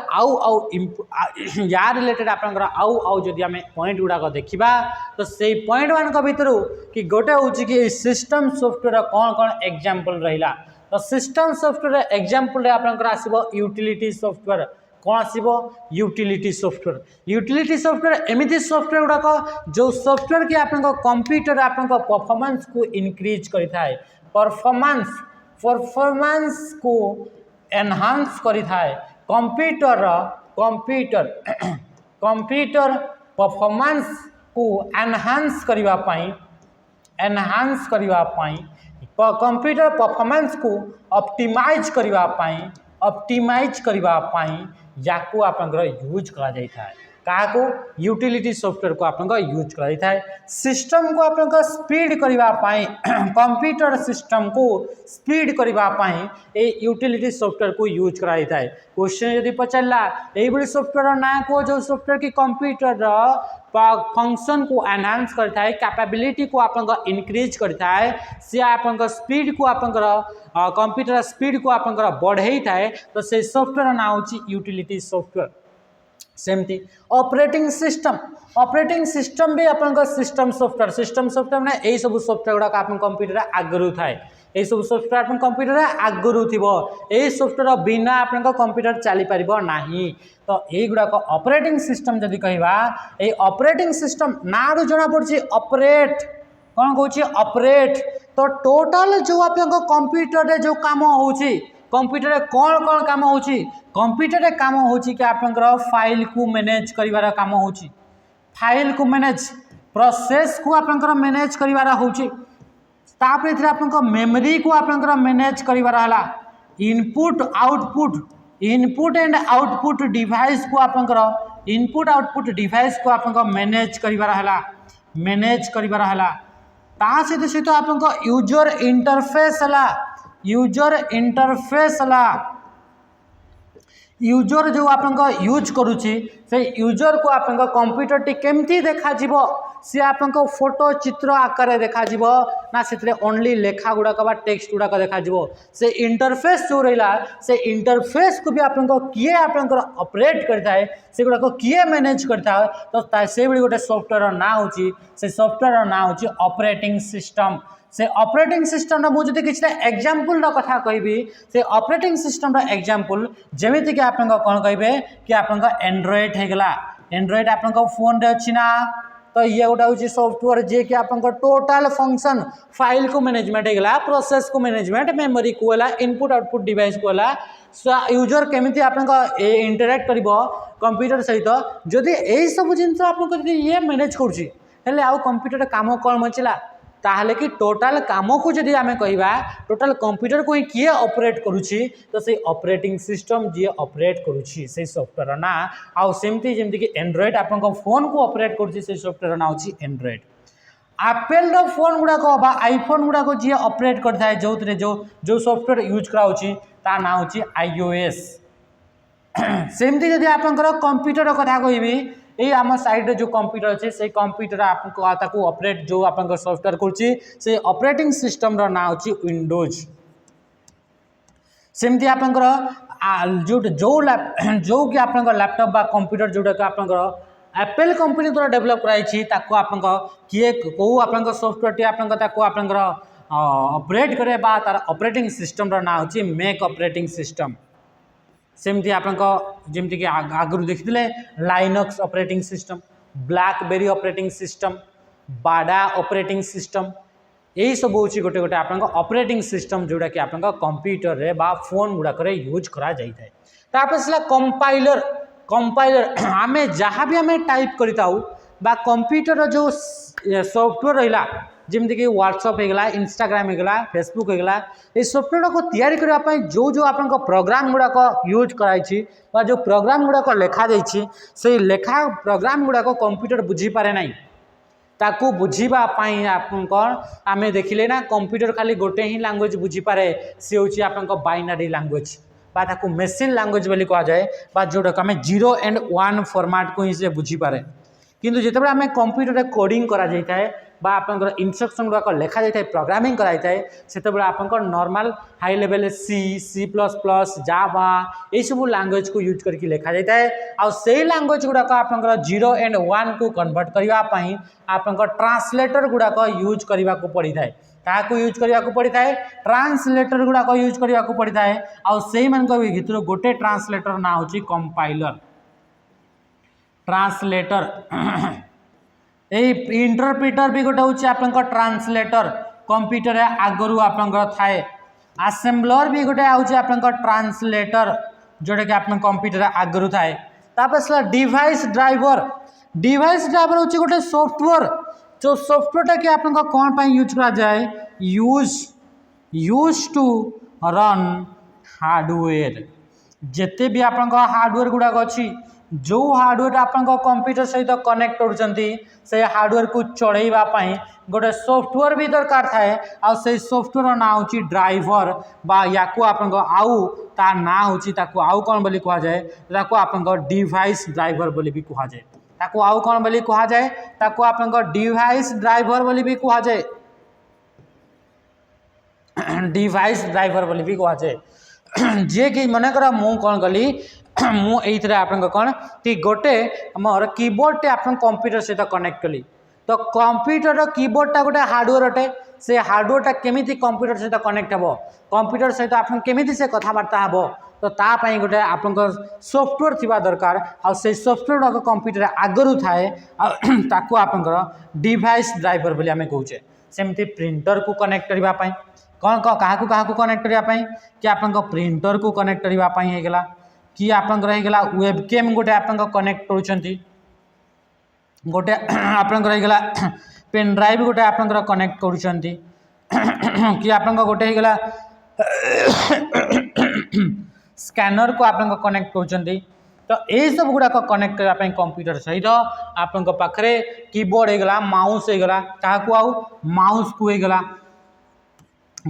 आउ जदि आम पॉइंट गुड़ाक देखा तो से पॉइंट मान भर कि गोटे हूँ कि सिस्टम सॉफ्टवेयर कौन कौन एग्जांपल रहा तो सिस्टम सॉफ्टवेयर एग्जांपल आपंकर आसो यूटिलिटी सॉफ्टवेयर कौन आसो यूटिलिटी सॉफ्टवेयर एमती सॉफ्टवेयर गुड़ाक जो सॉफ्टवेयर कि आप कंप्यूटर आप परफॉर्मेंस को इनक्रीज करें परफॉर्मेंस को एनहांस करें कंप्यूटर परफॉर्मेंस को एनहांस करने कंप्यूटर परफॉर्मेंस को ऑप्टिमाइज करने या को आप यूज करा जाता है क्या को यूटिलिटी सॉफ्टवेयर को आप यूज करा जाता है सिस्टम को आप स्पीड करने कंप्यूटर सिस्टम को स्पीड करने ये यूटिलिटी सॉफ्टवेयर को यूज करा जाता है क्वेश्चन यदि पचारा यही सॉफ्टवेयर ना को जो सॉफ्टवेयर की कंप्यूटर फंक्शन को एनहांस करता है कैपेबिलिटी को आप इनक्रीज करता है से आप स्पीड को आप कंप्यूटर स्पीड को आप बढ़ई थाए तो से सॉफ्टवेयर ना हूँ यूटिलिटी सॉफ्टवेयर सेमती ऑपरेटिंग सिस्टम भी आप सिस्टम सॉफ्टवेयर ना यही सब सॉफ्टवेयर गुड़ाक आप कंप्यूटर आगु थाए यही सब सॉफ्टवेयर आप कंप्यूटर आगु यही सॉफ्टवेयर बिना आप कंप्यूटर चली पार ना तो यही गुड़ाक ऑपरेटिंग सिस्टम जदि कहवा ये ऑपरेटिंग सिस्टम ना रू जना पड़ी ऑपरेट कौन कहूँ ऑपरेट तो टोटल जो आप कंप्यूटर जो काम हो कंप्यूटर कौन कौन काम हो कंप्यूटर काम हो कि आप फाइल को मैनेज करार काम हो फाइल को मैनेज प्रोसेस को आप मैनेज करार हो आप मेमोरी को आप मैनेज करार इनपुट एंड आउटपुट डिवाइस को आप इनपुट आउटपुट डिवाइस को आप मैनेज करार सहित सहित आप यूजर जो आप यूज करुच्ची से यूजर को आप कंप्यूटर टी केमती देखा सी आप फोटो चित्र आकार देखा ना से ओनली लेखा गुड़ाक टेक्स्ट गुड़ाक देखा से इंटरफेस जो रहा से इंटरफेस को भी आप किए आप ऑपरेट करता है से गुड़ाक किए मैनेज करता है तो से गोटे सॉफ्टवेयर ना हूँ से सॉफ्टवेयर ना हूँ ऑपरेटिंग सिस्टम से ऑपरेटिंग सिस्टम मुझे किसी एग्जांपल कथा कहबी से ऑपरेटिंग सिस्टम एग्जांपल जमीती कि आप कौन कहे कि आप एंड्रॉइड होगा एंड्रॉइड आप फोन रे अच्छी ना तो ये गोटे हूँ सॉफ्टवेयर जे कि आप टोटाल फंक्शन फाइल को मैनेजमेंट होगा प्रोसेस को मैनेजमेंट मेमोरी को है इनपुट आउटपुट डिवाइस को है यूजर केमिति आप इंटरेक्ट कर कंप्यूटर सहित जदि यही सब जिन आप ये मैनेज करें आउ कंप्यूटर काम कौन बचला ताहले कि टोटाल काम को जदि आम कहवा टोटाल कंप्यूटर को ही किए ऑपरेट करुच्ची तो से ऑपरेटिंग सिस्टम जी ऑपरेट करुच्ची से सॉफ्टवेयर ना आउ सेमती जमती कि एंड्रॉइड आप फोन को ऑपरेट करुच्ची से सॉफ्टवेयर ना होची एंड्रॉइड एप्पल फोन गुड़ाक आईफोन गुड़ाक जी ऑपरेट करता है जो जो सॉफ्टवेयर यूज कराऊँगी ता ना होची iOS सेमती जदि आप कंप्यूटर कथा कहबी ये आम साइड जो कंप्यूटर अच्छे से कंप्यूटर आपको ऑपरेट जो आप सॉफ्टवेयर कर ऑपरेटिंग सिस्टम रो ना होची विंडोज सेमती आपंकर जो जो कि आप लैपटॉप बा कंप्यूटर जोटा कि आप एप्पल कंपनी द्वारा डेवलप कराई किए कौ आप सॉफ्टवेयर आपंकर ऑपरेट करे बा तार ऑपरेटिंग सिस्टम रो ना होची मैक ऑपरेटिंग सिस्टम सेमती जमती कि आगुरी देखिए Linux operating system BlackBerry operating system Bada operating system यही सब हूँ गोटे गोटे आप ऑपरेटिंग सिस्टम जोटा कि आप कंप्यूटर रे बा फोन गुड़ाक यूज करा जाए तापर कंपाइलर कंपाइलर आम जहाँ भी आम टाइप करताऊ बा कंप्यूटर जो सॉफ्टवेयर रहा जमीक व्हाट्सअप होगा इंस्टाग्राम होगा फेसबुक होगा ये सॉफ्टवेयर को तैयारी करने जो जो आप प्रोग्राम गुड़ाक यूज कराई जो प्रोग्राम गुड़ाक लिखा जाइए से लेखा प्रोग्राम गुड़ाक कंप्यूटर बुझीपारे ना ताकू बुझापाई आम देखिले ना कंप्यूटर खाली गोटे ही लैंग्वेज बुझीपारे सी हूँ आप बाइनरी लैंग्वेज ताकू मेसीन लैंग्वेज बोली कह जाए जोटा आम 0 and 1 फॉर्मेट को ही से बुझीपारे किंतु जितेबाला आम कंप्यूटर कोडिंग करा जाए आप इंस्ट्रक्शन गुड़ाक लिखा जाए प्रोग्रामिंग कराई से आप normal high level C plus plus Java ये सब लैंग्वेज को यूज करके लिखा जाए आउ से लैंग्वेज गुड़ाक आप 0 and 1 को कन्वर्ट करने आप ट्रांसलेटर गुड़ाक यूज करने को पड़ी था क्या यूज करने को पड़ी था ट्रांसलेटर गुड़ाक यूज करने को पड़ी था आउ से भर गोटे ट्रांसलेटर ना हूँ कंपाइलर ट्रांसलेटर इंटरप्रिटर भी गोटे हूँ आप ट्रांसलेटर कंप्यूटर आगु आप थाए आसेम्बलर भी गोटे हूँ आप ट्रांसलेटर जोटा कि आप कंप्यूटर आगु थाए तापर डिवाइस ड्राइवर हूँ गोटे सॉफ्टवेयर जो सॉफ्टवेयर कि आप कौन पाई यूज करा जाए यूज टू रन हार्डवेयर जिते भी आप हार्डवेयर गुड़ाक अच्छी जो हार्डवेयर आप कंप्यूटर सहित कनेक्ट कर हार्डवेयर को चलैवाई गोटे सॉफ्टवेयर भी दरकार थाए से सॉफ्टवेयर ना हूँ ड्राइवर बा या आउ ता ना हूँ आउ कौन बोली कह जाए आप डिवाइस ड्राइवर बोली भी कह जाए आउ कौन बोली कह जाए आप डिवाइस ड्राइवर बोली भी कह जाए डिवाइस ड्राइवर बोली भी कह जाए जे कि मनकर मु कौन कली मुझे आप कौन कि गोटे मोर कीबोर्ड टे आप कंप्यूटर सहित कनेक्ट कली तो कंप्यूटर कीबोर्डटा गोटे हार्डवेयर अटे से हार्डवेयरटा केमी कंप्यूटर सहित कनेक्ट हे कंप्यूटर सहित आप केमी से कथबार्ता हे तो तापाई गोटे आप सॉफ्टवेयर थिबा दरकार आ से सॉफ्टवेयर गुड़ाक कंप्यूटर आगु थाए आप डिवाइस ड्राइवर बोली आम कहे सेमती प्रिंटर को कनेक्ट करने कौन क्या कनेक्ट करने कि आप प्रिंटर को कनेक्ट करने कि आप वेबकेम गोटे आप कनेक्ट कर गोटे आप पेन ड्राइव गोटे आप कनेक्ट कर कि आप गोटे होगा स्कैनर को आप कनेक्ट कर तो ये सब गुड़ाक कनेक्ट करने कंप्यूटर सहित आप पाखे कीबोर्ड होगा माउस होगा क्या आउ माउस को होगा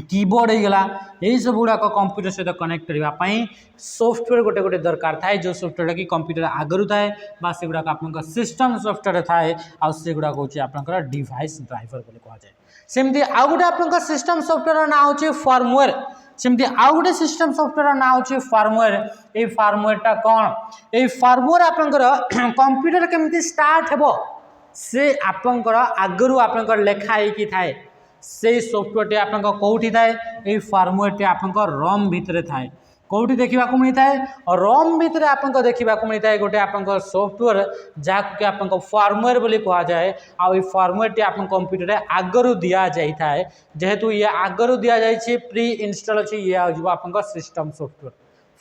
कीबोर्ड होगा यही सब गुड़ाक कंप्यूटर सहित कनेक्ट करने सॉफ्टवेयर गोटे गोटे दरकार थाए जो सॉफ्टवेयर कि कंप्यूटर आगु थाए से गुड़ाक आप सिस्टम सॉफ्टवेयर थाए से गुड़ाक हूँ आप डिवाइस ड्राइवर बोली कह जाए सेमती आउ गोटे आप सिस्टम सॉफ्टवेयर ना हूँ फार्मवेयर सेमती आउ गोटे सिस्टम सॉफ्टवेयर ना हूँ फार्मवेयर ये फार्मवेयरटा कौन ये फार्मवेयर आप कंप्यूटर केमती स्टार्ट हे से आपंकर आगु आप लेखा ही थाए से सॉफ्टवेयर आप कौटी थाए ये फार्मवेयर आप रम भितर थाए कौटी देखा मिलता है रम भितर आप देखा मिलता है गोटे आप सॉफ्टवेयर जहाँ कि आप फार्मवेयर बोली कह जाए आई फार्मवेयर टी आप कंप्यूटर आगु दि जाए जेहेतु ये आगु दि जाए प्री इनस्टॉल अच्छी ये आप सिस्टम सॉफ्टवेयर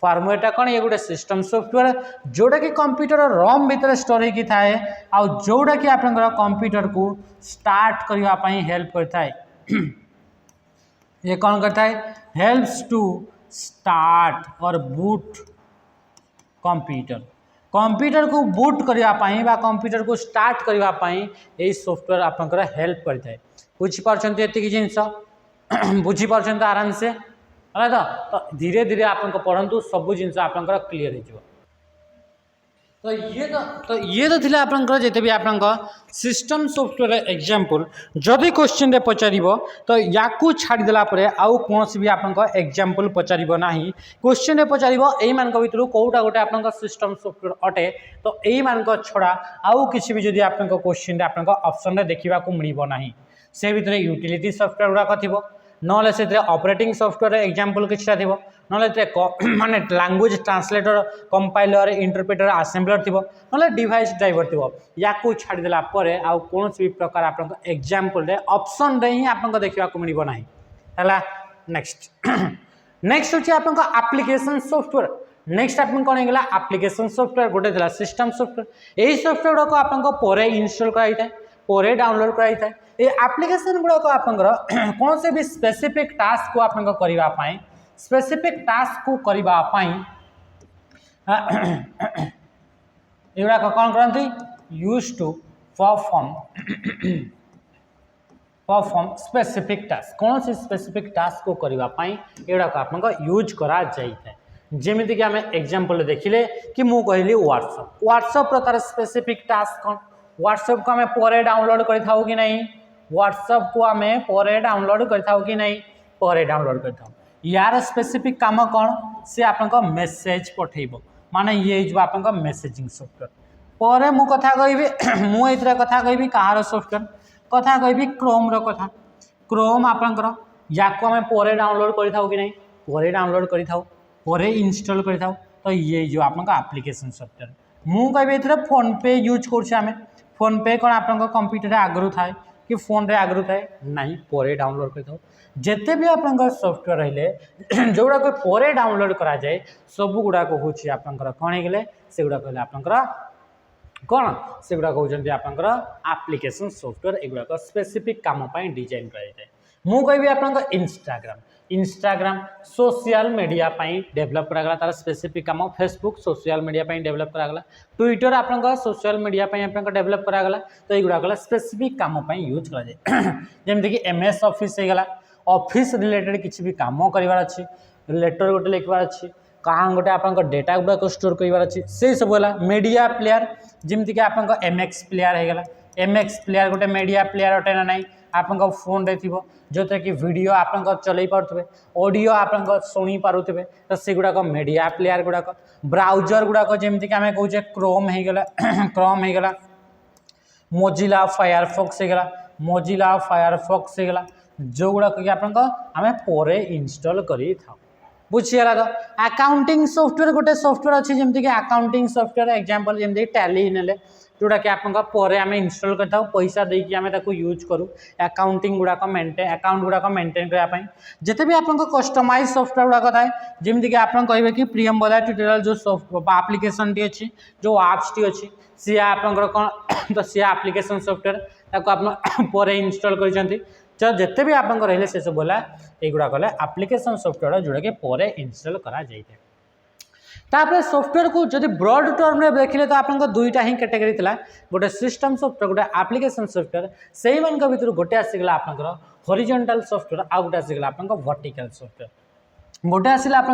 फार्मवेयरटा कौन ये गोटे सिस्टम सॉफ्टवेयर जोटा कि कंप्यूटर रम भितर स्टोर होगी थाए आ जोटा कि आप कंप्यूटर को स्टार्ट करने हेल्प करता है ये कौन करता है हेल्प्स टू स्टार्ट और बूट कंप्यूटर को बूट करने कंप्यूटर को स्टार्ट करने यही सॉफ्टवेयर आप हेल्प करता है बुझीपार ये जिनस बुझीपार आराम से है तो धीरे धीरे आप पढ़ु सब जिन आप क्लीयर हो ये तो थिला आपनकर जेते भी आपनकर सिस्टम सॉफ्टवेयर एग्जांपल जदि क्वेश्चन रे पचारिबो तो याकू छाडी देला परे आउ कोनोसी भी आपनकर एग्जांपल पचारिबो नाही क्वेश्चन रे पचारिबो एई मानक भितरु कोउटा गोटे आपनकर सिस्टम सॉफ्टवेयर अटे तो एई मानक छडा आउ किछि भी जदि आपनकर क्वेश्चन रे आपनकर ऑप्शन रे देखिबा को मिलिबो नाही से भितरे यूटिलिटी सॉफ्टवेयर गुडा कथिबो नले से ऑपरेटिंग सॉफ्टवेयर एग्जांपल किछटा थिबो नले माने language translator compiler interpreter assembler थिबो नले डिवाइस ड्राइवर थिबो याकू छाडी देला परे आ कोनोसी भी प्रकार आपन एग्जांपल रे ऑप्शन रे ही आपन देखिबा को मिलिबो नाही हला नेक्स्ट नेक्स्ट होची आपन एप्लीकेशन सॉफ्टवेयर नेक्स्ट आपन कोन हेगला एप्लीकेशन सॉफ्टवेयर गोटे थिला सिस्टम सॉफ्टवेयर एई सॉफ्टवेयर को आपन परे इंस्टॉल कराई थाए परे डाउनलोड कराई थाए ए एप्लीकेशन गुडा को आपनकर कौन से भी स्पेसिफिक टास्क को आपन करिबा पाई स्पेसिफिक टास्क को करिबा पाई एगुडा को कौन करंती use to perform specific task कौन से स्पेसिफिक टास्क को करिबा पाई एगुडा को आपन यूज करा जाई है जेमिति कि हमें एग्जांपल देखिले कि मु कहली व्हाट्सएप प्रकार स्पेसिफिक टास्क कौन व्हाट्सएप को हमें परे डाउनलोड करिथाउ कि नहीं व्हाट्सएप को हमें परे डाउनलोड करिथाउ कि नहीं परे डाउनलोड करिथाउ यार स्पेसिफिक काम कौन से आपन मेसेज पठेइबो माने ये जो आपन मेसेजिंग सॉफ्टवेयर परे मु कथा कहबी मु एतरा कथा कहबी कहार सॉफ्टवेयर कथा कहबी क्रोम रो कथा क्रोम आपनकर याको हमें परे डाउनलोड करिथाउ कि नहीं परे डाउनलोड करिथाउ परे इंस्टॉल करिथाउ तो ये जो आपन एप्लीकेशन सॉफ्टवेयर मु कहबी एतरा फोन पे यूज करछे हमें फोन पे कौन आपन कंप्यूटर रे आगरु थाए कि फोन रे आगरु थाए नहीं परे डाउनलोड करिथाउ जेते भी आपन सॉफ्टवेयर रहिले जोड़ा को परे डाउनलोड करा जाए सब गुडा को होची आपन कोन हेगले से गुडा कहले आपन कौन से गुडा कहउछन्ती आपन एप्लीकेशन सॉफ्टवेयर एगुडा को स्पेसिफिक काम पई डिजाइन करा जाए मु कहबी आपन इंस्टाग्राम सोशल मीडिया पई डेवलप करागला तार स्पेसिफिक काम फेसबुक सोशल मीडिया पई डेवलप करागला ट्विटर आपन सोशल मीडिया पई आपन डेवलप करागला तो एगुडा गला स्पेसिफिक काम पई यूज करा जाए जेमति कि एमएस ऑफिस हे गला ऑफिस रिलेटेड किसी भी काम करार अच्छी लेटर गोटे लिखबार अच्छी कहाँ गोटे आप डेटा गुड़ाक स्टोर करार अच्छी से सब है मीडिया प्लेयर जमीक आप एमएक्स प्लेयर होगा एमएक्स प्लेयर गोटे मीडिया प्लेयर अटे ना नहीं आप फोन रे थो जो कि वीडियो आप चल पारे ऑडियो आप शुणी पारे तो से गुड़ाक मीडिया प्लेयर गुड़ाक ब्राउजर गुड़ाक जमीक आम कहे क्रोम होगा क्रोम होगा मोजिला फायरफॉक्स होगा मोजिला फायरफॉक्स होगा जो गुड़ाक आम परे इंस्टॉल करी था बुझीगला तो अकाउंटिंग सॉफ्टवेयर गोटे सॉफ्टवेयर अच्छी जमीक अकाउंटिंग सॉफ्टवेयर एग्जांपल जमीक टैली ने जोटा कि आप परे आम इंस्टॉल करता पैसा देकी आम यूज करूँ अकाउंटिंग गुड़ाक मेंटेन अकाउंट गुड़ाक मेंटेन करने जिते भी आप कस्टमाइज सॉफ्टवेयर गुड़ाक थाए जमीक आप कहे कि प्रियम बदा ट्यूटोरियल जो एप्लिकेशन टी अच्छी जो एप्स टी अच्छी सी आप कौन तो सी एप्लिकेशन सॉफ्टवेयर ताको आप परे इंस्टॉल कर तो जिते भी आप रही से सब है युवा कले एप्लिकेशन सॉफ्टवेयर जोड़ा कि परे इंस्टॉल करा जाए तापर सॉफ्टवेयर को जब ब्रॉड टर्म में देखिले तो आप दुईटा ही कैटेगरी था गोटे सिस्टम सॉफ्टवेयर गोटे एप्लिकेशन सॉफ्टवेयर से भर गोटे आसीगला आपंकर हॉरिजॉन्टल सॉफ्टवेयर आ गोटे आसीगला आपंकर वर्टिकल सॉफ्टवेयर गोटे आसला आप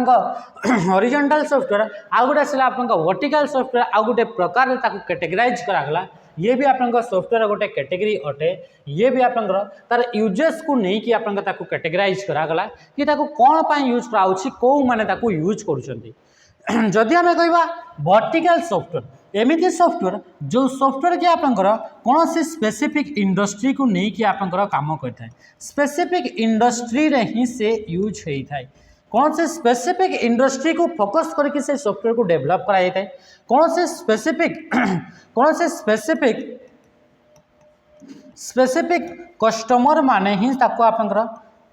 हॉरिजॉन्टल सॉफ्टवेयर आ गोटे आसला आप वर्टिकल सॉफ्टवेयर आ गोटे प्रकार कैटेगराइज करागला ये भी आप सॉफ्टवेयर गोटे कैटेगरी अटे ये भी आप तार यूजेस को नहीं कि आप कैटेगराइज करागला कि कौन पाई यूज कराउछि को माने ताकू यूज करूछंती जदि आम कहवा वर्टिकल सॉफ्टवेयर एमती सॉफ्टवेयर जो सॉफ्टवेयर कि आपंकर कौन से स्पेसिफिक इंडस्ट्री को नहीं कि आपंकर काम करता है स्पेसिफिक इंडस्ट्री रे ही से यूज होता है कौन से स्पेसिफिक इंडस्ट्री को फोकस करके से सॉफ्टवेयर को डेवलप कराया जाता है कौन से स्पेसिफिक कस्टमर माने ही ताको आपंकर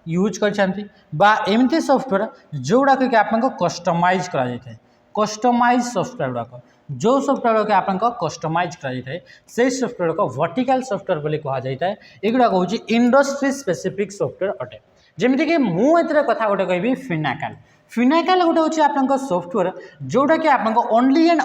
यूज करमती सॉफ्टवेयर जोड़ा कि आप कस्टमाइज करा जाए कस्टमाइज सॉफ्टवेयर गुड़ाक जो सॉफ्टवेयर के आप कस्टमाइज कराई से सॉफ्टवेयर को वर्टिकल सॉफ्टवेयर बोली कहा जाता है एगुड़ा हूँ इंडस्ट्री स्पेसिफिक सॉफ्टवेयर अटे जमीक मुझे कथा गोटे कहि फिनाकाल फिनाकाल गोटे हूँ आप सॉफ्टवेयर जोटा कि आप ओनली एंड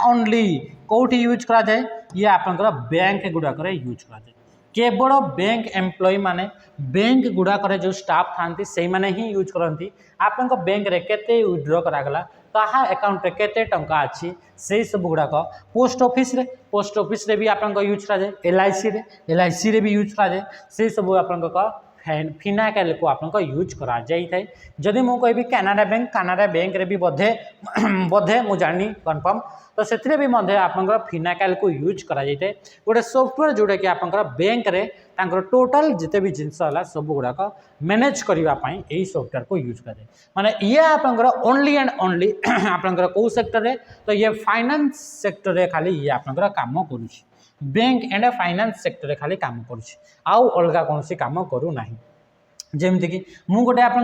ओनली कौटी यूज करा जाए ये आप बैंक गुड़ाक यूज करा जाए केवल बैंक एम्प्लॉय माने बैंक गुड़ाक जो स्टाफ था से मैंने ही यूज करती आपण बैंक रे केते विड्रॉ करागला कहा अकाउंट रे केते टंका अच्छी से सब गुड़ाक पोस्ट ऑफिस रे भी आपन यूज करा एलआईसी रे भी यूज करा से सब आपन फिनाकाल को आपन यूज करा जाए जदि मु कहि कानाडा बैंक रे भी बोधे बोधे मु जानी कन्फर्म तो से भी आपंकर फिनाकाल को यूज करा जाए गोटे सॉफ्टवेयर जोटा कि आपंकर बैंक रे टोटाल जिते भी जिनस सब गुड़ाक मैनेज करने यही सॉफ्टवेयर को यूज कराए माने ये आपंकर ओनली एंड ओनली आपंकर कौ सेक्टर रे तो ये फाइनेंस सेक्टर रे खाली ये आपंकर काम करुँच बैंक एंड फाइनेंस सेक्टर रे खाली काम करुँच आउ अलग कौन काम करू नाही जमती कि मु गोटे आप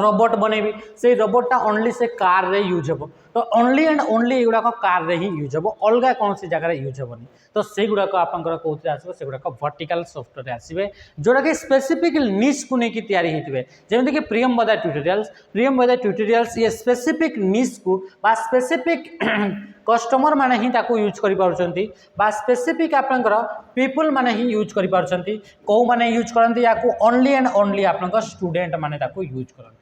रोबोट बनैबी से रोबोटा ओनली से कार रे यूज हे तो ओनली एंड ओनली युवाक कार रे ही यूज हे अलग कौन सी जगह यूज हेनी तो से गुड़ाक आपंकर कौन आसो से गुड़ाक वर्टिकल सॉफ्टवेयर आसवे जोटा कि स्पेसिफिक निश को लेकिन तैयारी होते जमीन कि प्रियंवदा ट्यूटोरियल्स ये स्पेसिफिक निश को बा स्पेसिफिक कस्टमर माने ही ताको यूज करि पारुचंती बा स्पेसिफिक आपनकर पीपल माने ही यूज करि पारुचंती को माने यूज करंती याको ओनली एंड ओनली आपनकर स्टूडेंट माने ताको यूज करंती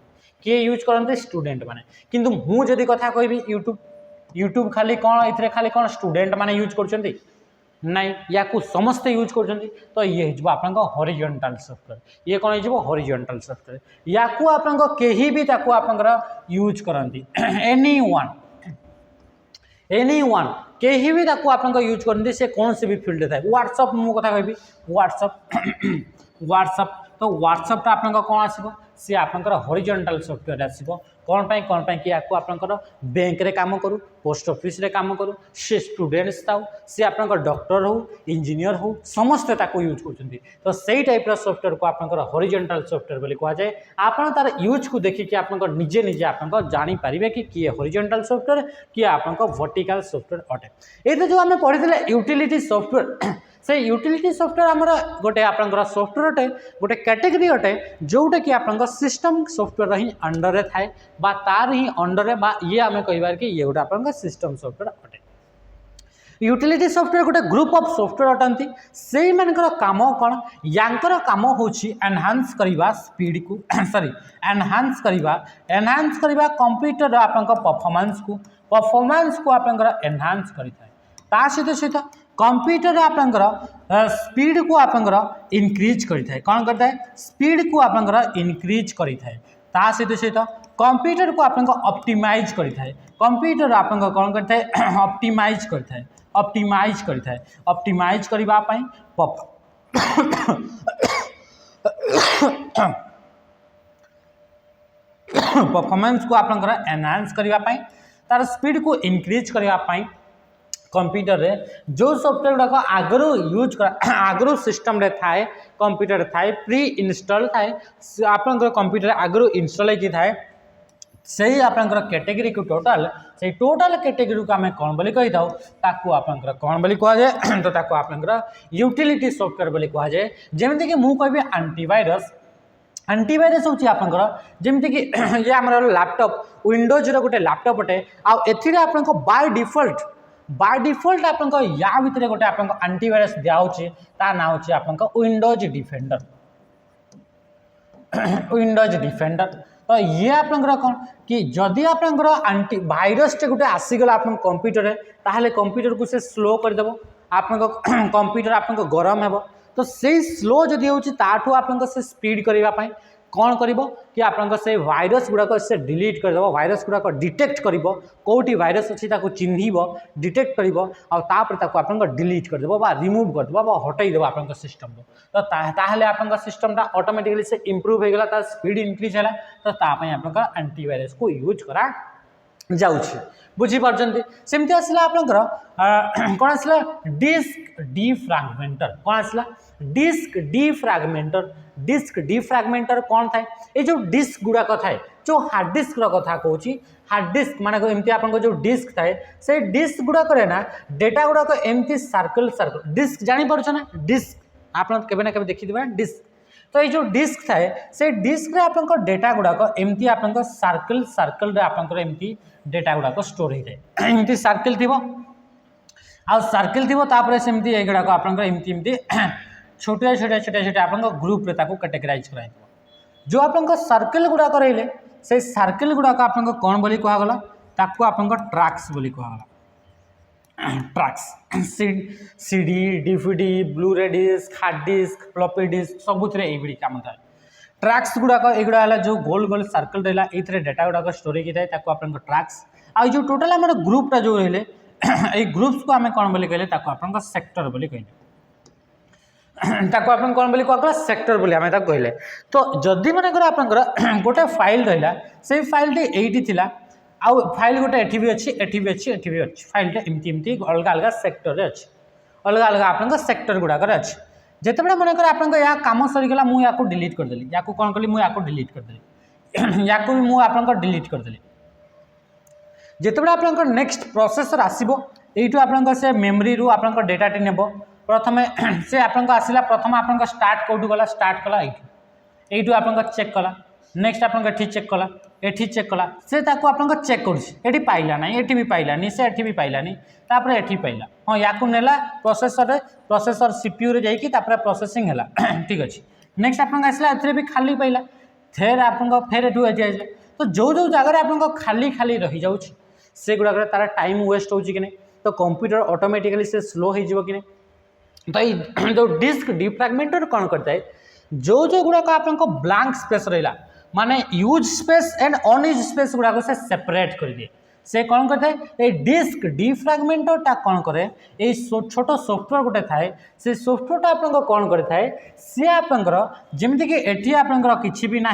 किए यूज करंती स्टूडेंट माने किंतु मु जदी कथा कहबी यूट्यूब खाली कोन इथरे खाली कोन स्टूडेंट माने यूज करचंती नहीं याको समस्त यूज करचंती तो ये हिजबो आपनकर हॉरिजॉन्टल सॉफ्टवेयर ये कोन हिजबो हॉरिजॉन्टल सॉफ्टवेयर याको आपनकर केही भी ताको आपनकर यूज करंती एनी वन कहीं भी आपको यूज करते से कौन से भी फील्ड थाए व्हाट्सअप मो कथा कहबी व्हाट्सअप तो व्हाट्सअपटा आपन कौन आसो सी आपंकर हॉरिजॉन्टल सॉफ्टवेयर आसो कौन कि आपको आपंकर बैंक रे काम करू पोस्ट ऑफिस रे काम करू से स्टूडेंट्स थाउ सी आपंकर डॉक्टर हो इंजीनियर हो समस्त ताको यूज करछंती तो सही टाइप रो सॉफ्टवेयर को आपंकर हॉरिजॉन्टल सॉफ्टवेयर बोली कहा जाए आपन तार यूज को देखि कि आपंकर निजे निजे आपंकर जानि पारिबे कि किए हॉरिजॉन्टल सॉफ्टवेयर कि आपंकर वर्टिकल सॉफ्टवेयर अटे एते जो हमें पढ़िथिले यूटिलिटी सॉफ्टवेयर से यूटिलिटी सॉफ्टवेयर आमर गोटे आपंकर सॉफ्टवेयर अटे गोटे कैटेगरी अटे जोटा कि आपंकर सिस्टम सॉफ्टवेयर ही अंडर रे थाए बा तार ही अंडर बा ये आम कह कि ये गोटे आपंकर सिस्टम सॉफ्टवेयर अटे यूटिलिटी सॉफ्टवेयर गोटे ग्रुप ऑफ सॉफ्टवेयर अटंती से मानकर काम कौन यांकर काम होची एनहांस करवा स्पीड को सॉरी एनहांस करवा कंप्यूटर आपंकर परफॉर्मेंस को आपंकर एनहांस करिथाय ता सहित कंप्यूटर आपंकर स्पीड को आपंकर इनक्रीज करिथाय कौन करता है स्पीड को आपंकर इनक्रीज करिथाय ता सहित कंप्यूटर को आपंकर ऑप्टिमाइज करिथाय कंप्यूटर आपंकर कौन करता है ऑप्टिमाइज करबा पई परफॉर्मेंस को आपंकर एनहांस करबा पई तार स्पीड को इनक्रीज करबा पई कंप्यूटर रे जो सॉफ्टवेयर गुड़ाक आगु सिस्टम रे थाए कंप्यूटर थाए प्री इनस्टॉल थाए आपनकर कंप्यूटर आगु इनस्टॉल की थाए सही आपनकर कैटेगरी को टोटल कैटेगरी को आम कौन बोली कही थाउ ताकू आपनकर कौन बोली कहा जाए तो ताकू आपनकर यूटिलिटी सॉफ्टवेयर बोली कहा जाए जेमति कि मु कहबी एंटीवायरस होची आपनकर जेमति कि ये हमर लैपटॉप विंडोज रो गोटे लैपटॉप अटे आ एथिरे आपनकर बाय डिफॉल्ट आपन या भितर गोटे आपन एंटीवायरस दिया होची ता ना होची आपन विंडोज डिफेंडर तो ये आपन कौन कि जदि आपन एंटी वायरस टे गोटे आसीगला आपन कंप्यूटर ताहले कंप्यूटर को से स्लो करदेव आपन कंप्यूटर आपन गरम हेबो तो से स्लो जदि होची ताठू आपन से स्पीड करबा पई कौन करिबो कि आपन से वायरस गुड़ाक से डिलीट करदेव वायरस गुड़ाक डिटेक्ट करिबो कोठी वायरस अछि ताको चिन्हिबो डिटेक्ट करिबो आ तापर ताको आपन डिलीट करदेव बा रिमूव करदेव बा हटाई देबो आपन सिस्टम तो ताहले आपन सिस्टमटा ऑटोमेटिकली से इंप्रूव हो गला ता स्पीड इंक्रीज होला तो ता पई आपन एंटीवायरस को यूज करा जाउछि बुझी पारछन्ती सेमति आसला आपनकर कोन आसला डिस्क डिफ्रैगमेंटर कोन आसला डिस्क डिफ्रैगमेंटर कौन थाए ये जो डिस्क गुड़ाक थाए जो हार्ड डिस्क कथा कहूँ हार्ड डिस्क माने एमती आपन जो डिस्क थाए से डिस्क गुड़ाक ना डेटा गुड़ाक एमती सर्कल डिस्क जानी पारुछ ना डिस्क आप केबे ना केबे देखिथिबा डिस्क तो ये जो डिस्क थाए से डिस्क रे आपन डेटा गुड़ाक एमती आपन सर्कल रे आपन एमती डेटा गुड़ाक स्टोर हो जाए एमती सर्कल थिबो आ सर्कल थिबो तापरे सेमती ए गुड़ाक आपन एमती छोटे छोटे छोटे छोटे आप ग्रुप कैटेगराइज कर जो आप सर्कल गुड़ाक रही से सर्कल गुड़ाक आप कौन बोली कहगला ताकू आप ट्रैक्स बोली कहगला tracks CD DVD Blu-ray disc hard disk floppy disk सबुथ ये काम थाए ट्रैक्स गुड़ाक युवा है जो गोल गोल सर्कल रहा ये डाटा गुड़ाक स्टोरेज होता है आप ट्रैक्स आई जो टोटाल आम ग्रुपटा जो रही ये ग्रुप्स को आम कौन बोली कहले आप सेक्टर बोली कहले आप कौन बोली कहला सेक्टर बोली आम कहले तो जदि मन आप गोटे फाइल रहा से फाइल ये थी आउ फाइल गोटे एठी भी अच्छी एठी भी अच्छी एठी भी अच्छी फाइलटा एमती अलग अलग सेक्टर अच्छी अलग अलग आप सेक्टर गुड़ाक अच्छी जितेबाला मनकर आप या कम सरीगला मुझे डिलीट करदेली या कौन कली मुझे डिलीट करदेली या भी मुझे डिलीट करदेली जितेबाला आप नेक्स्ट प्रोसेसर आसो यू आप से मेमोरी रू आप डेटा टी नेब प्रथम से आपको आसला प्रथम आप स्टार्ट कौटू गला स्टार्ट कला यू आप चेक कला नेक्स्ट आप चेक कला एठी चेक कला से आप चेक कर पाइला ना ये भी पाइलानी से एठी भी पाइलानी तापर एठी पाइला हाँ या नेला प्रोसेसर सीपीयू रे जाइकी तापर प्रोसेसिंग है ठीक अच्छे नेक्स्ट आप आसला ए भी खाली पाइला फिर आप फिर एठू जाए तो जो जो जगह आप खाली खाली रही जाऊँ से गुड़ाक तार टाइम वेस्ट हो कि नहीं तो कंप्यूटर ऑटोमेटिकली से स्लो हो कि नहीं तो ये जो डिस्क डिफ्रैगमेंटर कौन करता है जो जो गुड़ाक आप ब्लैंक स्पेस रहा माने used space and unused space गुड़ाक से सेपरेट कर दिए से कौन करता है ये डिस्क डिफ्रैगमेंटरटा कौन करे ये छोट सॉफ्टवेयर गोटे थाए से सॉफ्टवेयरटा आप कौन करता है सी आपंकर जमीक एटी आपंकर किसी भी ना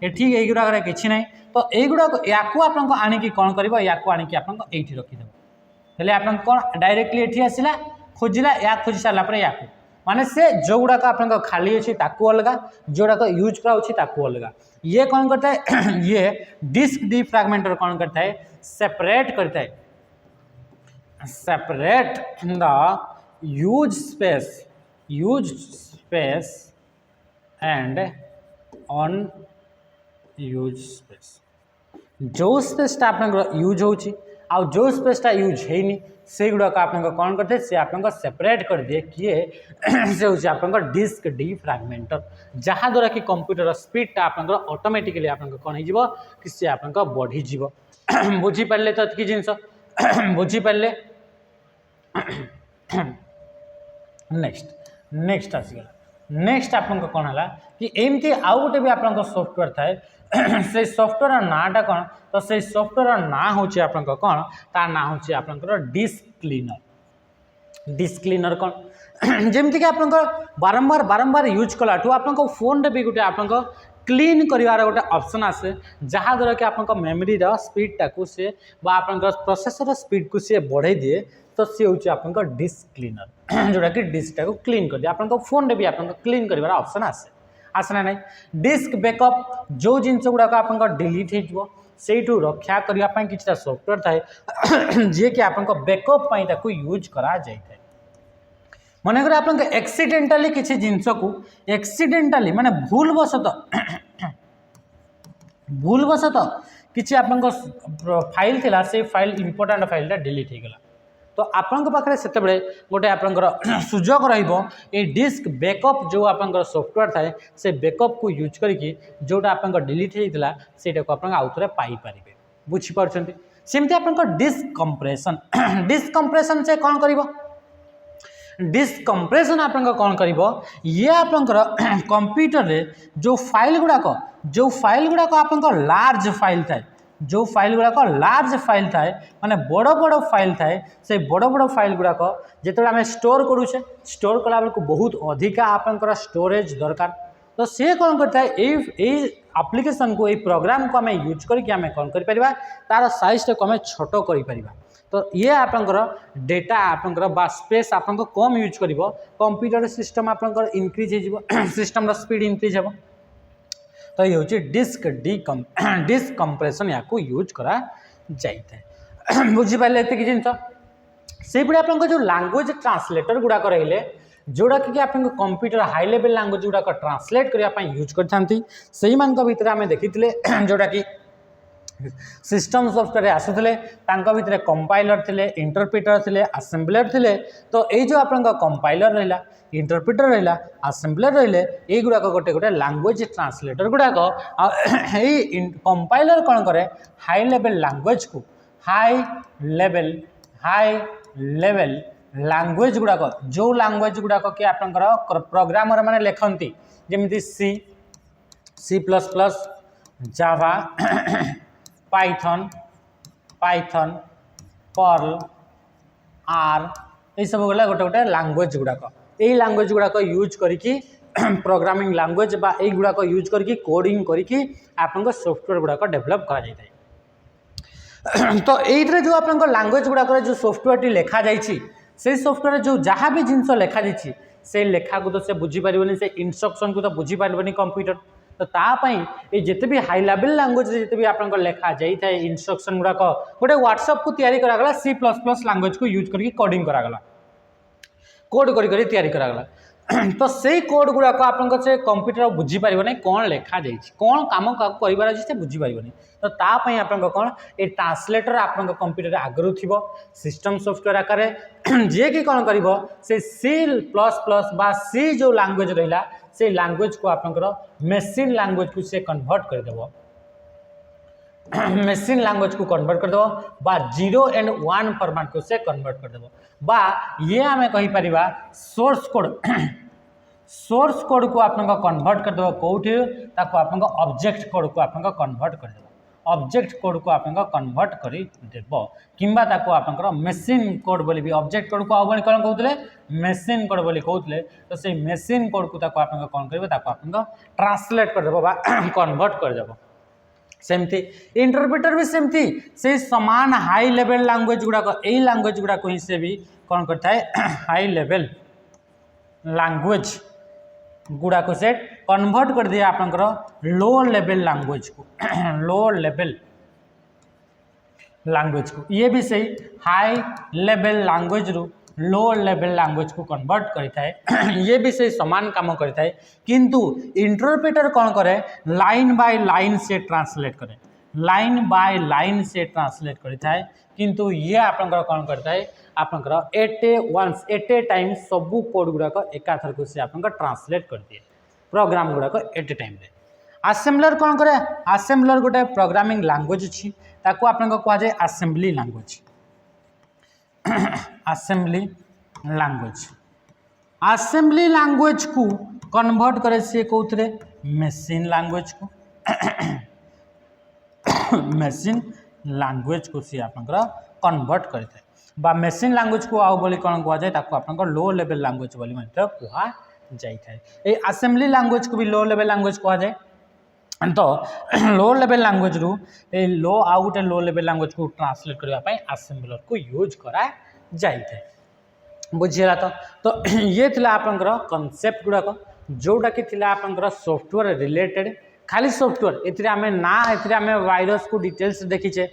एटी युवा किसी ना तो युवाक या आनिकी कौन कर या आनिकी आप रखीदेव हेल्ले आप कौन डायरेक्टली एटी आसला खोजिला या खोजी सारापर या माने से जो गुड़ाक आप खाली अच्छी अलग जो गुड़ाक यूज कराऊँ अलग ये कौन करता है ये डिस्क डिफ्रैगमेंटर कौन करता है सेपरेट करता है separate the use space and on use space जो स्पेसटा आप यूज होची आ जो स्पेसटा यूज है से गुड़ाक आप कौन करते से आप सेपरेट कर दिए किए से हूँ आप डिस्क डिफ्रैगमेंटर जहाँ द्वारा कि कंप्यूटर स्पीडटा आप ऑटोमेटिकली आप कौन हो कि सी आप बढ़ीज बुझीपारे तो ये जिनस बुझीपारे नेक्स्ट आसीगला नेक्स्ट आप कौन है कि एमती आउ गोटे भी आप सॉफ्टवेयर थाए से सॉफ्टवेयर नाटा कौन तो से सॉफ्टवेयर ना हूँ आप कौन ता ना हूँ आप डिस्क क्लीनर कौन जमीक आप बारंबार बारंबार यूज कलाठू आप फोन रे भी गोटे आप क्लीन करार गोटे ऑप्शन आसे जहाँ द्वारा कि आप मेमोरी स्पीडटा को सी आप प्रोसेसर स्पीड को सी बढ़े दिए तो सी हूँ आप डिस्क क्लीनर जोटा कि डिस्कटा को क्लीन कर दिए आप फोन रे भी आप क्लीन करार ऑप्शन आसे आसना ना डिस्क बैकअप जो जिनस गुड़ाक आप डिलीट हो सेठू रक्षा करने कि सॉफ्टवेयर थाए जी कि आप बैकअप यूज करा जाए मनकर आप एक्सीडेंटाली किसी जिनस को एक्सीडेंटाली माने भूलवशत किसी आप फाइल थिला से फाइल इंपोर्टेंट फाइलटा डिलीट हो गला तो आपण पाखे से गोटे आप सुजोग रे डिस्क बैकअप जो आप सॉफ्टवेयर थाए से बैकअप को यूज करके जोटा आप डिलीट होता से आउ थे पाइपर बुझीपार सेमती आप डिस्क कंप्रेशन से कौन कर डिस्क कंप्रेशन आप कौन कर ये आप कंप्यूटर रे जो फाइल गुड़ाक आप लार्ज फाइल थाए जो फाइल गुड़ाक लार्ज फाइल थाए माने बड़ बड़ फाइल थाए से बड़ बड़ फाइल गुड़ाक जिते आम स्टोर करुचे स्टोर कला बेलू बहुत अधिका आप स्टोरेज दरकार तो सी कौन करता है ये एप्लिकेशन को ये प्रोग्राम को आम यूज करके आम कौन कर तार साइज को आम छोट कर तो ये आप डेटा आप स्पेस आप कम यूज कर कंप्यूटर सिस्टम आप इनक्रीज हो सिस्टम स्पीड इनक्रीज हो तो ये हूँ डिस्क कंप्रेशन या यूज करा जाए बुझीपारे ये जिन से आप जो लैंग्वेज ट्रांसलेटर गुड़ाक रही जोड़ा कि आप कंप्यूटर हाई लेवल लैंग्वेज गुड़ाक ट्रांसलेट करने यूज करते भितर आम देखी जोड़ा कि सिस्टम सॉफ्टवेयर आसुले भितर कंपाइलर थिले इंटरप्रिटर थिले असेंबलर थिले तो ये जो आप कंपाइलर रहा इंटरप्रिटर रहा असेंबलर रहिले ये गुड़ाक गोटे गोटे लैंग्वेज ट्रांसलेटर गुड़ाक कंपाइलर कौन करे हाई लेवल लैंग्वेज को हाई लेवल लैंग्वेज गुड़ाक जो लैंग्वेज गुड़ाक कि आप प्रोग्रामर मैंने लिखती जमी C plus plus Java Python Perl R ये सब गला गोटे गोटे लैंग्वेज गुड़ाक यही लैंग्वेज गुड़ाक यूज करी प्रोग्रामिंग लैंग्वेज बा यही गुड़ाक यूज करी कोडिंग करी आपन सॉफ्टवेयर गुड़ाक डेवलप करा जाए तो ये जो आप लैंग्वेज गुड़ाक जो सॉफ्टवेयर टी लिखा जाइए से सॉफ्टवेयर जो जहाँ भी जिनस लिखा जाइए से लेखा को तो से बुझीपारे से इंस्ट्रक्शन को तो बुझीपारे कंप्यूटर तो तापाई ये जिते भी हाई लेवल लैंग्वेज जिते भी आप लिखा जाए इंस्ट्रक्शन गुड़ाक गोटे व्हाट्सएप को तैयारी करागला सी प्लस प्लस लैंग्वेज को यूज करके कोडिंग करागला कोड करी तैयारी करागला तो से कोड गुड़ाक आप कंप्यूटर बुझीपार नहीं कौन लिखा जाए कौन कम कर से बुझीपार नहीं तो तापाई आप कौन ये ट्रांसलेटर आप कंप्यूटर आगु थी सिस्टम सॉफ्टवेयर आकार जी कि कौन कर सी प्लस प्लस बा सी जो लैंग्वेज रहा से लैंग्वेज को आप मेसीन लैंग्वेज को से कन्वर्ट करदेव मेसीन लैंग्वेज को कन्वर्ट करदेव बा 0 and 1 फॉर्मेट को से कन्वर्ट करदेव बा ये आम कहीपर सोर्स कोड को आप कन्वर्ट करदेव कौटी आप ऑब्जेक्ट कोड को आप कन्वर्ट करदेव ऑब्जेक्ट कोड को आप कन्वर्ट करदेव किंबा आप मेसीन कोड बोली भी ऑब्जेक्ट कोड को आगे कौन कहते मेसीन कोड बोली कहते तो से मेसीन कोड को आप कौन करेंगे आप ट्रांसलेट करदेव कन्वर्ट करदेव सेमती इंटरप्रिटर भी सेमती से समान हाई लेवल लैंग्वेज गुड़ाक यही लैंग्वेज गुड़ाक ही से भी कौन करता है हाई लेवल लैंग्वेज गुड़ाक से कन्वर्ट कर दिया आप लो लेवल लैंग्वेज को लो लेवल लैंग्वेज को ये भी सही हाई लेवल लैंग्वेज रू लो लेवल लैंग्वेज को कन्वर्ट करता है ये भी सही समान काम करता है किंतु इंटरप्रेटर कौन करे लाइन बाय लाइन से ट्रांसलेट करे लाइन बाय लाइन से ट्रांसलेट करता है किंतु ये आप कौन करता है आप एट ए टाइम सबू कोड गुड़ाक एकाथर को से आप ट्रांसलेट कर दिए प्रोग्राम गुड़ाक एट ए टाइम असेंबलर कौन करे असेंबलर गोटे प्रोग्रामिंग लैंग्वेज अच्छी ताको आप कहुए असेंबली लैंग्वेज असेंबली लैंग्वेज को कन्वर्ट करे सी कौन मेसीन लैंग्वेज को मेसीन लैंग्वेज को सी आप कन्वर्ट करता है मेसीन लैंग्वेज को आउ बोली कौन कहुए आप लो लेवल लैंग्वेज बोली कहुए असेंबली लैंग्वेज को भी लो लेवल लैंग्वेज कहुए तो लो लेवल लैंग्वेज रू लो आउ गोटे लो लेवल लैंग्वेज को ट्रांसलेट करने असेंबलर को यूज करा जाए बुझीगला तो ये थिला आपनकर कॉन्सेप्ट गुड़ाक जोटा कि थिला आपनकर सॉफ्टवेयर रिलेटेड खाली सॉफ्टवेयर ये आम ना ये वायरस को डिटेल्स देखीचे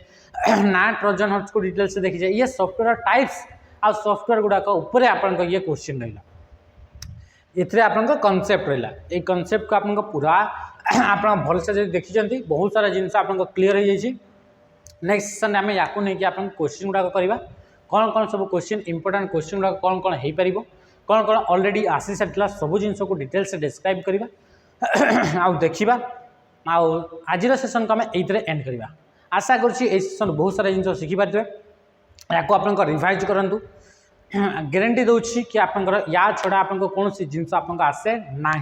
ना ट्रोजन हॉर्स को डिटेल्स देखीचे ये सॉफ्टवेयर टाइप्स आ सॉफ्टवेयर गुड़ाक उपर आपन ये क्वेश्चन रहा ये आपन कॉन्सेप्ट रहा ये कॉन्सेप्ट को आप पूरा आप भलसे देखी बहुत सारा जिनस आप क्लीयर हो जाए नेक्स्ट सेसन आम या नहीं आप क्वेश्चन गुड़ाक करवा कौन कौन सब क्वेश्चन इंपोर्टेंट क्वेश्चन गुड़ाक कौन कौन हो पार कौन कौन ऑलरेडी आसी सारी सब जिन को डिटेल्स डिस्क्राइब करवा आउ देखा आज सेसन को आम ये एंड करवा आशा करुँच सेसन बहुत सारा जिन शिखिपारे या आप रिवाइज करूँ ग्यारंटी दूसरी कि आप या छड़ा आप कौन सी जिनस आप आसे ना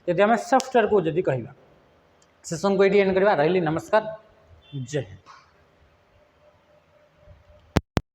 जदि आम सॉफ्टवेयर को जदि कहवा सेसन को ये एंड करवा रही नमस्कार जय हिंद।